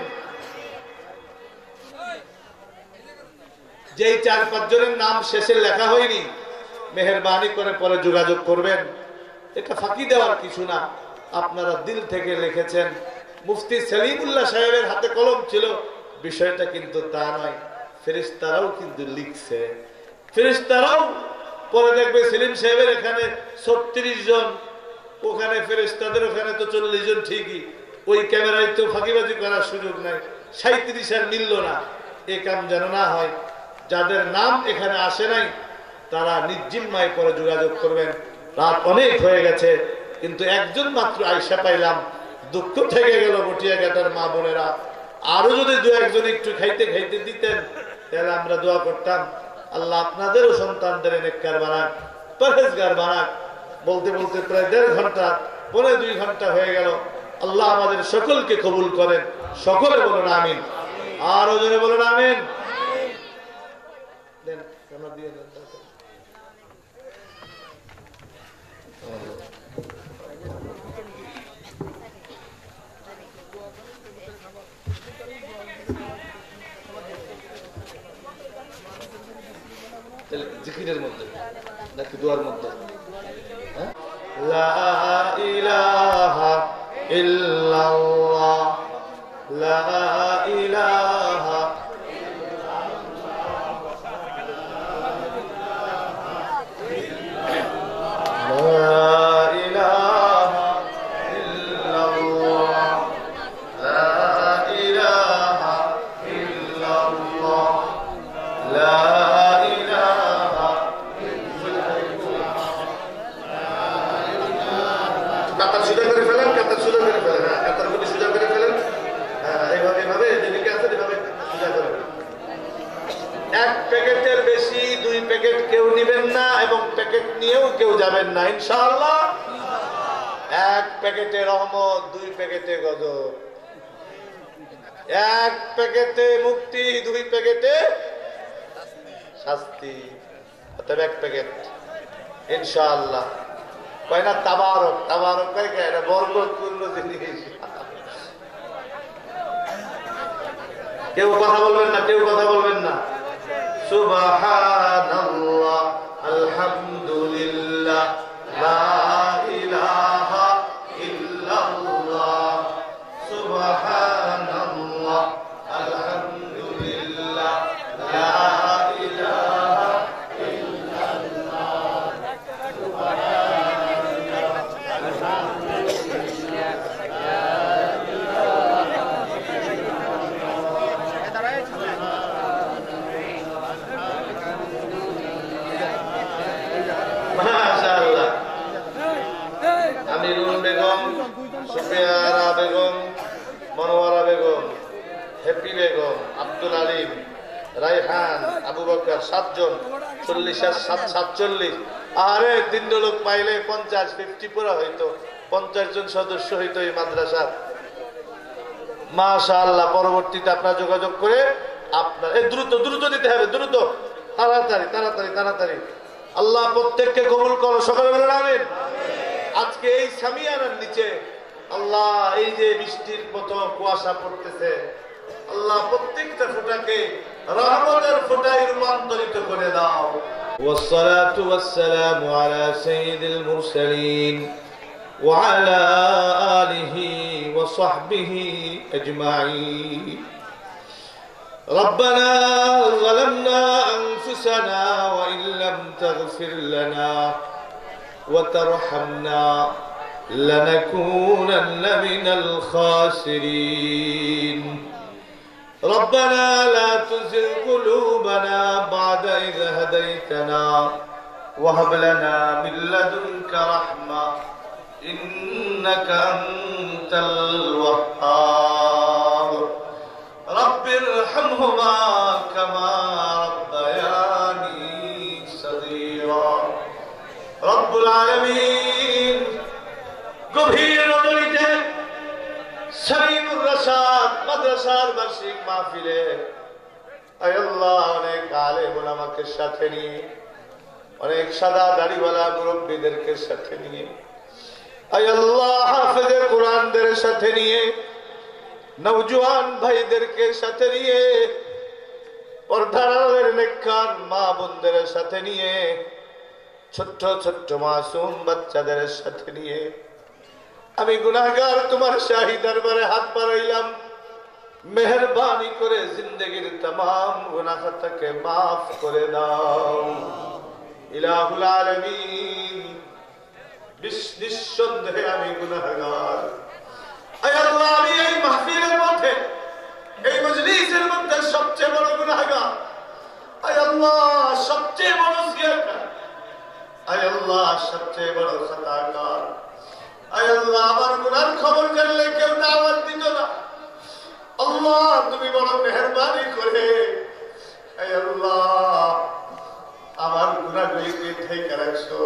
যেই 4-5 জনের নাম শেষে লেখা হয়নি, মেহেরবানি করে পরে যোগাযোগ করবেন। এটা ফাঁকি দেওয়ার কিছু না, আপনারা দিল থেকে লিখেছেন। মুফতি সেলিমুল্লাহ সাহেবের হাতে কলম ছিল, বিষয়টা কিন্তু তা নয়। ফেরেশতারাও কিন্তু লিখছে, ফেরেশতারাও পরে দেখবে সেলিম সাহেবের এখানে 36 জন, ওখানে ফেরেশতাদের ওখানে তো 40 জন ঠিকই। ওই ক্যামেরায় তো ফাঁকিবাজি করার সুযোগ নাই, 37 আর মিলল না। এ কাম যেন না হয়। যাদের নাম এখানে আসে নাই তারা নির্জিম্মায় পরে যোগাযোগ করবেন। রাত অনেক হয়ে গেছে, কিন্তু একজন মাত্র আয়সা পাইলাম, দুঃখ থেকে গেল বটিয়া ঘাটার মা বোনেরা। আরো যদি 2-1 একটু খাইতে খাইতে দিতেন তাহলে আমরা দোয়া করতাম, আল্লাহ আপনাদেরও সন্তানদের নেককার বানাক, পরহেজগার বানাক। বলতে বলতে প্রায় 1.5 ঘন্টা, 1.5-2 ঘন্টা হয়ে গেল। আল্লাহ আমাদের সকলকে কবুল করেন। সকলে বলুন আমিন, আরো জোরে বলুন আমিন। জিকিরের মধ্যে নাকি দোয়ার মধ্যে? লা ইলাহা ইল্লাল্লাহ, লা ইলাহা যাবেন না ইনশাআল্লাহ। 1 প্যাকেটে রহমত, 2 প্যাকেটে গজব, 1 প্যাকেটে মুক্তি, 2 প্যাকেটে শাস্তি। অতএব 1 প্যাকেট ইনশাআল্লাহ। কয় না তাবারক, তাবারক কয় কে? এটা বরকতপূর্ণ জিনিস। কেউ কথা বলবেন না, কেউ কথা বলবেন না। সুবহানাল্লাহ, আলহামদুলিল্লাহ, লা ইলাহা ইল্লাল্লাহ, সুবহানাল্লাহ, আলহামদুলিল্লাহ, লা ইলাহা ইল্লাল্লাহ, সুবহানাল্লাহ, আলহামদুলিল্লাহ, লা মাশাআল্লাহ। আমিরুল বেগম, সুফিয়ারা বেগম, মনোয়ারা বেগম, হ্যাপি বেগম, আব্দুল আলিম, রাইহান, আবু বকর, 7 জন। 40 আর 7 47। আরে 3 লোক পাইলে 50-50 পুরা হইতো, 50 জন সদস্য হইতো এই মাদ্রাসার। মাশাআল্লাহ। পরবর্তীতে আপনারা যোগাযোগ করে আপনার দ্রুত দ্রুত দিতে হবে, দ্রুত, তাড়াতাড়ি তাড়াতাড়ি তাড়াতাড়ি। আল্লাহ প্রত্যেককে কবুল করো, সকলে বলেন আমিন। আজকে এই সামিয়ানার নিচে আল্লাহ এই যে বৃষ্টির মতো কুয়াশা পড়তেছে, আল্লাহ প্রত্যেকটা ফোঁটাকে রহমতের ফোঁটায় রূপান্তরিত করে দাও। والصلاة والسلام على سيد المرسلين وعلى آله وصحبه أجمعين. ربنا ظلمنا أنفسنا وإن لم تغفر لنا وترحمنا لنكونن من الخاسرين. ربنا لا تزغ قلوبنا بعد إذ هديتنا وهب لنا من لدنك رحمة إنك أنت الوهاب. رب ارحمهما كما ربياني صغيرا رب العالمين গভীর রজনীতে সলিমুর রাশাদ মাদ্রাসার বার্ষিক মাহফিলে আয় আল্লাহ অনেক আলেম ওলামাকে সাথে নিয়ে অনেক সাদা দাড়িওয়ালা মুরব্বীদেরকে সাথে নিয়ে আয় আল্লাহ হাফেজে কোরআনদের সাথে নিয়ে নওজোয়ান ভাইদেরকে সাথে নিয়ে পর্দার আড়ালের নেককার মা বোনদের সাথে নিয়ে ছোট্ট ছোট্ট মাসুম বাচ্চাদের সাথে নিয়ে আমি গুনাহগার তোমার শাহী দরবারে হাত বাড়াইলাম মেহেরবানি করে জিন্দেগীর तमाम গুনাহ খাতাকে maaf করে দাও ইলাহুল আলামিন নিঃসন্দেহে আমি গুনাহগার আয় আল্লাহ আমি এই মাহফিলের মধ্যে এই মজলিসের মধ্যে সবচেয়ে বড় গুনাহগার আয় আল্লাহ সবচেয়ে বড় জিয়াকার আয় আল্লাহ সবচেয়ে বড় খাতাকার আয় আল্লাহ আমার গুনার খবর জানলে কেউ দাওয়াত দিত না আল্লাহ তুমি বড় মেহেরবানি করে আয় আল্লাহ আমার গুনাহগুলিকে ঢেকে রাখছো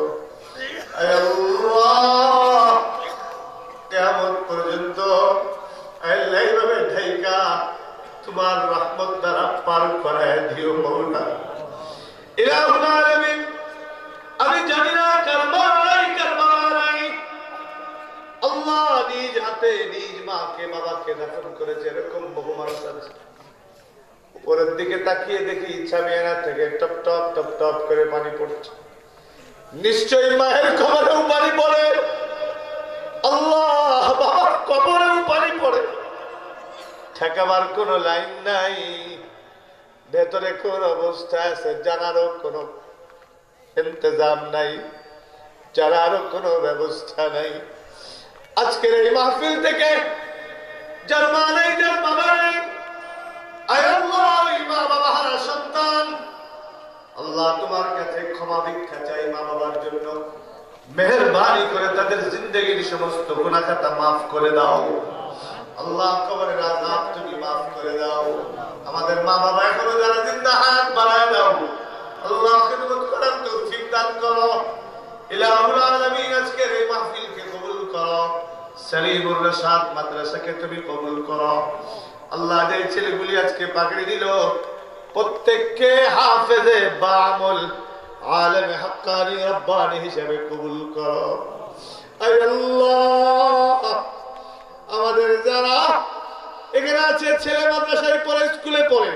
আয় আল্লাহ কিয়ামত পর্যন্ত আল্লাহ এইভাবে ঢেকা তোমার রহমত দ্বারা পার করায় দিও মাওলা ইলাহুল আলামিন আমি জানি না কারবার নাই আল্লাহ নিজ হাতে নিজ মাকে বাবাকে দাফন করেছে এরকম বহু মানুষ আছে উপরের দিকে তাকিয়ে দেখি ইচ্ছা মেয়েরা থেকে টপ টপ টপ টপ করে পানি পড়ছে নিশ্চয়ই মায়ের কবরেও পানি পড়ে আল্লাহ বাবার কবরেও পানি পড়ে ঠেকাবার কোন লাইন নাই ভেতরে কোন অবস্থা আছে জানারও কোন ইন্তজাম নাই জানারও কোন ব্যবস্থা নাই আজকের এই মাহফিল থেকে যার মা নাই যার বাবা নাই আয় আল্লাহ ওই মা বাবা হারা সন্তান আল্লাহ তোমার কাছে ক্ষমা ভিক্ষা চাই মা বাবার জন্য মেহেরবানি করে তাদের জিন্দেগীর সমস্ত গুনাহ খাতা maaf করে দাও আল্লাহ কবরের আযাব তুমি maaf করে দাও আমাদের মা বাবা এখনো যারা জিন্দা হাত বাড়ায় দাও আল্লাহ খিদমত করার তৌফিক দান করো ইলাহুল আলামিন আজকের এই মাহফিলকে কবুল করো সলিমুর রাশাদ মাদ্রাসাকে তুমি কবুল করো আল্লাহ যে ছেলেগুলি আজকে পাগড়ি দিল প্রত্যেককে হাফেজে বামল আলেম হাক্কানি রব্বানি হিসেবে কবুল করো আয় আল্লাহ আমাদের যারা এখানে আছে ছেলে মাদ্রাসায় পড়ে স্কুলে পড়ে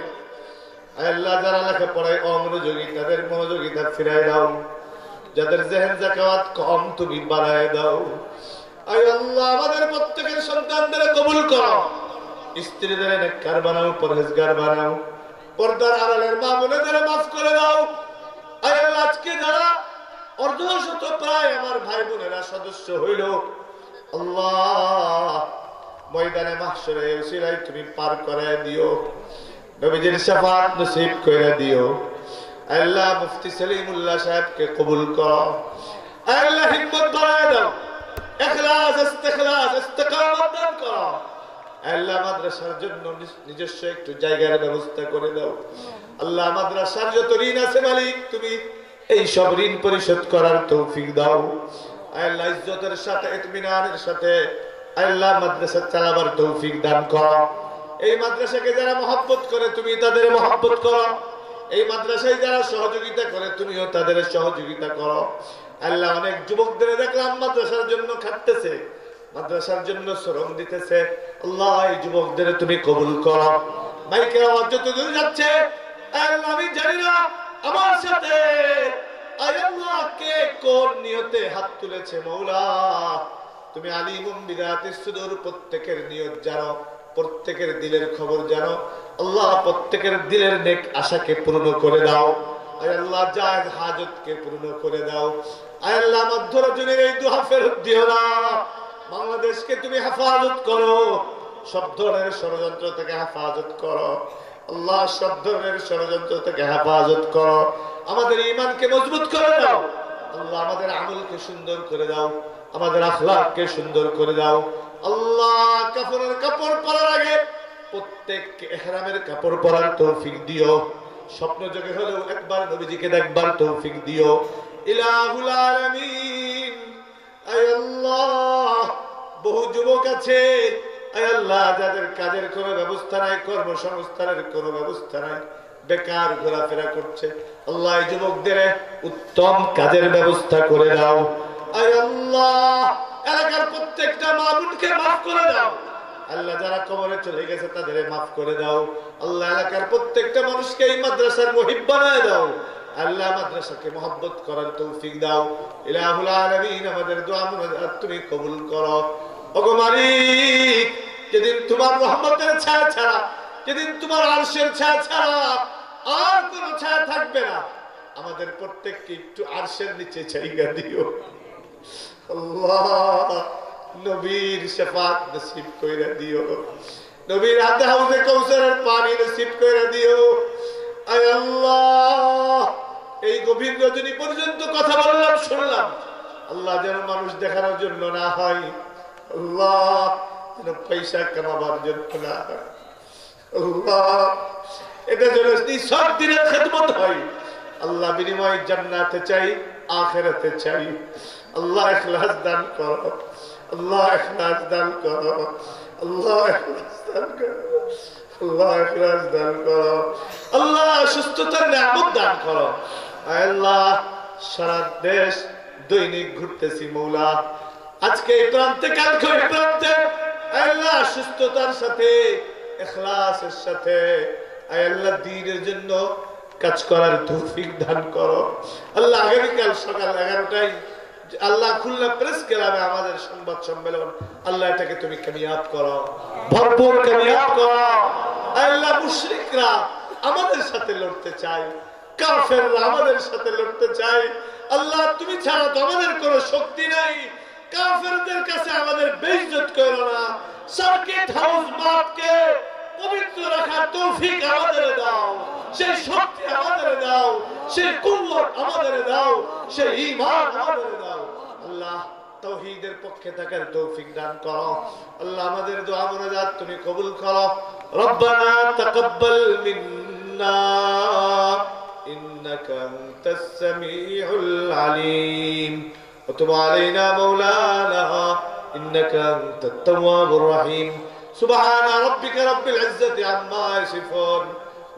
আল্লাহ যারা লেখাপড়ায় অমনোযোগী তাদের মনোযোগিতা ফিরায় দাও যাদের জেহেন যাকাত কম তুমি বাড়ায় দাও আয় আল্লাহ আমাদের প্রত্যেকের সন্তানদের কবুল করো স্ত্রীদের নেককার বানাও পরহেজগার বানাও পর্দার আড়ালের মা বোনেদের মাফ করে দাও আয় আল্লাহ আজকে যারা অর্ধশত প্রায় আমার ভাই বোনেরা সদস্য হইল আল্লাহ ময়দানে মাহশরে উসিলায় তুমি পার করে দিও নবীজির শাফাআত নসিব করে দিও আল্লাহ মুফতি সলিমুল্লাহ সাহেবকে কবুল করো আল্লাহ হিম্মত বাড়ায় দাও ইখলাস ইস্তিখলাস ইস্তিকামত দান করো আল্লাহ মাদ্রাসার জন্য নিজস্ব একটু জায়গার ব্যবস্থা করে দাও আল্লাহ মাদ্রাসার যত ঋণ আছে মালিক তুমি এই সব ঋণ পরিশোধ করার তৌফিক দাও আল্লাহ ইজ্জতের সাথে ইতমিনানের সাথে আল্লাহ মাদ্রাসা চালাবার তৌফিক দান করো এই মাদ্রাসাকে যারা মহব্বত করে তুমি তাদের মহব্বত করো এই মাদ্রাসায় যারা সহযোগিতা করে তুমিও তাদের সহযোগিতা করো আল্লাহ অনেক যুবকদের দেখলাম মাদ্রাসার জন্য খাটতেছে মাদ্রাসার জন্য শ্রম দিতেছে আল্লাহ এই যুবকদের তুমি কবুল করো মাইকের আওয়াজ যত দূর যাচ্ছে আল্লাহ আমি জানি না আমার সাথে আল্লাহ কে কোন নিয়তে হাত তুলেছে মওলা তুমি আলিমুম বিদাতিস সুদূর প্রত্যেকের নিয়ত জানো প্রত্যেকের দিলের খবর জানো আল্লাহ প্রত্যেকের দিলের নেক আশাকে পূর্ণ করে দাও আয় আল্লাহ জায়েজ হাজতকে পূর্ণ করে দাও আয় আল্লাহ মধ্য রজনীর এই দুহা ফেরত দিও না বাংলাদেশকে তুমি হেফাজত করো সব ধরনের ষড়যন্ত্র থেকে হেফাজত করো আল্লাহ সব ধরনের ষড়যন্ত্র থেকে হেফাজত করো আমাদের ঈমানকে মজবুত করে দাও আল্লাহ আমাদের আমলকে সুন্দর করে দাও আমাদের আখলাককে সুন্দর করে দাও আল্লাহ কাফনের কাপড় পরার আগে প্রত্যেককে ইহরামের কাপড় পরার তৌফিক দিও স্বপ্ন যোগে হলেও একবার নবীজিকে দেখবার তৌফিক দিও ইলাহুল আলামিন। আয় আল্লাহ, বহু যুবক আছে আয় আল্লাহ যাদের কাজের কোনো ব্যবস্থা নাই, কর্মসংস্থানের কোনো ব্যবস্থা নাই, বেকার ঘোরাফেরা করছে। আল্লাহ এই যুবকদের উত্তম কাজের ব্যবস্থা করে দাও। আয় আল্লাহ এলাকার প্রত্যেকটা মা বোনকে মাফ করে দাও। আল্লাহ যারা কবরে চলে গেছে তাদের মাফ করে দাও। আল্লাহ এলাকার প্রত্যেকটা মানুষকে এই মাদ্রাসার মুহিব বানায় দাও। আল্লাহ মাদ্রাসাকে মহব্বত করার তৌফিক দাও। ইলাহুল আলামিন আমাদের দোয়া মুনাজাত তুমি কবুল করো। ওগো মালিক, যেদিন তোমার রহমতের ছায়া ছাড়া, যেদিন তোমার আরশের ছায়া ছাড়া আর কোনো ছায়া থাকবে না, আমাদের প্রত্যেককে একটু আরশের নিচে জায়গা দিও। আল্লাহ নবীর শাফাত নসিব কইরা দিও, নবীর হাতে হাউজে কাউসারের পানি নসিব কইরা দিও। আয় আল্লাহ এই গভীর রজনী পর্যন্ত কথা বললাম শুনলাম, আল্লাহ যেন মানুষ দেখানোর জন্য না হয়, আল্লাহ যেন পয়সা কামাবার জন্য না হয়, আল্লাহ এটা যেন সব দিনের খেদমত হয়। আল্লাহ বিনিময় জান্নাতে চাই, আখিরাতে চাই। আল্লাহ ইখলাস দান করো, আল্লাহ ইখলাস দান করো, আল্লাহ ইখলাস দান করো, আল্লাহ ইখলাস দান করো, আল্লাহ সুস্থতার নিয়ামত দান করো। আল্লাহ সারা দেশ দৈনিক ঘুরতেছি মৌলা, আজকে এই প্রান্তে কালকে এই প্রান্তে, আল্লাহ সুস্থতার সাথে ইখলাসের সাথে আল্লাহ দ্বীনের জন্য কাজ করার তৌফিক দান করো। আল্লাহ আগামীকাল সকাল 11টায় আল্লাহ খুলনা প্রেস ক্লাবে আমাদের সংবাদ সম্মেলন, আল্লাহ এটাকে তুমি কামিয়াব করো, ভরপুর কামিয়াব করো। আল্লাহ মুশরিকরা আমাদের সাথে লড়তে চায়, কাফেররা আমাদের সাথে লড়তে চায়, আল্লাহ তুমি ছাড়া তো আমাদের কোনো শক্তি নাই। কাফেরদের কাছে আমাদের বেইজ্জত করো না, সার্কিট হাউস মাঠকে পবিত্র রাখার তৌফিক আমাদের দাও, সেই শক্তি আমাদের দাও, সেই কুওয়াত আমাদের দাও, সেই ঈমান আমাদের দাও। আল্লাহ তাওহীদের পক্ষে থাকার তৌফিক দান করো। আল্লাহ আমাদের দোয়া মুনাজাত তুমি কবুল করো। রব্বানা তাকাব্বাল মিন্না ইন্নাকা আনতাস সামিউল আলিম ওয়া তুব আলাইনা মাওলানা ইন্নাকা আনতাত তাওয়াবুর রহিম। سبحان ربك رب العزة عما يصفون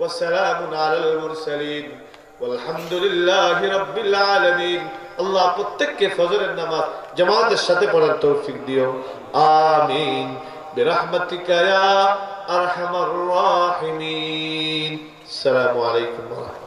وسلام على المرسلين والحمد لله رب العالمين। আল্লাহ প্রত্যেককে ফজরের নামাজ জামাতের সাথে পড়ার তৌফিক দিও, আমিন বিরহমাতিকা ইয়া আরহামার রাহিমিন। আসসালামু আলাইকুম ওয়া রাহমাতুল্লাহ।